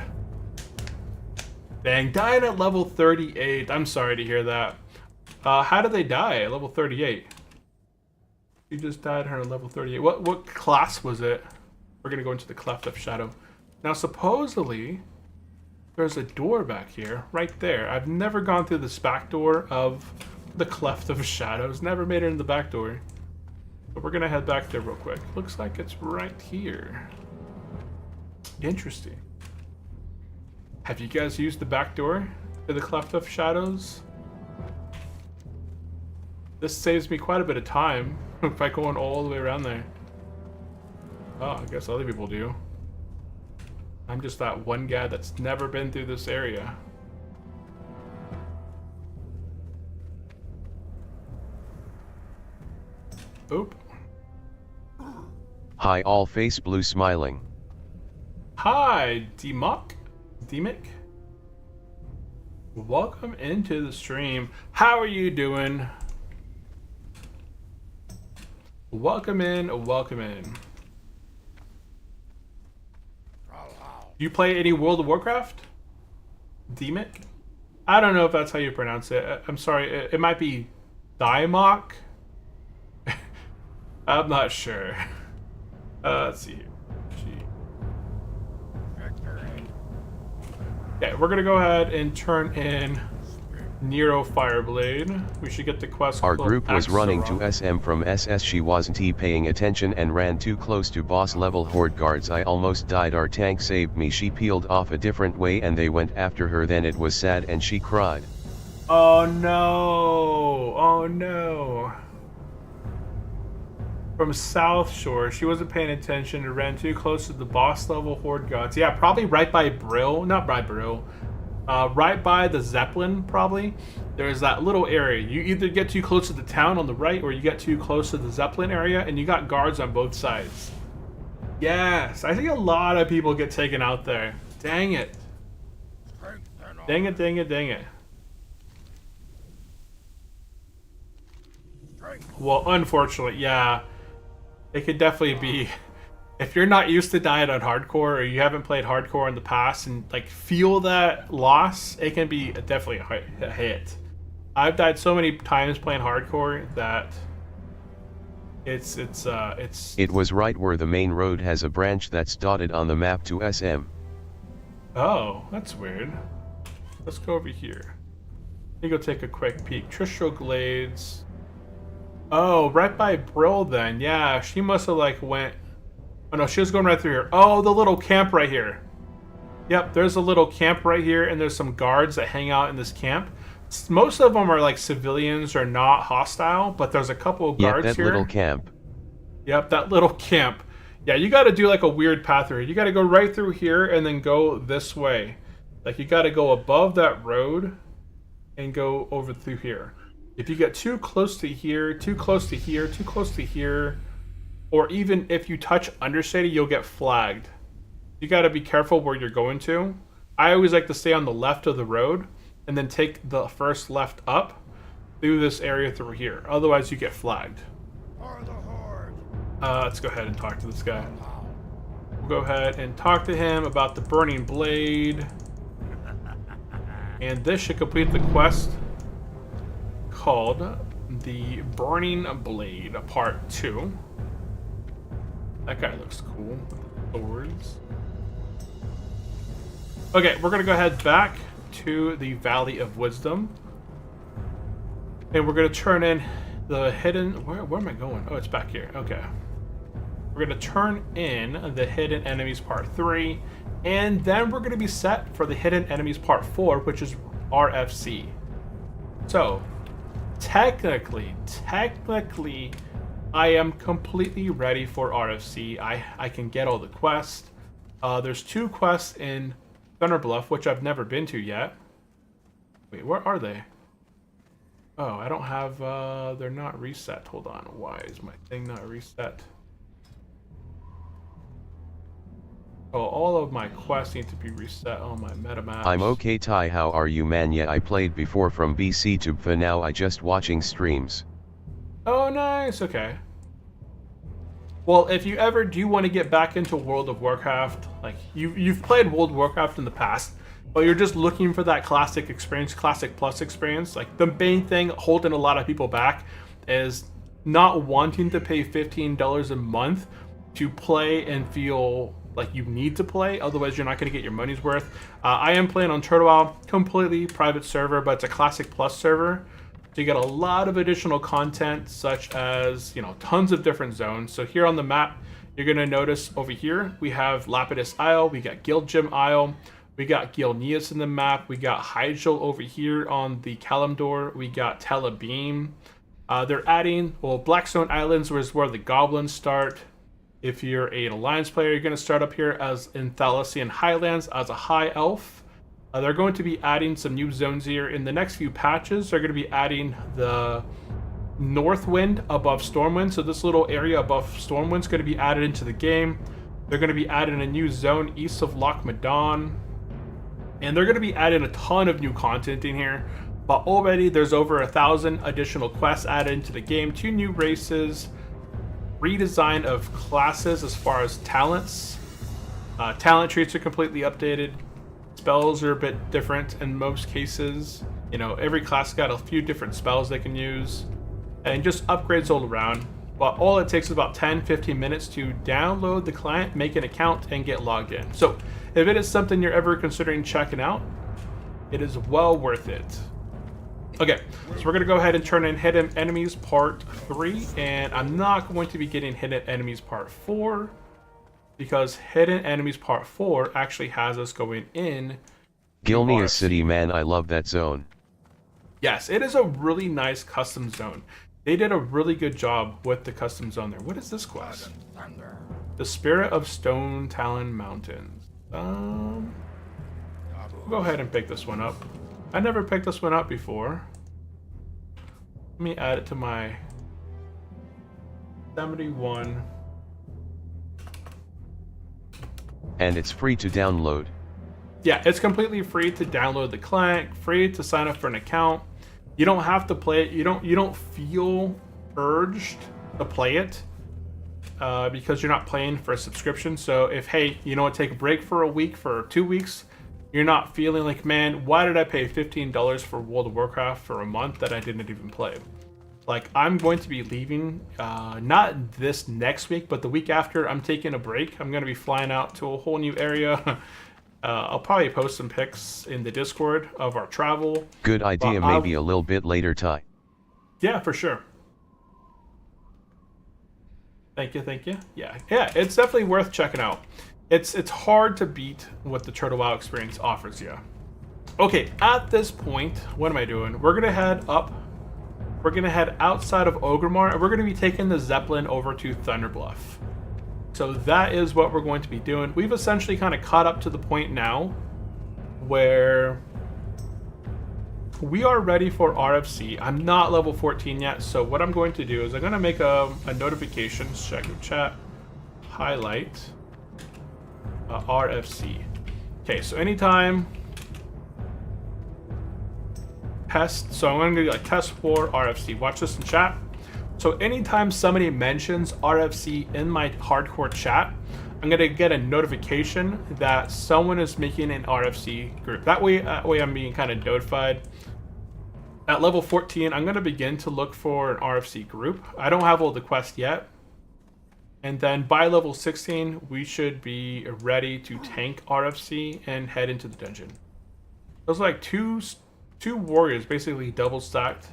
B: Dang, dying at level 38. I'm sorry to hear that. How did they die at level 38? She just died at her level 38. What class was it? We're gonna go into the Cleft of Shadow. Now, supposedly, there's a door back here, right there. I've never gone through this back door of the Cleft of Shadows. Never made it in the back door. But we're gonna head back there real quick. Looks like it's right here. Interesting. Have you guys used the back door to the Cleft of Shadows? This saves me quite a bit of time if I go all the way around there. Oh, I guess other people do. I'm just that one guy that's never been through this area. Oop.
A: Hi, all face blue smiling.
B: Hi, Dimic. Welcome into the stream. How are you doing? Welcome in, welcome in. You play any World of Warcraft? Dimic? I don't know if that's how you pronounce it. I'm sorry, it might be Dimoc. I'm not sure. Let's see here. Okay, we're gonna go ahead and turn in Nero Fireblade. We should get the quest.
A: Our
B: called
A: group was running to
B: Axaron.
A: SM from SS. She wasn't paying attention and ran too close to boss level horde guards. I almost died. Our tank saved me. She peeled off a different way and they went after her. Then it was sad and she cried.
B: Oh no! Oh no! From South Shore, she wasn't paying attention and ran too close to the boss level horde gods. Yeah, probably right by Brill. Not by Brill. Right by the Zeppelin, probably. There's that little area. You either get too close to the town on the right or you get too close to the Zeppelin area and you got guards on both sides. Yes, I think a lot of people get taken out there. Dang it. Dang it, dang it, dang it. Well, unfortunately, yeah. It could definitely be, if you're not used to dying on hardcore or you haven't played hardcore in the past and like feel that loss, it can be definitely a hit. I've died so many times playing hardcore that it's
A: It was right where the main road has a branch that's dotted on the map to SM.
B: Oh, that's weird. Let's go over here. Let me go take a quick peek. Tristro Glades. Oh, right by Brill then. Yeah, she must have like went... Oh no, she was going right through here. Oh, the little camp right here. Yep, there's a little camp right here and there's some guards that hang out in this camp. Most of them are like civilians or not hostile, but there's a couple of guards
A: that
B: here.
A: little camp.
B: Yep, that little camp. Yeah, you got to do like a weird path here. You got to go right through here and then go this way. Like you got to go above that road and go over through here. If you get too close to here, too close to here, too close to here, or even if you touch Undercity, you'll get flagged. You got to be careful where you're going to. I always like to stay on the left of the road and then take the first left up through this area through here. Otherwise, you get flagged.
C: For the horde.
B: Let's go ahead and talk to this guy. We'll go ahead and talk to him about the Burning Blade. And this should complete the quest called the Burning Blade Part 2. That guy looks cool. Swords. Okay, we're going to go ahead back to the Valley of Wisdom. And we're going to turn in the hidden... Where am I going? Oh, it's back here. Okay. We're going to turn in the Hidden Enemies Part 3. And then we're going to be set for the Hidden Enemies Part 4, which is RFC. So, technically, I am completely ready for RFC. I can get all the quests. There's 2 quests in Thunderbluff, which I've never been to yet. Wait, where are they? Oh, I don't have, they're not reset. Hold on, why is my thing not reset? Oh, all of my quests need to be reset on my metamaps.
A: I'm okay, Ty. How are you, man? Yeah, I played before from BC to for now. I just watching streams.
B: Oh, nice. Okay. Well, if you ever do want to get back into World of Warcraft, like you've played World of Warcraft in the past, but you're just looking for that classic experience, classic plus experience, like the main thing holding a lot of people back is not wanting to pay $15 a month to play and feel like you need to play, otherwise you're not going to get your money's worth. I am playing on Turtle Isle, completely private server, but it's a classic plus server. So you get a lot of additional content, such as, you know, tons of different zones. So here on the map, you're going to notice over here, we have Lapidus Isle, we got Guild Gym Isle, we got Gilneas in the map, we got Hyjal over here on the Kalimdor, we got Telebeam. They're adding, well, Blackstone Islands is where the goblins start. If you're an Alliance player, you're going to start up here as in Thalassian Highlands as a High Elf. They're going to be adding some new zones here. In the next few patches, they're going to be adding the Northwind above Stormwind. So this little area above Stormwind is going to be added into the game. They're going to be adding a new zone east of Loch Madon. And they're going to be adding a ton of new content in here. But already there's over 1,000 additional quests added into the game. 2 new races. Redesign of classes as far as talents. Talent trees are completely updated. Spells are a bit different in most cases. You know, every class got a few different spells they can use. And just upgrades all around. But all it takes is about 10-15 minutes to download the client, make an account, and get logged in. So if it is something you're ever considering checking out, it is well worth it. Okay, so we're going to go ahead and turn in Hidden Enemies Part 3, and I'm not going to be getting Hidden Enemies Part 4, because Hidden Enemies Part 4 actually has us going in
A: Gilnea City, man, I love that zone.
B: Yes, it is a really nice custom zone. They did a really good job with the custom zone there. What is this quest? The Spirit of Stone Talon Mountains. We'll go ahead and pick this one up. I never picked this one up before. Let me add it to my 71.
A: And it's free to download.
B: Yeah, it's completely free to download the client, free to sign up for an account. You don't have to play it. You don't feel urged to play it because you're not playing for a subscription. So if, hey, you know what, take a break for a week, for 2 weeks, you're not feeling like, man, why did I pay $15 for World of Warcraft for a month that I didn't even play? Like, I'm going to be leaving, not this next week, but the week after. I'm taking a break. I'm going to be flying out to a whole new area. I'll probably post some pics in the Discord of our travel.
A: Good idea, maybe a little bit later, Ty.
B: Yeah, for sure. Thank you. Yeah, it's definitely worth checking out. It's hard to beat what the Turtle WoW experience offers you. Okay, at this point, what am I doing? We're gonna head up. We're gonna head outside of Ogremar, and we're gonna be taking the Zeppelin over to Thunderbluff. So that is what we're going to be doing. We've essentially kind of caught up to the point now where we are ready for RFC. I'm not level 14 yet, so what I'm going to do is I'm going to make a notification, check your chat, highlight RFC. Okay, so anytime test, so I'm going to do like test for RFC. Watch this in chat. So anytime somebody mentions RFC in my hardcore chat, I'm going to get a notification that someone is making an RFC group. That way I'm being kind of notified. At level 14, I'm going to begin to look for an RFC group. I don't have all the quests yet. And then by level 16, we should be ready to tank RFC and head into the dungeon. Those are like two warriors basically double stacked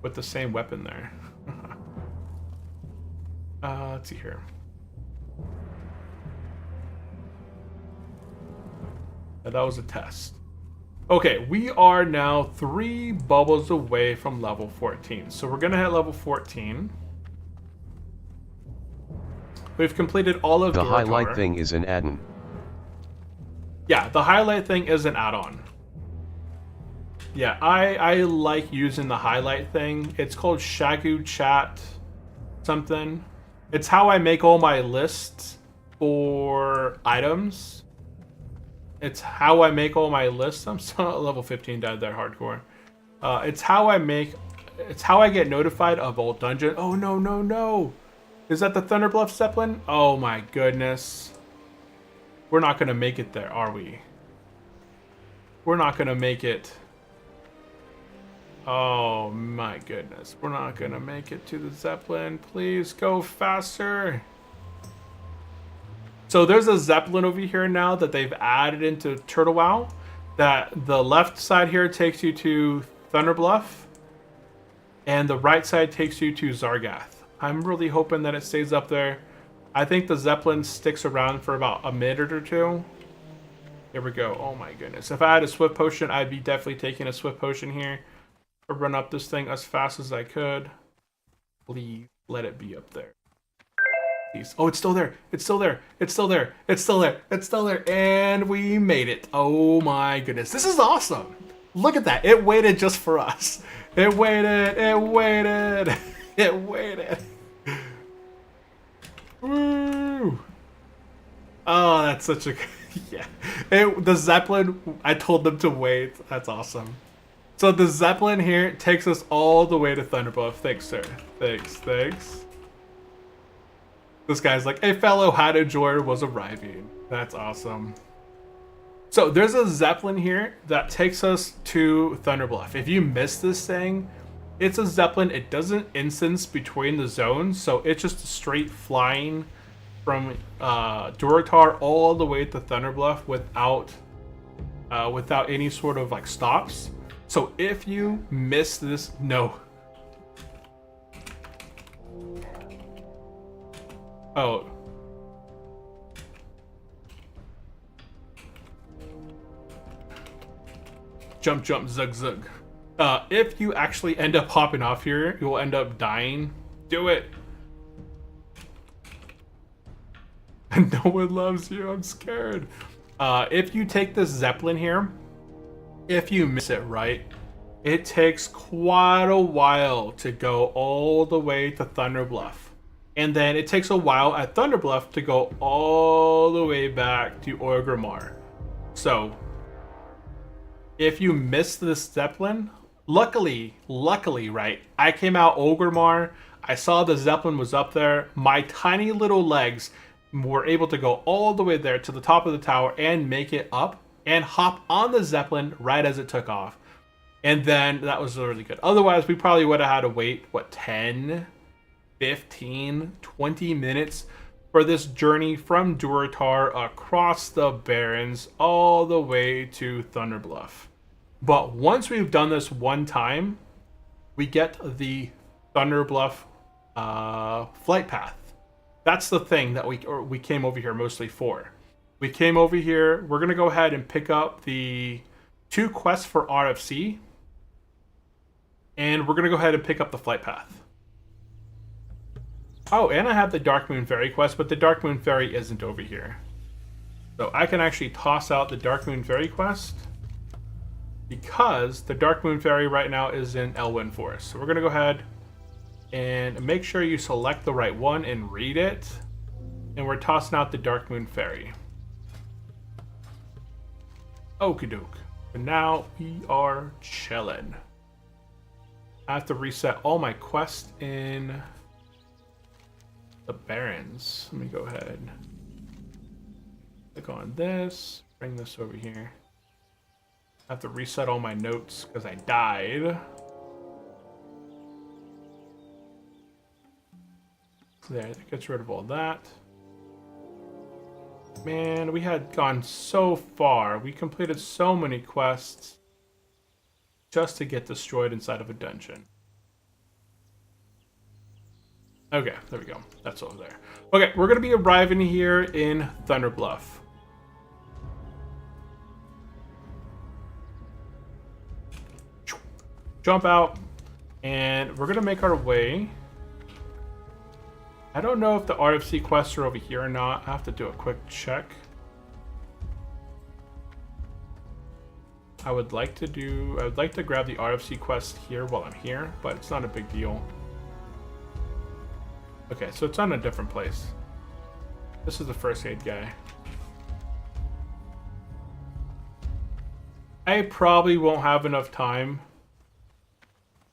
B: with the same weapon there. Let's see here. That was a test. Okay, we are now 3 bubbles away from level 14. So we're gonna hit level 14. We've completed all of
A: the
B: Duratar.
A: highlight thing is an add-on.
B: Yeah, the highlight thing is an add-on. Yeah, I like using the highlight thing. It's called Shagu Chat something. It's how I make all my lists for items. It's how I make all my lists. I'm still level 15, died there hardcore. It's how I get notified of all dungeon. Oh no. Is that the Thunderbluff Zeppelin? Oh my goodness. We're not gonna make it there, are we? We're not gonna make it. Oh my goodness. We're not gonna make it to the Zeppelin. Please go faster. So there's a Zeppelin over here now that they've added into Turtle WoW. That the left side here takes you to Thunderbluff. And the right side takes you to Zargath. I'm really hoping that it stays up there. I think the Zeppelin sticks around for about a minute or two. Here we go. Oh my goodness. If I had a Swift Potion, I'd be definitely taking a Swift Potion here. Or run up this thing as fast as I could. Please let it be up there. Please. Oh, it's still there. It's still there. It's still there. It's still there. It's still there. And we made it. Oh my goodness. This is awesome. Look at that. It waited just for us. It waited. It waited. It waited. Woo. Oh, that's such a... Yeah. The Zeppelin, I told them to wait. That's awesome. So the Zeppelin here takes us all the way to Thunderbluff. Thanks, sir. Thanks. This guy's like, a fellow Hadojoyer was arriving. That's awesome. So there's a Zeppelin here that takes us to Thunderbluff. If you miss this thing, It's a Zeppelin. It doesn't instance between the zones, so it's just a straight flying from Duratar all the way to Thunderbluff without any sort of like stops. So if you miss this, no. Oh. Jump, jump, zug, zug. If you actually end up hopping off here, you'll end up dying. Do it. No one loves you. I'm scared. If you take this Zeppelin here, if you miss it right, it takes quite a while to go all the way to Thunderbluff. And then it takes a while at Thunderbluff to go all the way back to Orgrimmar. So, if you miss this Zeppelin, luckily, right, I came out Orgrimmar, I saw the Zeppelin was up there, my tiny little legs were able to go all the way there to the top of the tower and make it up and hop on the Zeppelin right as it took off. And then that was really good. Otherwise, we probably would have had to wait, 10, 15, 20 minutes for this journey from Duratar across the Barrens all the way to Thunderbluff. But once we've done this one time, we get the Thunderbluff flight path. That's the thing that we came over here mostly for. We came over here, we're going to go ahead and pick up the 2 quests for RFC. And we're going to go ahead and pick up the flight path. Oh, and I have the Darkmoon Ferry quest, but the Darkmoon Ferry isn't over here. So I can actually toss out the Darkmoon Ferry quest because the Darkmoon Ferry right now is in Elwyn Forest. So we're going to go ahead and make sure you select the right one and read it. And we're tossing out the Darkmoon Ferry. Okie doke. But now we are chilling. I have to reset all my quests in the Barrens. Let me go ahead. Click on this. Bring this over here. I have to reset all my notes because I died. There, that gets rid of all that. Man, we had gone so far. We completed so many quests just to get destroyed inside of a dungeon. Okay, there we go. That's over there. Okay, we're going to be arriving here in Thunderbluff. Jump out, and we're going to make our way. I don't know if the RFC quests are over here or not. I have to do a quick check. I would like to grab the RFC quest here while I'm here, but it's not a big deal. Okay, so it's on a different place. This is the first aid guy. I probably won't have enough time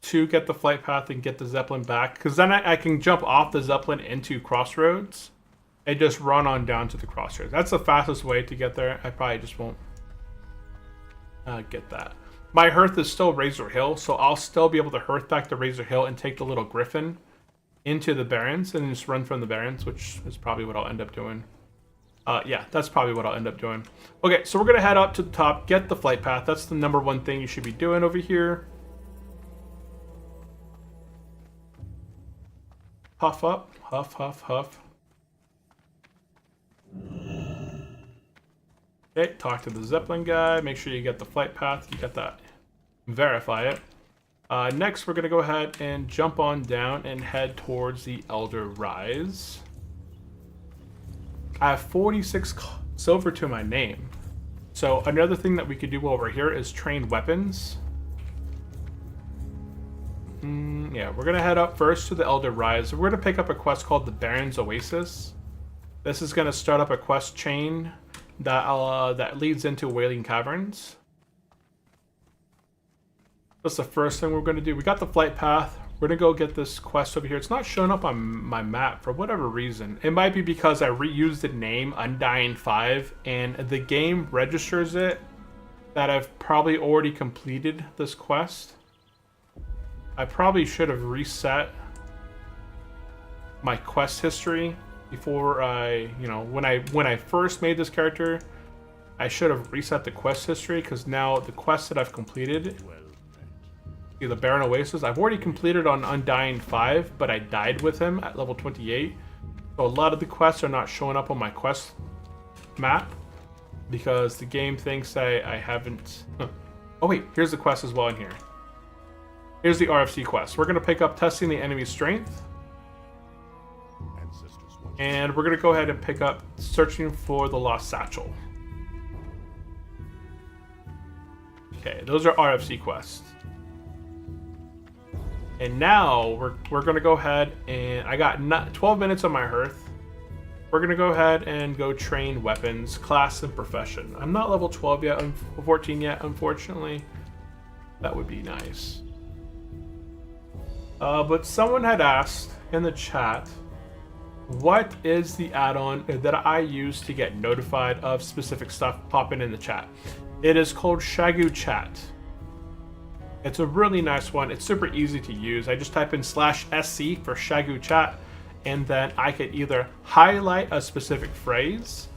B: to get the flight path and get the Zeppelin back, because then I can jump off the Zeppelin into Crossroads and just run on down to the Crossroads. That's the fastest way to get there. I probably just won't get that. My hearth is still Razor Hill, so I'll still be able to hearth back to Razor Hill and take the little griffin into the Barrens and just run from the Barrens, which is probably what I'll end up doing. Yeah, that's probably what I'll end up doing. Okay, so we're going to head up to the top, get the flight path. That's the number one thing you should be doing over here. Huff up, huff, huff, huff. Okay, talk to the Zeppelin guy. Make sure you get the flight path. You get that. Verify it. Next, we're going to go ahead and jump on down and head towards the Elder Rise. I have 46 silver to my name. So another thing that we could do while we're here is train weapons. Yeah, we're going to head up first to the Elder Rise. We're going to pick up a quest called the Baron's Oasis. This is going to start up a quest chain that leads into Wailing Caverns. That's the first thing we're going to do. We got the flight path. We're going to go get this quest over here. It's not showing up on my map for whatever reason. It might be because I reused the name Undying 5 and the game registers it that I've probably already completed this quest. I probably should have reset my quest history before I, you know, when I first made this character, I should have reset the quest history, because now the quests that I've completed, the Barren Oasis, I've already completed on Undying 5, but I died with him at level 28. So a lot of the quests are not showing up on my quest map because the game thinks I haven't. Oh wait, here's the quest as well in here. Here's the RFC quest. We're going to pick up Testing the Enemy's Strength. And we're going to go ahead and pick up Searching for the Lost Satchel. Okay, those are RFC quests. And now we're going to go ahead and I got 12 minutes on my hearth. We're going to go ahead and go train weapons, class, and profession. I'm not level 12 yet, 14 yet, unfortunately. That would be nice. But someone had asked in the chat, what is the add-on that I use to get notified of specific stuff popping in the chat? It is called Shagu Chat. It's a really nice one. It's super easy to use. I just type in /SC for Shagu Chat, and then I could either highlight a specific phrase,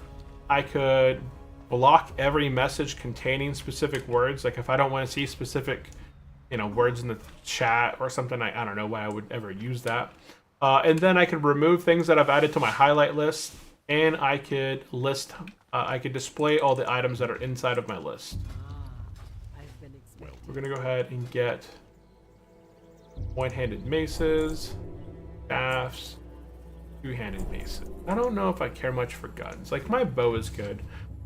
B: I could block every message containing specific words. Like if I don't want to see specific, you know, words in the chat or something, I don't know why I would ever use that. And then I could remove things that I've added to my highlight list, and I could list, I could display all the items that are inside of my list. We're gonna go ahead and get one-handed maces, staffs, two-handed maces. I don't know if I care much for guns. Like my bow is good.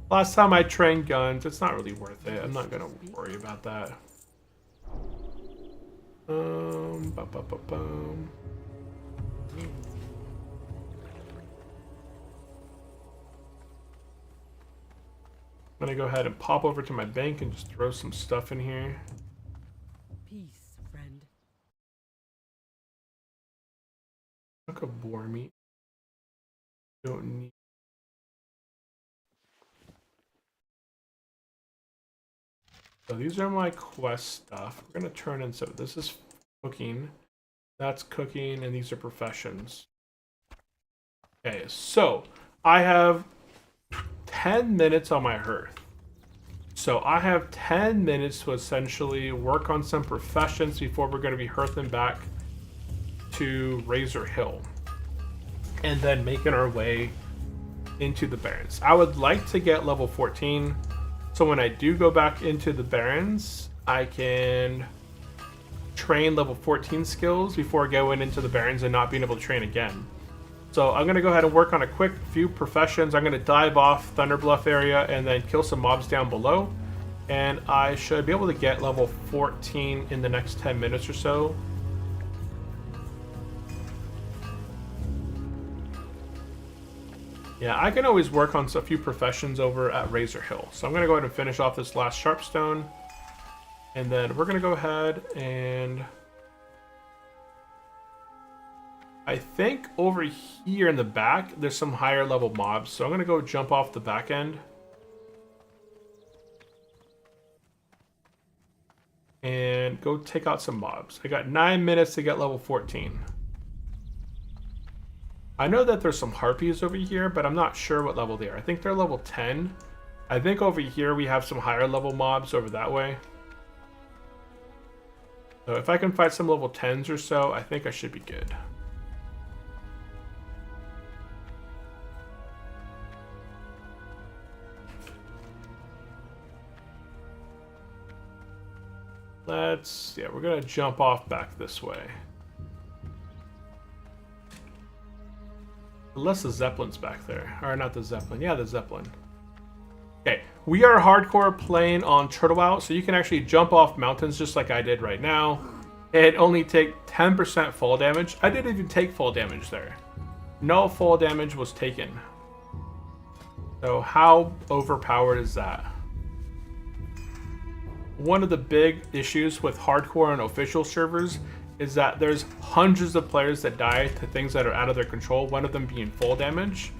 B: Last time I trained guns, it's not really worth it. I'm not gonna worry about that. I'm gonna go ahead and pop over to my bank and just throw some stuff in here.
E: Peace, friend.
B: Look at boar meat. Don't need. So these are my quest stuff. We're gonna turn in. So this is cooking, that's cooking, and these are professions. Okay, so I have 10 minutes on my hearth. So I have 10 minutes to essentially work on some professions before we're going to be hearthing back to Razor Hill. And then making our way into the Barrens. I would like to get level 14. So when I do go back into the Barrens, I can train level 14 skills before going into the Barrens and not being able to train again. So I'm going to go ahead and work on a quick few professions. I'm going to dive off Thunderbluff area and then kill some mobs down below. And I should be able to get level 14 in the next 10 minutes or so. Yeah, I can always work on a few professions over at Razor Hill. So I'm going to go ahead and finish off this last Sharpstone. And then we're going to go ahead and... I think over here in the back, there's some higher level mobs. So I'm going to go jump off the back end. And go take out some mobs. I got 9 minutes to get level 14. I know that there's some harpies over here, but I'm not sure what level they are. I think they're level 10. I think over here we have some higher level mobs over that way. So if I can fight some level 10s or so, I think I should be good. Yeah, we're gonna jump off back this way. Unless the Zeppelin's back there. Or not the Zeppelin. Yeah, the Zeppelin. Okay, we are hardcore playing on Turtle Out, so you can actually jump off mountains just like I did right now. And only take 10% fall damage. I didn't even take fall damage there. No fall damage was taken. So how overpowered is that? One of the big issues with hardcore and official servers is that there's hundreds of players that die to things that are out of their control, one of them being fall damage.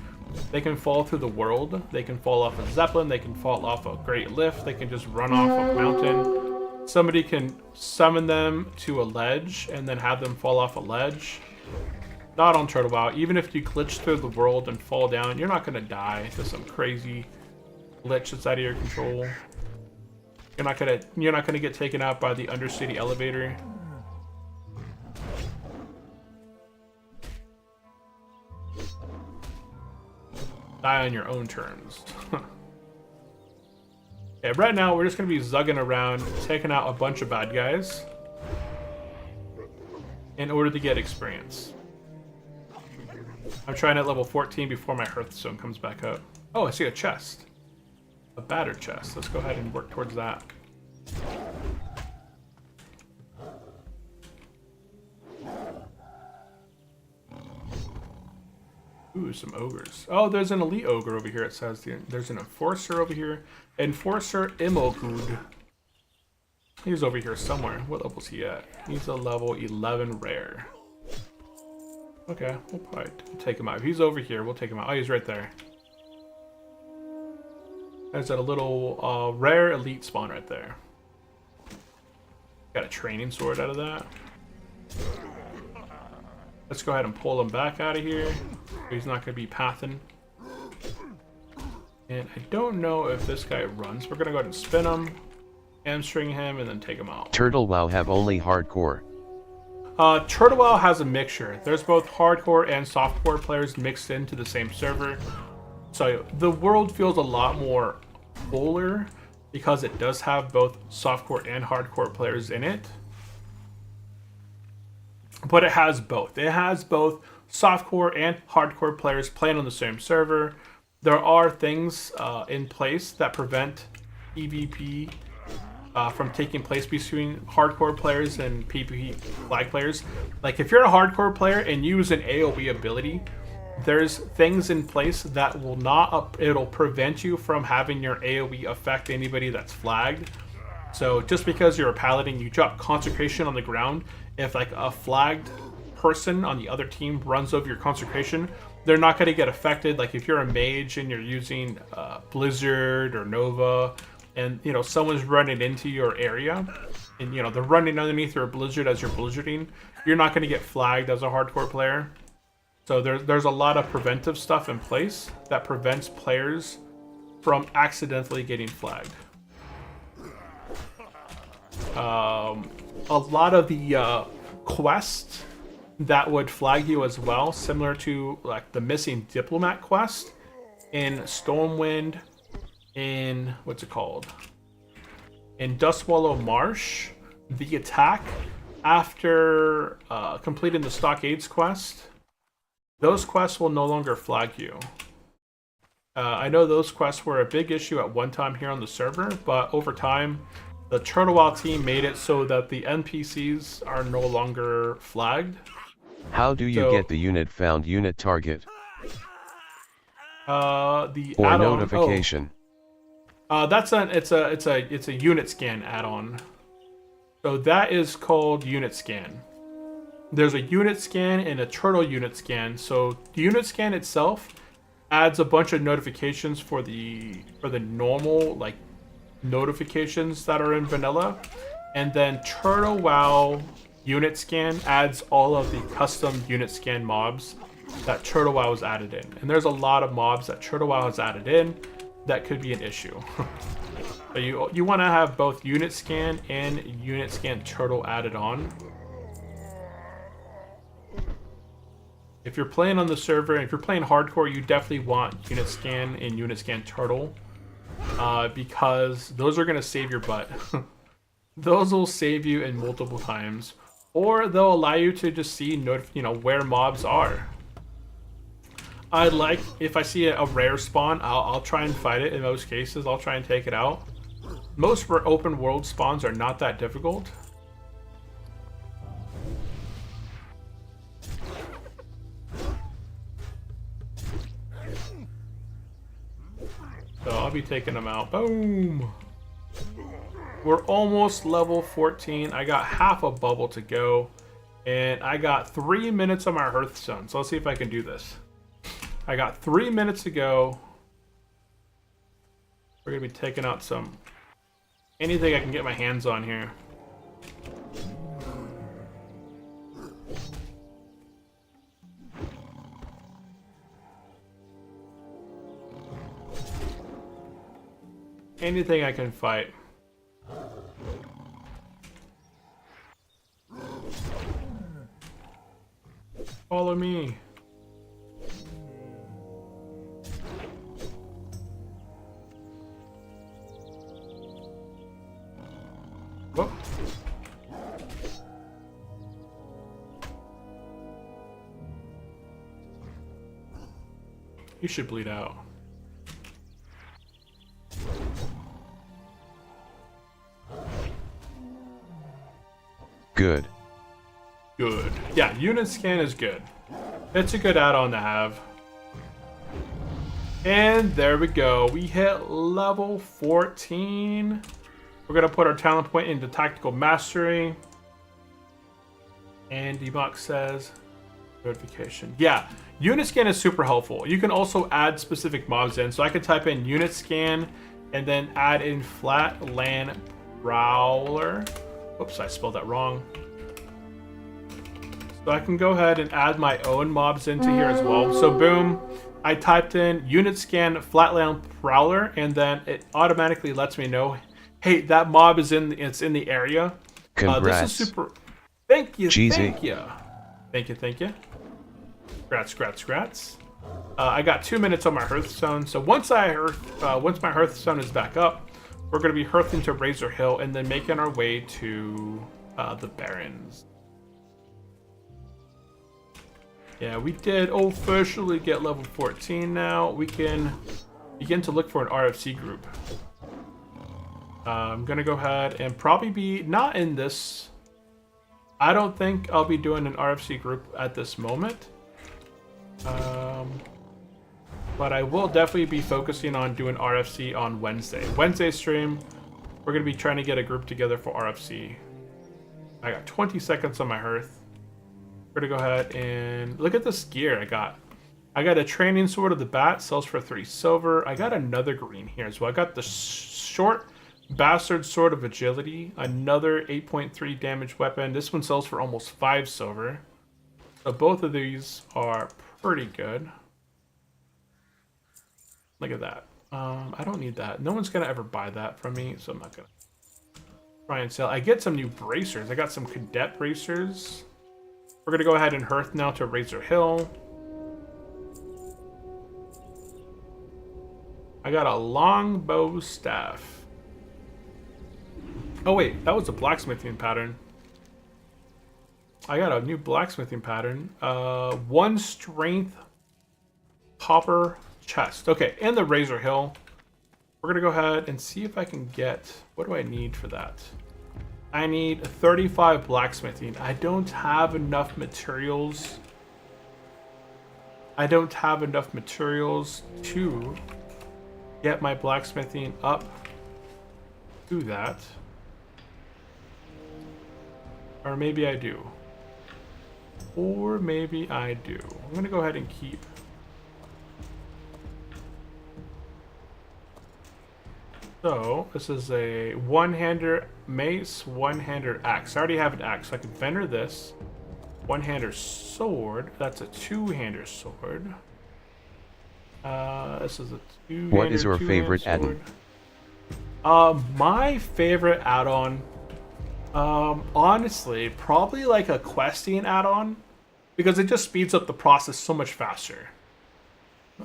B: They can fall through the world, they can fall off a Zeppelin, they can fall off a Great Lift, they can just run off a mountain. somebody can summon them to a ledge and then have them fall off a ledge. Not on Turtle WoW. Even if you glitch through the world and fall down, you're not gonna die to some crazy glitch that's out of your control. You're not gonna get taken out by the undercity elevator. Die on your own terms. Okay, right now we're just gonna be zugging around, taking out a bunch of bad guys in order to get experience. I'm trying at level 14 before my Hearthstone comes back up. Oh, I see a chest. A battered chest. Let's go ahead and work towards that. Ooh, some ogres. Oh, there's an elite ogre over here, it says. There's an enforcer over here. Enforcer Imogud. He's over here somewhere. What level's he at? He's a level 11 rare. Okay, we'll probably take him out. If he's over here, we'll take him out. Oh, he's right there. There's a little rare elite spawn right there. Got a training sword out of that. Let's go ahead and pull him back out of here. He's not going to be pathing. And I don't know if this guy runs. We're going to go ahead and spin him, hamstring him, and then take him out.
A: Turtle WoW have only hardcore.
B: Turtle WoW has a mixture. There's both hardcore and softcore players mixed into the same server. So the world feels a lot more fuller because it does have both softcore and hardcore players in it. But it has both. It has both softcore and hardcore players playing on the same server. There are things in place that prevent PvP from taking place between hardcore players and PvP flag players. Like if you're a hardcore player and you use an AoE ability, there's things in place that will not, it'll prevent you from having your AoE affect anybody that's flagged. So just because you're a paladin, you drop consecration on the ground. If like a flagged person on the other team runs over your consecration, they're not going to get affected. Like if you're a mage and you're using Blizzard or Nova, and you know someone's running into your area, and you know they're running underneath your Blizzard as you're Blizzarding, you're not going to get flagged as a hardcore player. So there's a lot of preventive stuff in place that prevents players from accidentally getting flagged. A lot of the quests that would flag you as well, similar to like the missing diplomat quest in Stormwind, in what's it called? In Dustwallow Marsh, the attack after completing the Stockades quest, those quests will no longer flag you. I know those quests were a big issue at one time here on the server, but over time, the Turtle WoW team made it so that the NPCs are no longer flagged.
A: How do you get the unit found unit target?
B: The
A: or
B: add-on,
A: notification.
B: It's a unit scan add-on. So that is called unit scan. There's a unit scan and a turtle unit scan. So the unit scan itself adds a bunch of notifications for the normal like notifications that are in vanilla, and then Turtle WoW unit scan adds all of the custom unit scan mobs that Turtle WoW has added in. And there's a lot of mobs that Turtle WoW has added in that could be an issue. So you want to have both unit scan and unit scan turtle added on. If you're playing on the server, if you're playing hardcore, you definitely want unit scan and unit scan turtle. Because those are going to save your butt. Those will save you in multiple times. Or they'll allow you to just see where mobs are. I like, if I see a rare spawn, I'll try and fight it in most cases. I'll try and take it out. Most open world spawns are not that difficult. So I'll be taking them out. Boom! We're almost level 14. I got half a bubble to go. And I got 3 minutes on my Hearthstone. So let's see if I can do this. I got 3 minutes to go. We're going to be taking out some anything I can get my hands on here. Anything I can fight. Follow me. Oh. You should bleed out.
A: Good.
B: Good. Yeah, unit scan is good. It's a good add-on to have. And there we go. We hit level 14. We're going to put our talent point into tactical mastery. And Debunk says notification. Yeah, unit scan is super helpful. You can also add specific mobs in. So I could type in unit scan and then add in flatland prowler. Oops, I spelled that wrong. So I can go ahead and add my own mobs into here as well. So boom, I typed in unit scan flatland prowler, and then it automatically lets me know, hey, that mob is in the area.
A: Congrats.
B: This is super. Thank you.
A: Jeezy.
B: Thank you. Thank you. Thank you. Grats. I got 2 minutes on my Hearthstone. So once my Hearthstone is back up, we're going to be hearthing to Razor Hill and then making our way to the Barrens. Yeah, we did officially get level 14 now. We can begin to look for an RFC group. I'm going to go ahead and probably be not in this. I don't think I'll be doing an RFC group at this moment. But I will definitely be focusing on doing RFC on Wednesday. Wednesday stream, we're going to be trying to get a group together for RFC. I got 20 seconds on my Hearth. We're going to go ahead and look at this gear I got. I got a training sword of the bat, sells for 3 silver. I got another green here as well. I got the short bastard sword of agility, another 8.3 damage weapon. This one sells for almost 5 silver. So both of these are pretty good. Look at that. I don't need that. No one's going to ever buy that from me, so I'm not going to try and sell. I get some new bracers. I got some cadet bracers. We're going to go ahead and hearth now to Razor Hill. I got a longbow staff. Oh wait, that was a blacksmithing pattern. I got a new blacksmithing pattern. 1 strength copper chest. Okay, and the Razor Hill. We're going to go ahead and see if I can get... What do I need for that? I need 35 blacksmithing. I don't have enough materials. I don't have enough materials to get my blacksmithing up to that. Or maybe I do. Or maybe I do. I'm going to go ahead and keep... So, this is a one-hander mace, one-hander axe. I already have an axe, so I can vendor this. One-hander sword. That's a two-hander sword. This is a two-hander.
A: What is your favorite add-on?
B: My favorite add-on, honestly, probably like a questing add-on, because it just speeds up the process so much faster.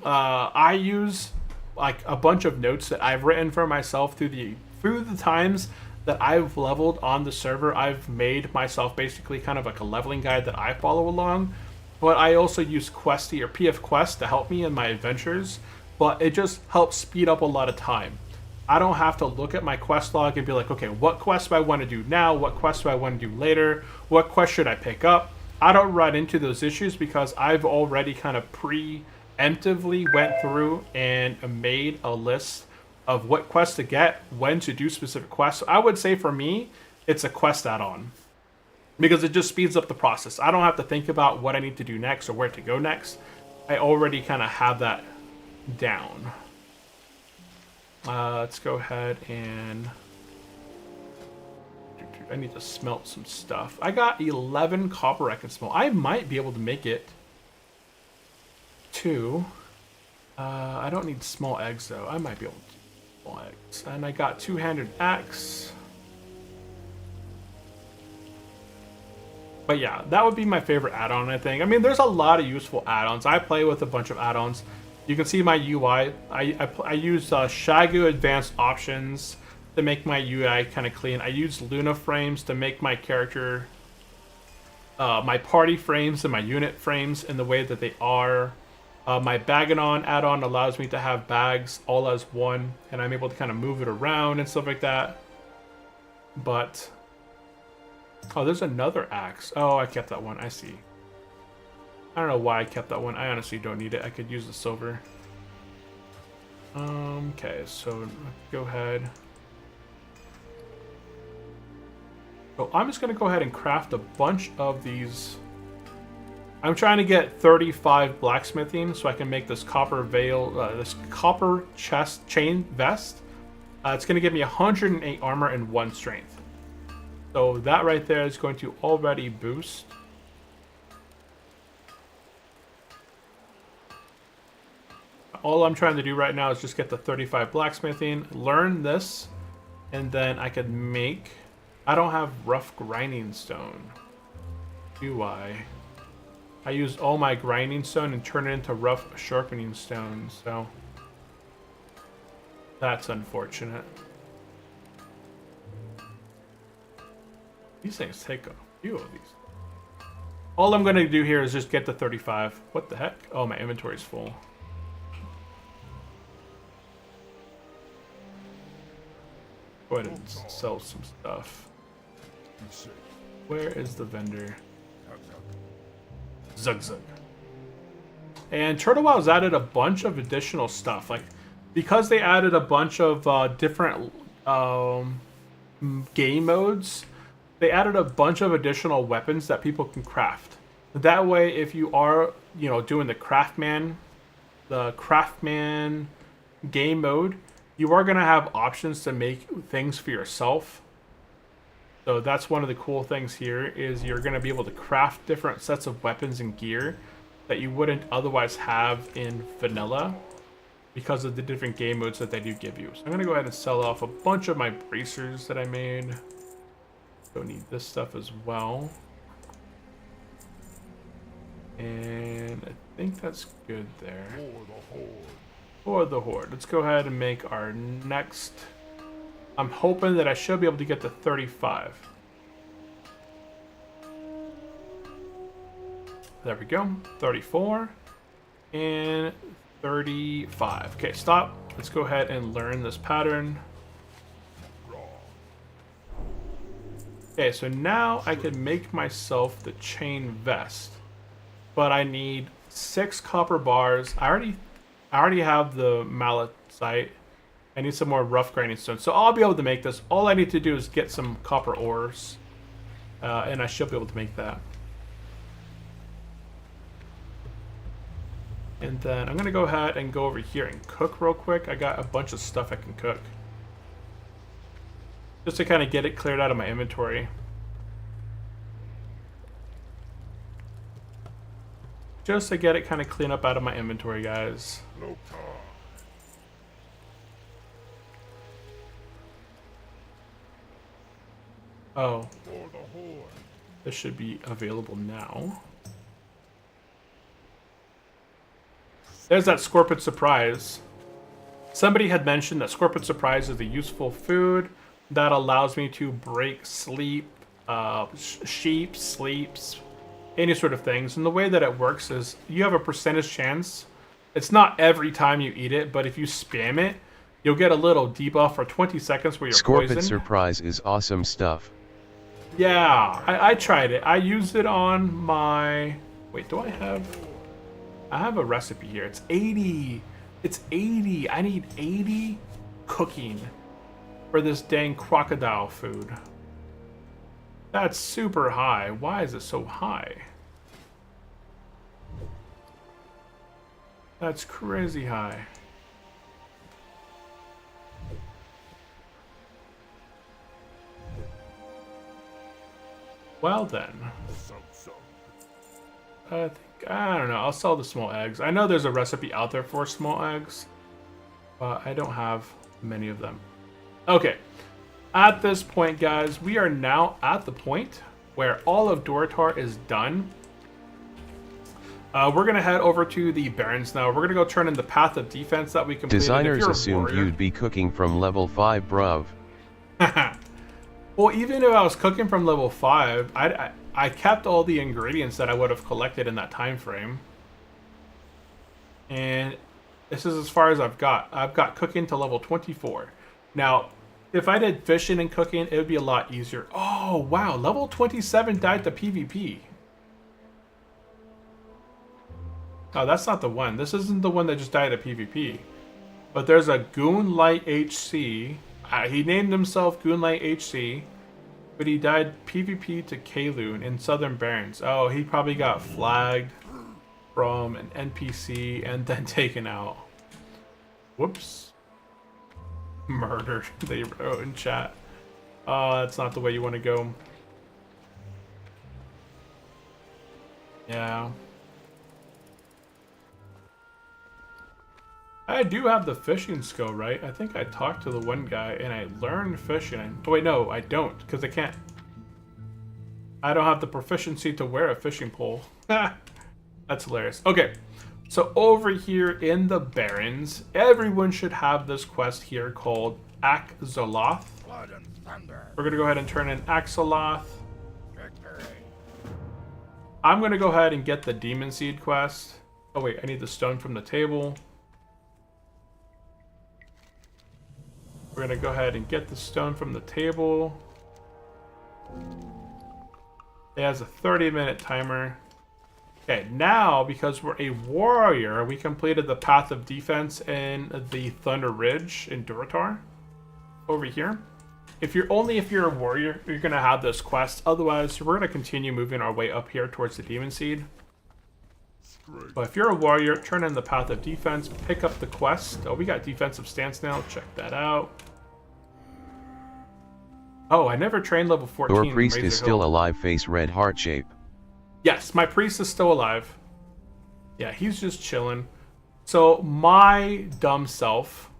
B: I use like a bunch of notes that I've written for myself through the times that I've leveled on the server. I've made myself basically kind of like a leveling guide that I follow along, but I also use Questy or PF Quest to help me in my adventures, but it just helps speed up a lot of time. I don't have to look at my quest log and be like, okay, what quest do I want to do now? What quest do I want to do later? What quest should I pick up? I don't run into those issues because I've already kind of preemptively went through and made a list of what quests to get, when to do specific quests. So I would say for me, it's a quest add-on because it just speeds up the process. I don't have to think about what I need to do next or where to go next. I already kind of have that down. Let's go ahead and I need to smelt some stuff. I got 11 copper I can smelt. I might be able to make it 2. I don't need small eggs though. I might be able to do small eggs. And I got two-handed axe. But yeah, that would be my favorite add-on, I think. I mean, there's a lot of useful add-ons. I play with a bunch of add-ons. You can see my UI. I use Shagu Advanced Options to make my UI kind of clean. I use Luna frames to make my character, my party frames and my unit frames in the way that they are. My Baganon add-on allows me to have bags all as one, and I'm able to kind of move it around and stuff like that. But... oh, there's another axe. Oh, I kept that one. I see. I don't know why I kept that one. I honestly don't need it. I could use the silver. Okay, so go ahead. So I'm just going to go ahead and craft a bunch of these. I'm trying to get 35 blacksmithing so I can make this copper veil, this copper chest chain vest. It's going to give me 108 armor and 1 strength. So that right there is going to already boost. All I'm trying to do right now is just get the 35 blacksmithing, learn this, and then I could make... I don't have rough grinding stone, do I? I used all my grinding stone and turned it into rough sharpening stone, so that's unfortunate. These things take a few of these. All I'm going to do here is just get the 35. What the heck? Oh, my inventory's full. Go ahead and sell some stuff. Where is the vendor? Zug Zug. And Turtle Wow's added a bunch of additional stuff. Like, because they added a bunch of different game modes, they added a bunch of additional weapons that people can craft. That way, if you are, you know, doing the Craftman game mode, you are going to have options to make things for yourself. So that's one of the cool things here, is you're going to be able to craft different sets of weapons and gear that you wouldn't otherwise have in vanilla because of the different game modes that they do give you. So I'm going to go ahead and sell off a bunch of my bracers that I made. Don't need this stuff as well. And I think that's good there. For the Horde. Let's go ahead and make our next... I'm hoping that I should be able to get to 35. There we go. 34. And 35. Okay, stop. Let's go ahead and learn this pattern. Okay, so now I can make myself the chain vest. But I need 6 copper bars. I already have the malachite. I need some more rough grinding stone. So I'll be able to make this. All I need to do is get some copper ores. And I should be able to make that. And then I'm going to go ahead and go over here and cook real quick. I got a bunch of stuff I can cook. Just to kind of get it cleared out of my inventory. Just to get it kind of clean up out of my inventory, guys. Oh. This should be available now. There's that Scorpion Surprise. Somebody had mentioned that Scorpion Surprise is a useful food that allows me to break sleep, sheep, sleeps, any sort of things. And the way that it works is you have a percentage chance. It's not every time you eat it, but if you spam it, you'll get a little debuff for 20 seconds where you're
A: Scorpion
B: poisoned.
A: Surprise is awesome stuff.
B: Yeah, I tried it. I used it on my... Wait, do I have... I have a recipe here. It's 80. It's 80. I need 80 cooking for this dang crocodile food. That's super high. Why is it so high? That's crazy high. Well then. I don't know. I'll sell the small eggs. I know there's a recipe out there for small eggs, but I don't have many of them. Okay. At this point, guys, we are now at the point where all of Duratar is done. We're going to head over to the Barrens now. We're going to go turn in the Path of Defense that we completed.
A: Designers assumed you'd be cooking from level 5, bruv.
B: Well, even if I was cooking from level 5, I kept all the ingredients that I would have collected in that time frame. And this is as far as I've got. I've got cooking to level 24. Now, if I did fishing and cooking, it would be a lot easier. Oh, wow. Level 27 died to PvP. Oh, that's not the one. This isn't the one that just died to PvP. But there's a Goonlight HC. He named himself Goonlight HC. But he died PvP to Kaloon in Southern Barrens. Oh, he probably got flagged from an NPC and then taken out. Whoops. Murdered, they wrote in chat. Oh, that's not the way you want to go. Yeah. I do have the fishing skill, right? I think I talked to the one guy and I learned fishing. Oh wait, no, I don't, because I can't. I don't have the proficiency to wear a fishing pole. That's hilarious. Okay, so over here in the Barrens, everyone should have this quest here called Axoloth.
C: Blood and thunder.
B: We're gonna go ahead and turn in Axoloth.
C: Victory.
B: I'm gonna go ahead and get the Demon Seed quest. Oh wait, I need the stone from the table. We're gonna go ahead and get the stone from the table. It has a 30-minute timer. Okay, now because we're a warrior, we completed the Path of Defense in the Thunder Ridge in Duratar. Over here. If you're a warrior, you're gonna have this quest. Otherwise, we're gonna continue moving our way up here towards the Demon Seed. But if you're a warrior, turn in the Path of Defense, pick up the quest. Oh, we got Defensive Stance now. Check that out. Oh, I never trained level 14.
A: Your priest is still alive, face red heart shape.
B: Yes, my priest is still alive. Yeah, he's just chilling. So, my dumb self.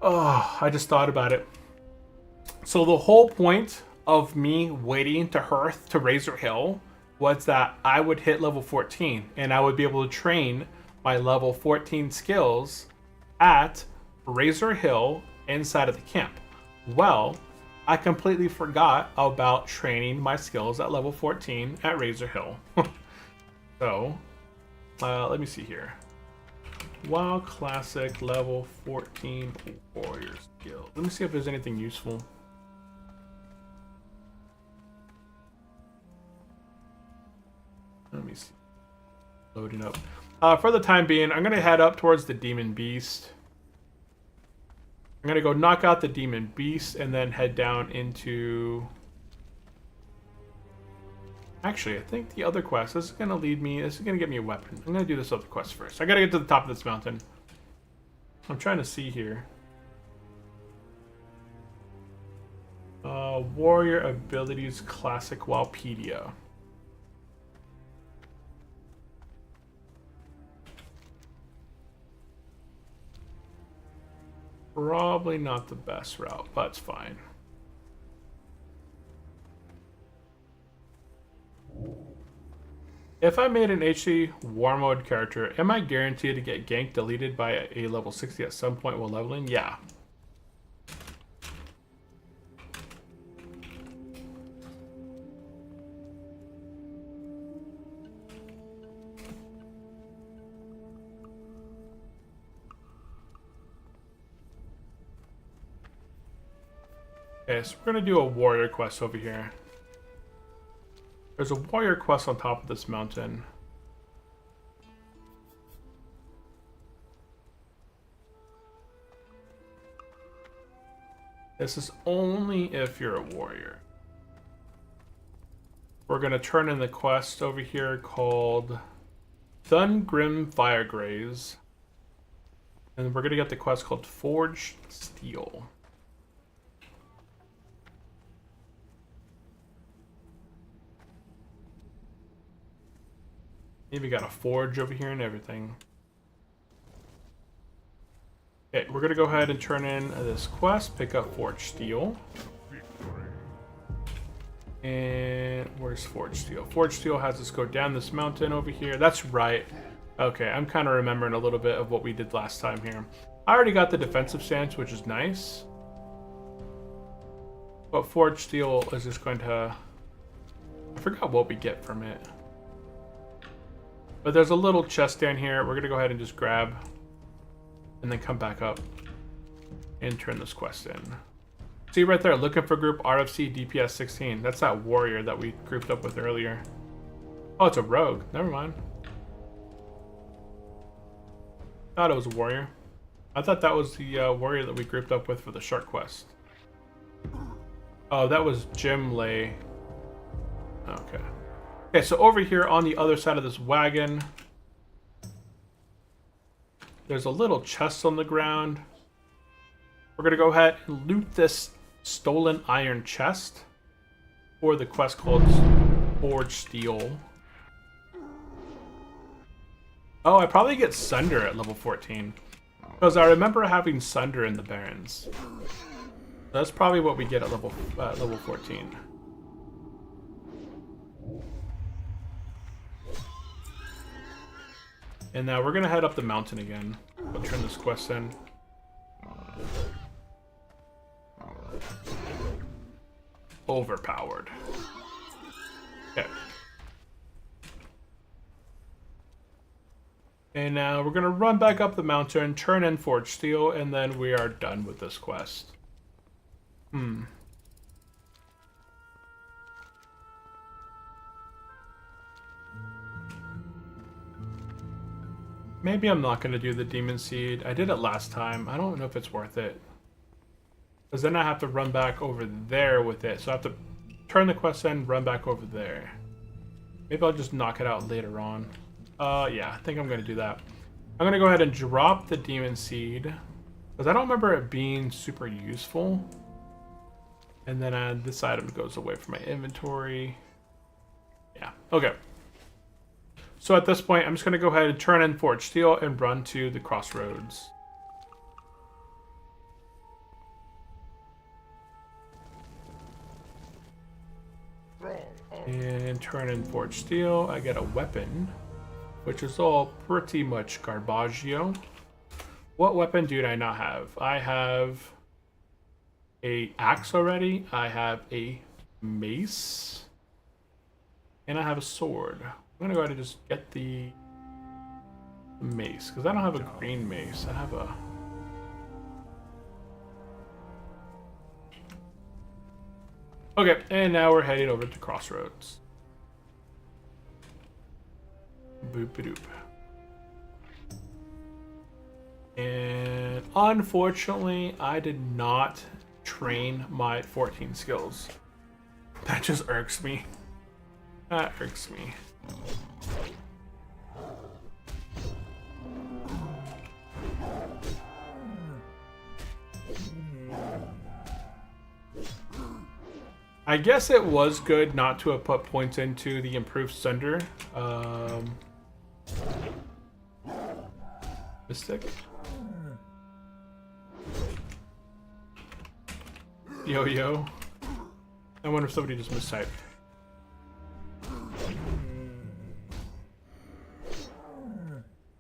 B: Oh, I just thought about it. So, the whole point of me waiting to Hearth to Razor Hill was that I would hit level 14 and I would be able to train my level 14 skills at Razor Hill inside of the camp. Well, I completely forgot about training my skills at level 14 at Razor Hill. So, let me see here. WoW Classic level 14 Warrior skill. Let me see if there's anything useful. Let me see. Loading up. For the time being, I'm going to head up towards the Demon Beast. I'm going to go knock out the Demon Beast and then head down into... Actually, I think the other quest, this is going to lead me... This is going to get me a weapon. I'm going to do this other quest first. I got to get to the top of this mountain. I'm trying to see here. Warrior Abilities Classic Wowpedia. Probably not the best route, but it's fine. If I made an HD War Mode character, am I guaranteed to get ganked deleted by a level 60 at some point while leveling? Yeah. Okay, so we're going to do a warrior quest over here. There's a warrior quest on top of this mountain. This is only if you're a warrior. We're going to turn in the quest over here called Thungrim Firegraze. And we're going to get the quest called Forged Steel. Even got a forge over here and everything. Okay, we're gonna go ahead and turn in this quest, pick up Forged Steel. And where's Forged Steel? Forged Steel has us go down this mountain over here. That's right. Okay, I'm kind of remembering a little bit of what we did last time here. I already got the defensive stance, which is nice. But Forged Steel is just going to... I forgot what we get from it. But there's a little chest down here. We're going to go ahead and just grab. And then come back up. And turn this quest in. See right there, looking for group RFC DPS 16. That's that warrior that we grouped up with earlier. Oh, it's a rogue. Never mind. Thought it was a warrior. I thought that was the warrior that we grouped up with for the shark quest. Oh, that was Jim Lay. Okay. Okay, so over here on the other side of this wagon, there's a little chest on the ground. We're going to go ahead and loot this stolen iron chest for the quest called Forged Steel. Oh, I probably get Sunder at level 14. Because I remember having Sunder in the Barrens. That's probably what we get at level 14. And now we're going to head up the mountain again. We'll turn this quest in. Overpowered. Okay. And now we're going to run back up the mountain, turn in Forged Steel, and then we are done with this quest. Maybe I'm not going to do the Demon Seed. I did it last time. I don't know if it's worth it. Because then I have to run back over there with it. So I have to turn the quest in, run back over there. Maybe I'll just knock it out later on. Yeah, I think I'm going to do that. I'm going to go ahead and drop the Demon Seed. Because I don't remember it being super useful. And then this item goes away from my inventory. Yeah, okay. So at this point, I'm just going to go ahead and turn in Forged Steel and run to the crossroads. And turn in Forged Steel. I get a weapon, which is all pretty much garbaggio. What weapon do I not have? I have a axe already. I have a mace. And I have a sword. I'm gonna go ahead and just get the mace, because I don't have a green mace. I have a... Okay, and now we're heading over to Crossroads. Boop-a-doop. And unfortunately, I did not train my 14 skills. That just irks me. That irks me. I guess it was good not to have put points into the improved Sunder. Mystic? Yo. I wonder if somebody just mistyped.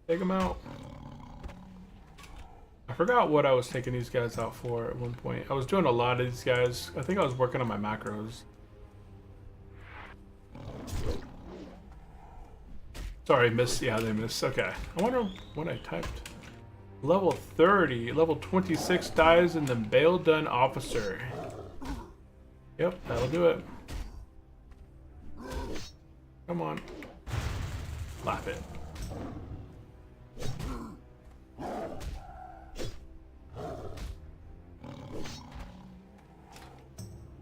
B: Take them out. I forgot what I was taking these guys out for at one point. I was doing a lot of these guys. I think I was working on my macros. Sorry, miss. Yeah, they missed. Okay. I wonder what I typed. Level 30, level 26 dies in the Bail Done Officer. Yep, that'll do it. Come on. Lap it.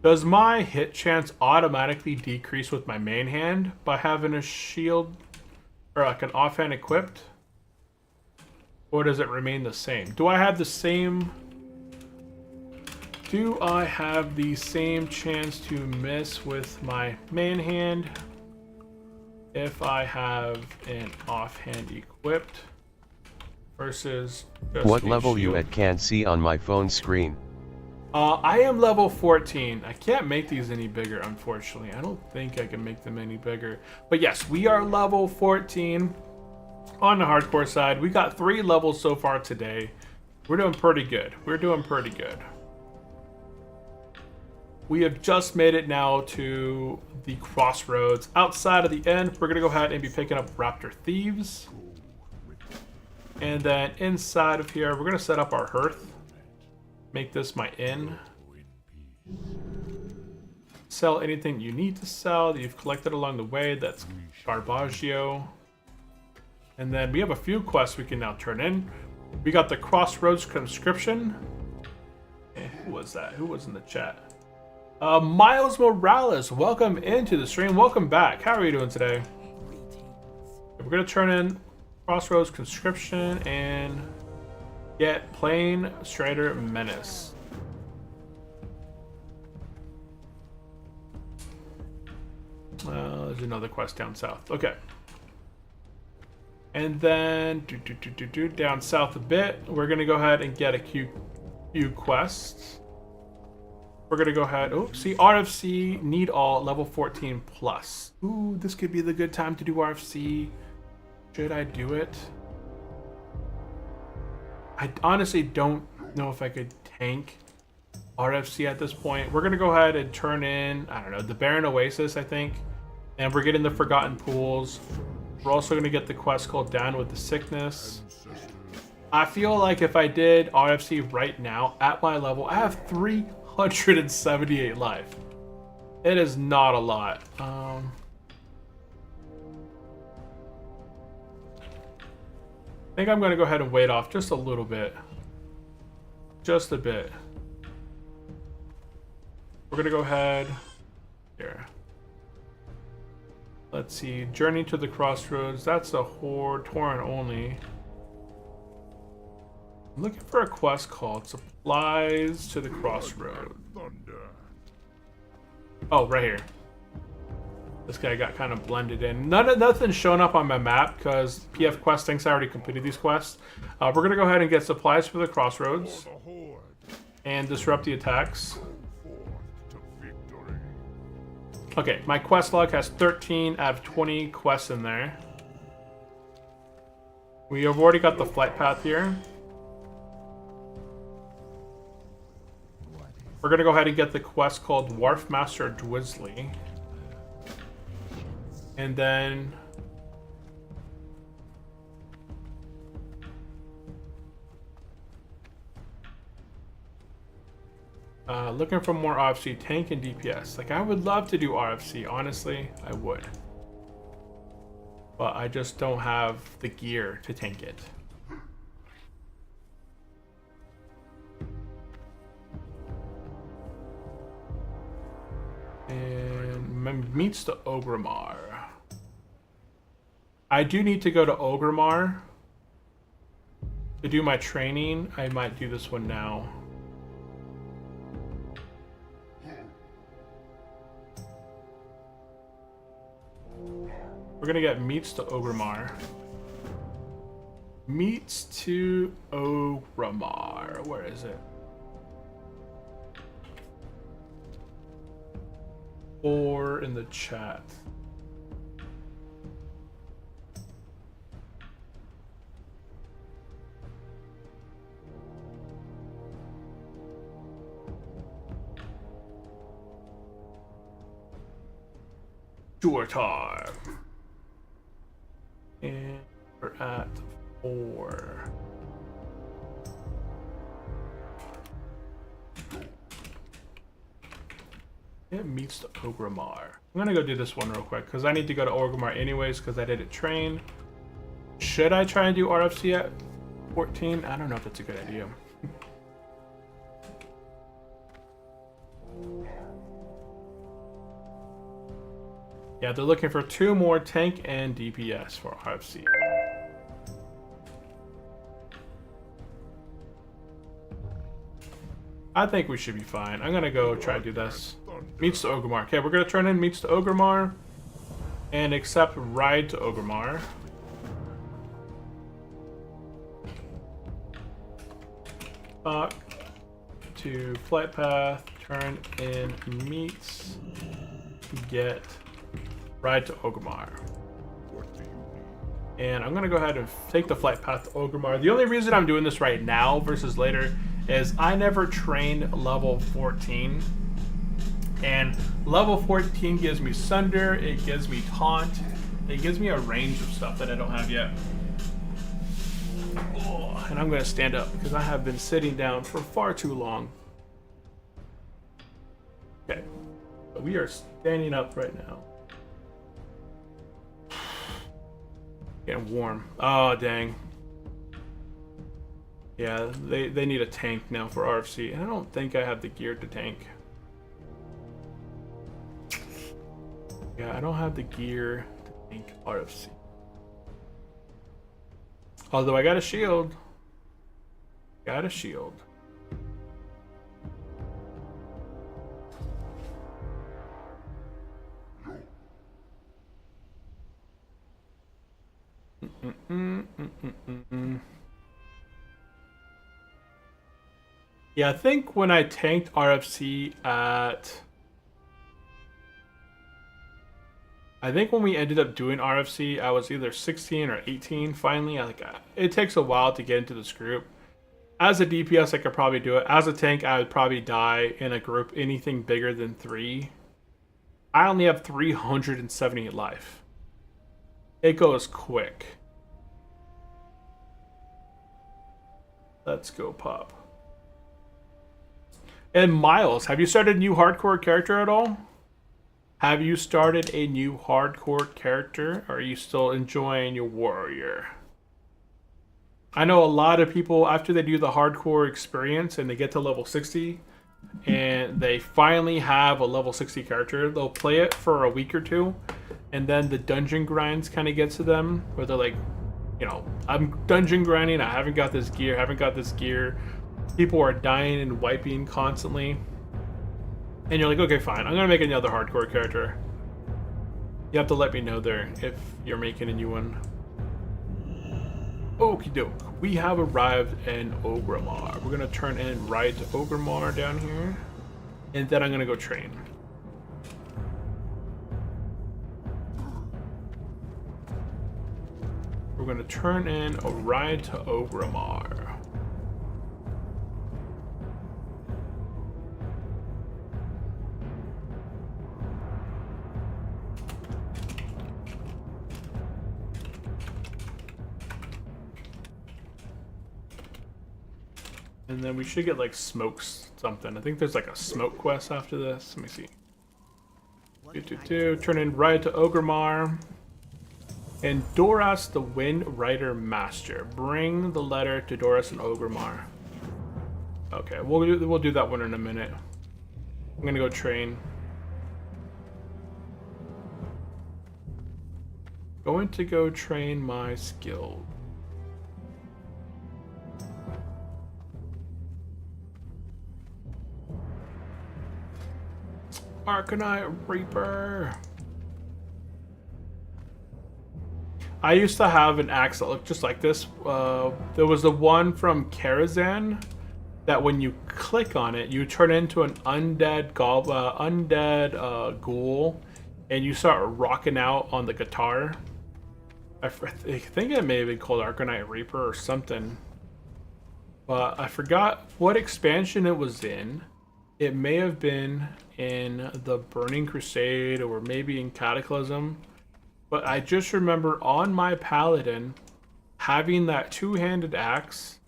B: Does my hit chance automatically decrease with my main hand by having a shield or like an offhand equipped? Or does it remain the same? Do I have the same chance to miss with my main hand if I have an offhand equipped versus just
A: What
B: a
A: level you
B: shield.
A: at can't see on my phone screen.
B: I am level 14. I can't make these any bigger, unfortunately. I don't think I can make them any bigger. But yes, we are level 14 on the hardcore side. We got 3 levels so far today. We're doing pretty good. We're doing pretty good. We have just made it now to the crossroads. Outside of the end, we're going to go ahead and be picking up Raptor Thieves. And then inside of here, we're going to set up our hearth. Make this my inn. Sell anything you need to sell that you've collected along the way. That's Garbaggio. And then we have a few quests we can now turn in. We got the Crossroads conscription. Who was that? Who was in the chat? Miles Morales, welcome into the stream. Welcome back. How are you doing today? We're going to turn in Crossroads conscription and get Plain Strider Menace. There's another quest down south. Okay. And then down south a bit, we're going to go ahead and get a few quests. We're going to go ahead. Oh, see, RFC, need all, level 14 plus. Ooh, this could be the good time to do RFC. Should I do it? I honestly don't know if I could tank RFC at this point. We're going to go ahead and turn in, I don't know, the Barren Oasis, I think. And we're getting the Forgotten Pools. We're also going to get the quest called Down with the Sickness. I feel like if I did RFC right now at my level, I have 378 life. It is not a lot. I think I'm going to go ahead and wait off just a little bit. Just a bit. We're going to go ahead here. Let's see. Journey to the Crossroads. That's a Horde. Torrent only. I'm looking for a quest called Supplies to the Crossroads. Oh, right here. This guy got kind of blended in. Nothing's showing up on my map because PF Quest thinks I already completed these quests. We're going to go ahead and get supplies for the Crossroads and disrupt the attacks. Okay, my quest log has 13 out of 20 quests in there. We have already got the flight path here. We're going to go ahead and get the quest called Wharf Master Dwizzly. And then looking for more RFC tank and DPS. Like, I would love to do RFC, honestly, I would. But I just don't have the gear to tank it. And meets the Ogrimmar. I do need to go to Ogrimmar to do my training. I might do this one now. We're gonna get meets to Ogrimmar. Meets to Ogrimmar. Where is it? Or in the chat. Jortar. And we're at 4. It meets the Ogrimmar. I'm gonna go do this one real quick because I need to go to Ogrimmar anyways because I didn't train. Should I try and do RFC at 14? I don't know if that's a good idea. Yeah, they're looking for 2 more tank and DPS for RFC. I think we should be fine. I'm gonna go try to do this. Meets the Ogrimmar. Okay, we're gonna turn in meets the Ogrimmar. And accept ride to Ogremar. Talk to flight path, turn in meets, get ride to Ogremar. And I'm gonna go ahead and take the flight path to Ogremar. The only reason I'm doing this right now versus later is I never trained level 14. And level 14 gives me Sunder, it gives me Taunt, it gives me a range of stuff that I don't have yet. Oh, and I'm gonna stand up because I have been sitting down for far too long. Okay, so we are standing up right now. Getting warm. Oh, dang. Yeah, they need a tank now for RFC. And I don't think I have the gear to tank. Yeah, I don't have the gear to tank RFC. Although I got a shield. Got a shield. Yeah, I think when I tanked RFC at... I think when we ended up doing RFC, I was either 16 or 18 finally. It takes a while to get into this group. As a DPS, I could probably do it. As a tank, I would probably die in a group anything bigger than 3. I only have 378 life. It goes quick. Let's go pop. And Miles, have you started a new hardcore character at all? Have you started a new hardcore character? Or are you still enjoying your warrior? I know a lot of people, after they do the hardcore experience and they get to level 60, and they finally have a level 60 character, they'll play it for a week or two, and then the dungeon grinds kind of gets to them, where they're like, you know, I'm dungeon grinding, I haven't got this gear, people are dying and wiping constantly. And you're like, okay, fine, I'm gonna make another hardcore character. You have to let me know there if you're making a new one. Okie doke, we have arrived in Ogremar. We're gonna turn in right to Ogremar down here. And then I'm gonna go train. We're gonna turn in a ride to Ogremar. And then we should get like smokes something. I think there's like a smoke quest after this. Let me see. 222, turn in ride to Ogremar. And Doras the Wind Rider Master. Bring the letter to Doras and Ogremar. Okay, we'll do that one in a minute. I'm gonna go train. Going to go train my skill. Arcanite Reaper. I used to have an axe that looked just like this. There was the one from Karazhan that when you click on it, you turn into an undead ghoul, and you start rocking out on the guitar. I think it may have been called Arcanite Reaper or something, but I forgot what expansion it was in. It may have been in the Burning Crusade or maybe in Cataclysm. But I just remember on my Paladin having that two-handed axe.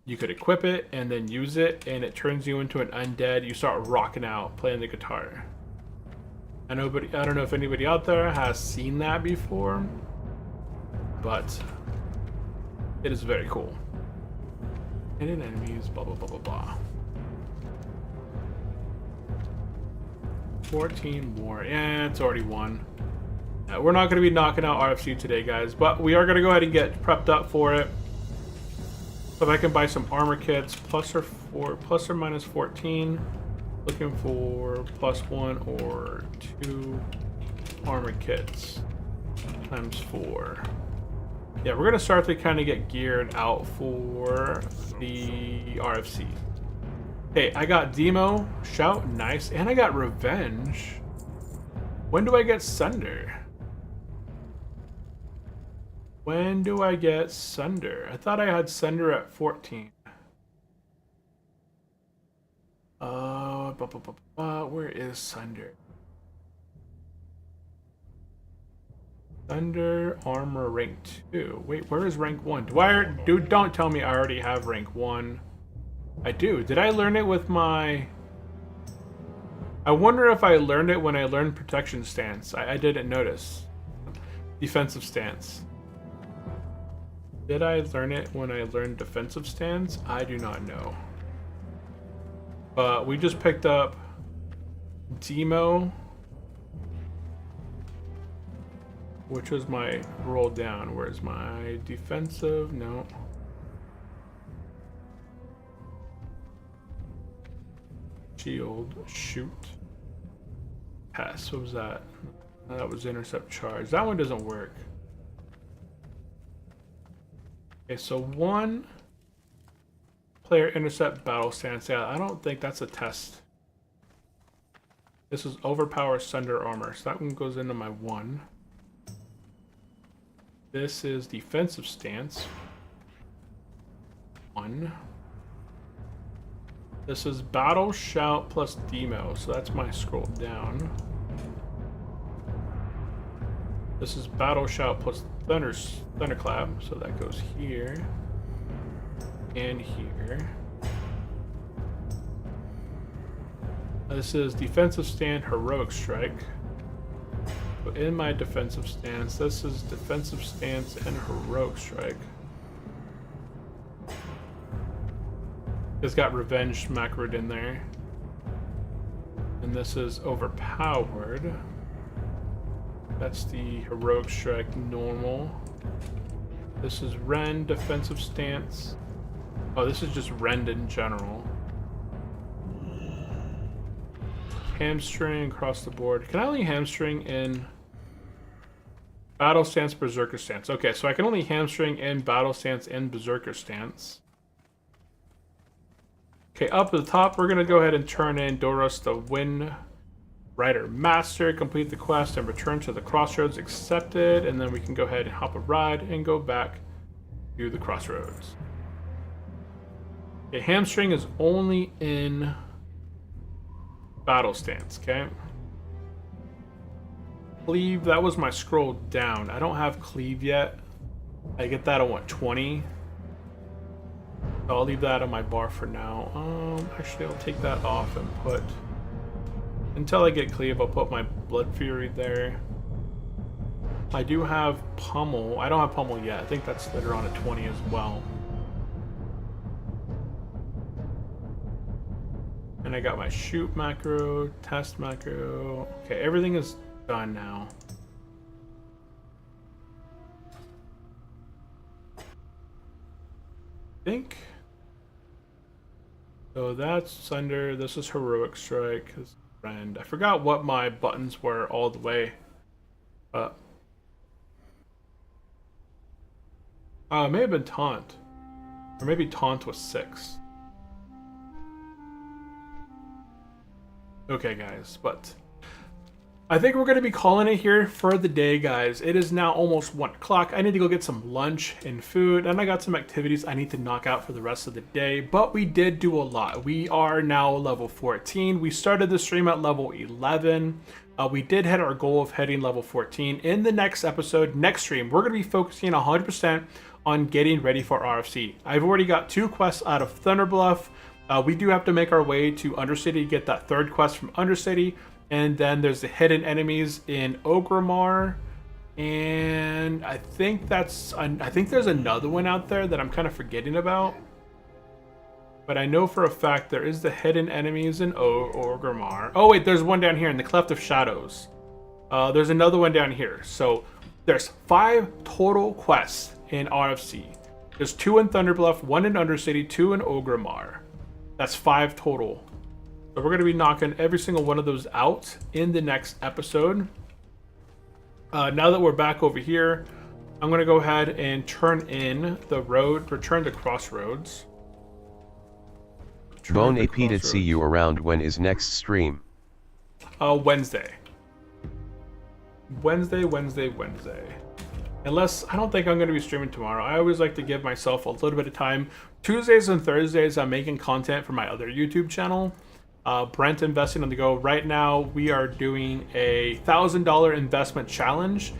B: You could equip it and then use it, and it turns you into an undead. You start rocking out, playing the guitar. I don't know if anybody out there has seen that before, but it is very cool. Hidden enemies, blah, blah, blah, blah, blah. 14 more. Yeah, it's already won. We're not going to be knocking out RFC today, guys, but we are going to go ahead and get prepped up for it. So if I can buy some armor kits, plus or minus 14. Looking for +1 or 2 armor kits. times 4. Yeah, we're gonna start to kind of get geared out for the RFC. Hey, I got Demo, Shout, nice, and I got Revenge. When do I get Sunder? When do I get Sunder? I thought I had Sunder at 14. Where is Sunder? Thunder Armor rank 2. Wait, where is rank 1? Dude, don't tell me I already have rank 1. I do. Did I learn it with my... I wonder if I learned it when I learned protection stance. I didn't notice. Defensive stance. Did I learn it when I learned defensive stance? I do not know. But we just picked up Demo, which was my roll down. Where's my defensive? No. Shield, shoot. Pass, what was that? That was intercept charge. That one doesn't work. Okay, so 1 player intercept battle stance. Yeah, I don't think that's a test. This is overpower Sunder armor, so that one goes into my 1. This is defensive stance. 1. This is battle shout plus demo, so that's my scroll down. This is battle shout plus thunderclap, so that goes here and here. This is defensive stand, heroic strike. So in my defensive stance, this is defensive stance and heroic strike. It's got revenge macroed in there. And this is overpowered. That's the heroic strike normal. This is rend, defensive stance. Oh, this is just rend in general. Hamstring across the board. Can I only hamstring in battle stance, berserker stance? Okay, so I can only hamstring in battle stance and berserker stance. Okay, up at the top, we're gonna go ahead and turn in Doros the Wind Rider Master, complete the quest and return to the crossroads accepted, and then we can go ahead and hop a ride and go back to the crossroads. Okay, hamstring is only in battle stance, okay? Cleave, that was my scroll down. I don't have cleave yet. I get that on what, 20? So I'll leave that on my bar for now. Actually, I'll take that off and put... Until I get cleave, I'll put my Blood Fury there. I do have Pummel. I don't have Pummel yet. I think that's later on at 20 as well. And I got my shoot macro, test macro. Okay, everything is done now. I think. So that's Sunder. This is heroic strike. Rend. I forgot what my buttons were all the way. It may have been taunt, or maybe taunt was 6. Okay, guys, but I think we're going to be calling it here for the day, guys. It is now almost 1 o'clock. I need to go get some lunch and food, and I got some activities I need to knock out for the rest of the day, but we did do a lot. We are now level 14. We started the stream at level 11. We did hit our goal of hitting level 14. In the next episode, next stream, we're going to be focusing 100% on getting ready for RFC. I've already got 2 quests out of Thunderbluff. We do have to make our way to Undercity to get that 3rd quest from Undercity. And then there's the hidden enemies in Ogrimmar. And I think there's another one out there that I'm kind of forgetting about. But I know for a fact there is the hidden enemies in Ogrimmar. Oh wait, there's one down here in the Cleft of Shadows. There's another one down here. So there's 5 total quests in RFC. There's 2 in Thunderbluff, 1 in Undercity, 2 in Ogrimmar. That's 5 total. So we're going to be knocking every single one of those out in the next episode. Now that we're back over here, I'm going to go ahead and turn in the road, return to Crossroads.
A: Bone AP to see you around. When is next stream?
B: Wednesday. Wednesday. Unless, I don't think I'm going to be streaming tomorrow. I always like to give myself a little bit of time. Tuesdays and Thursdays, I'm making content for my other YouTube channel. Brent Investing on the Go. Right now, we are doing a $1,000 investment challenge.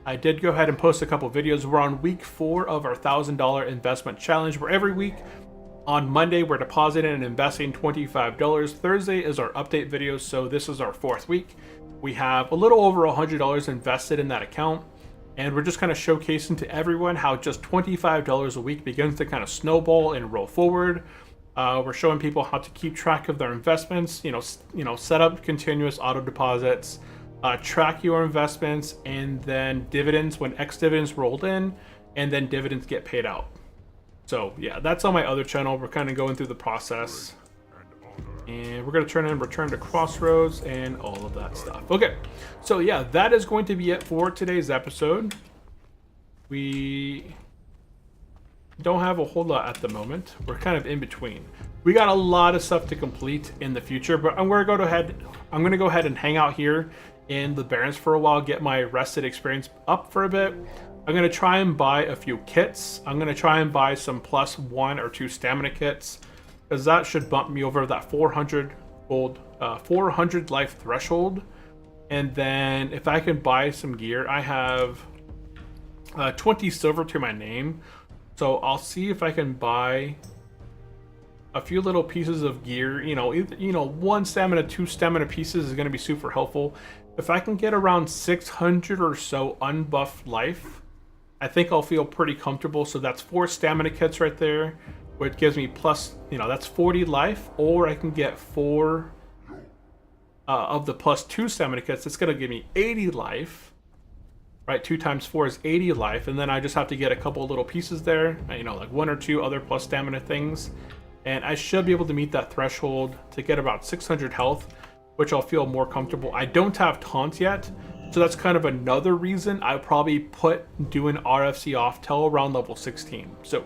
B: I did go ahead and post a couple videos. We're on week 4 of our $1,000 investment challenge, where every week on Monday, we're depositing and investing $25. Thursday is our update video, so this is our 4th week. We have a little over $100 invested in that account, and we're just kind of showcasing to everyone how just $25 a week begins to kind of snowball and roll forward. We're showing people how to keep track of their investments, set up continuous auto deposits, track your investments, and then dividends when X dividends rolled in, and then dividends get paid out. So yeah, that's on my other channel. We're kind of going through the process, and we're going to return to Crossroads and all of that stuff. Okay, so yeah, that is going to be it for today's episode. We don't have a whole lot at the moment. We're kind of in between. We got a lot of stuff to complete in the future, but I'm going to go ahead and hang out here in the Barrens for a while, get my rested experience up for a bit. I'm going to try and buy a few kits. I'm going to try and buy some +1 or 2 stamina kits, because that should bump me over that 400 life threshold. And then if I can buy some gear, I have 20 silver to my name. So I'll see if I can buy a few little pieces of gear. 1 stamina, 2 stamina pieces is going to be super helpful. If I can get around 600 or so unbuffed life, I think I'll feel pretty comfortable. So that's 4 stamina kits right there, which gives me that's 40 life. Or I can get 4 of the +2 stamina kits. It's going to give me 80 life. Right, 2 times 4 is 80 life, and then I just have to get a couple little pieces there, like 1 or 2 other plus stamina things, and I should be able to meet that threshold to get about 600 health, which I'll feel more comfortable. I don't have taunt yet, so that's kind of another reason I probably put doing RFC off till around level 16. So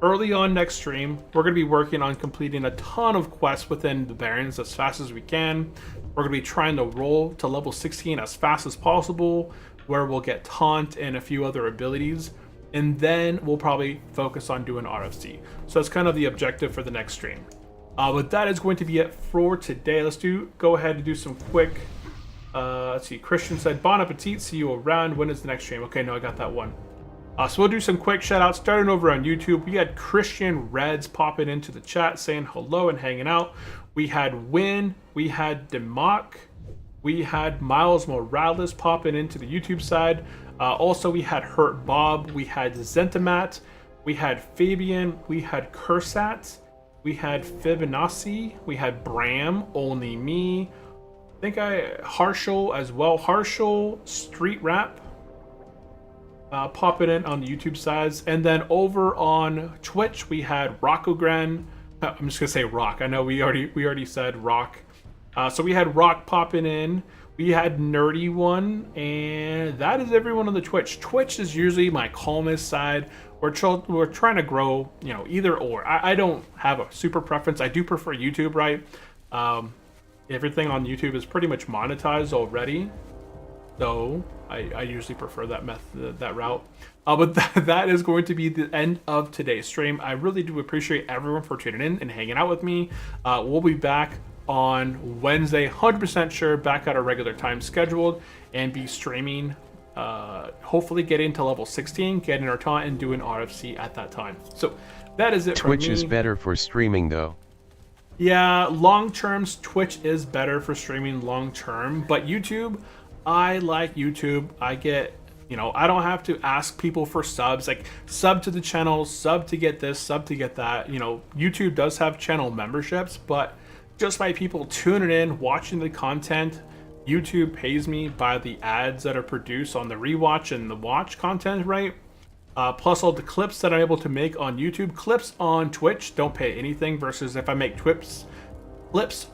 B: early on next stream, we're going to be working on completing a ton of quests within the Barrens as fast as we can. We're going to be trying to roll to level 16 as fast as possible, where we'll get taunt and a few other abilities, and then we'll probably focus on doing RFC. So that's kind of the objective for the next stream. But that is going to be it for today. Let's go ahead and do some quick. Let's see. Christian said, "Bon appetit. See you around. When is the next stream?" Okay, no, I got that one. So we'll do some quick shout outs starting over on YouTube. We had Christian Reds popping into the chat saying hello and hanging out. We had Win. We had Democ. We had Miles Morales popping into the YouTube side. Also, we had Hurt Bob. We had Zentimat. We had Fabian. We had Cursat. We had Fibonacci. We had Bram. Only Me. I think Harshal as well. Harshal Street Rap popping in on the YouTube sides. And then over on Twitch, we had Rockogren. I'm just gonna say Rock. I know we already said Rock. So we had Rock popping in, we had Nerdy One, and that is everyone on the Twitch. Twitch is usually my calmest side. We're trying to grow, either or. I don't have a super preference. I do prefer YouTube, right? Everything on YouTube is pretty much monetized already, so I usually prefer that method, that route. But that is going to be the end of today's stream. I really do appreciate everyone for tuning in and hanging out with me. We'll be back on Wednesday, 100% sure, back at our regular time scheduled, and be streaming, hopefully getting to level 16, getting our taunt, and doing RFC at that time. So that is it for me.
A: Twitch is better for streaming though.
B: Yeah, long term, Twitch is better for streaming long term, but YouTube, I like YouTube. I get, I don't have to ask people for subs, like sub to the channel, sub to get this, sub to get that. YouTube does have channel memberships, but just by people tuning in, watching the content, YouTube pays me by the ads that are produced on the rewatch and the watch content, right? Plus all the clips that I'm able to make on YouTube. Clips on Twitch don't pay anything, versus if I make clips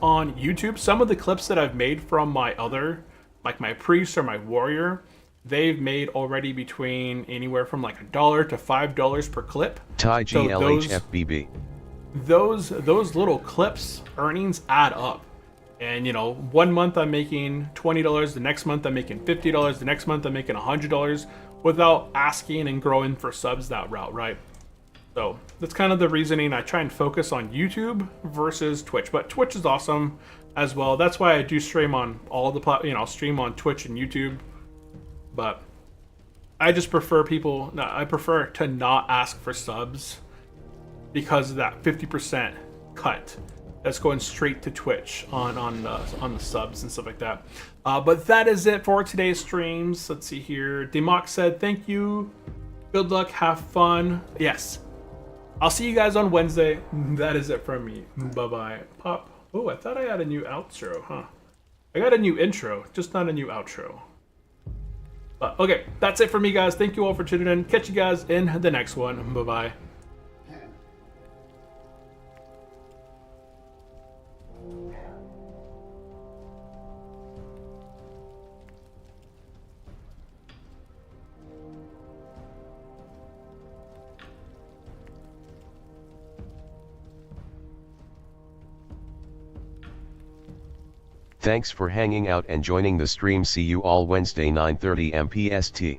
B: on YouTube. Some of the clips that I've made from my other, like my priest or my warrior, they've made already between anywhere from like $1 to $5 per clip.
A: Thai
B: So
A: GLHFBB.
B: those little clips earnings add up. And you know, 1 month I'm making $20, the next month I'm making $50, the next month I'm making $100 without asking and growing for subs that route, right? So that's kind of the reasoning I try and focus on YouTube versus Twitch. But Twitch is awesome as well. That's why I do stream on all the I'll stream on Twitch and YouTube. But I just prefer I prefer to not ask for subs because of that 50% cut that's going straight to Twitch on the subs and stuff like that. But that is it for today's streams. Let's see here. Democ said, thank you. Good luck. Have fun. Yes. I'll see you guys on Wednesday. That is it from me. Bye-bye. Pop. Oh, I thought I had a new outro, huh? I got a new intro, just not a new outro. But, okay, that's it for me, guys. Thank you all for tuning in. Catch you guys in the next one. Bye-bye.
A: Thanks for hanging out and joining the stream. See you all Wednesday 9:30 MPST.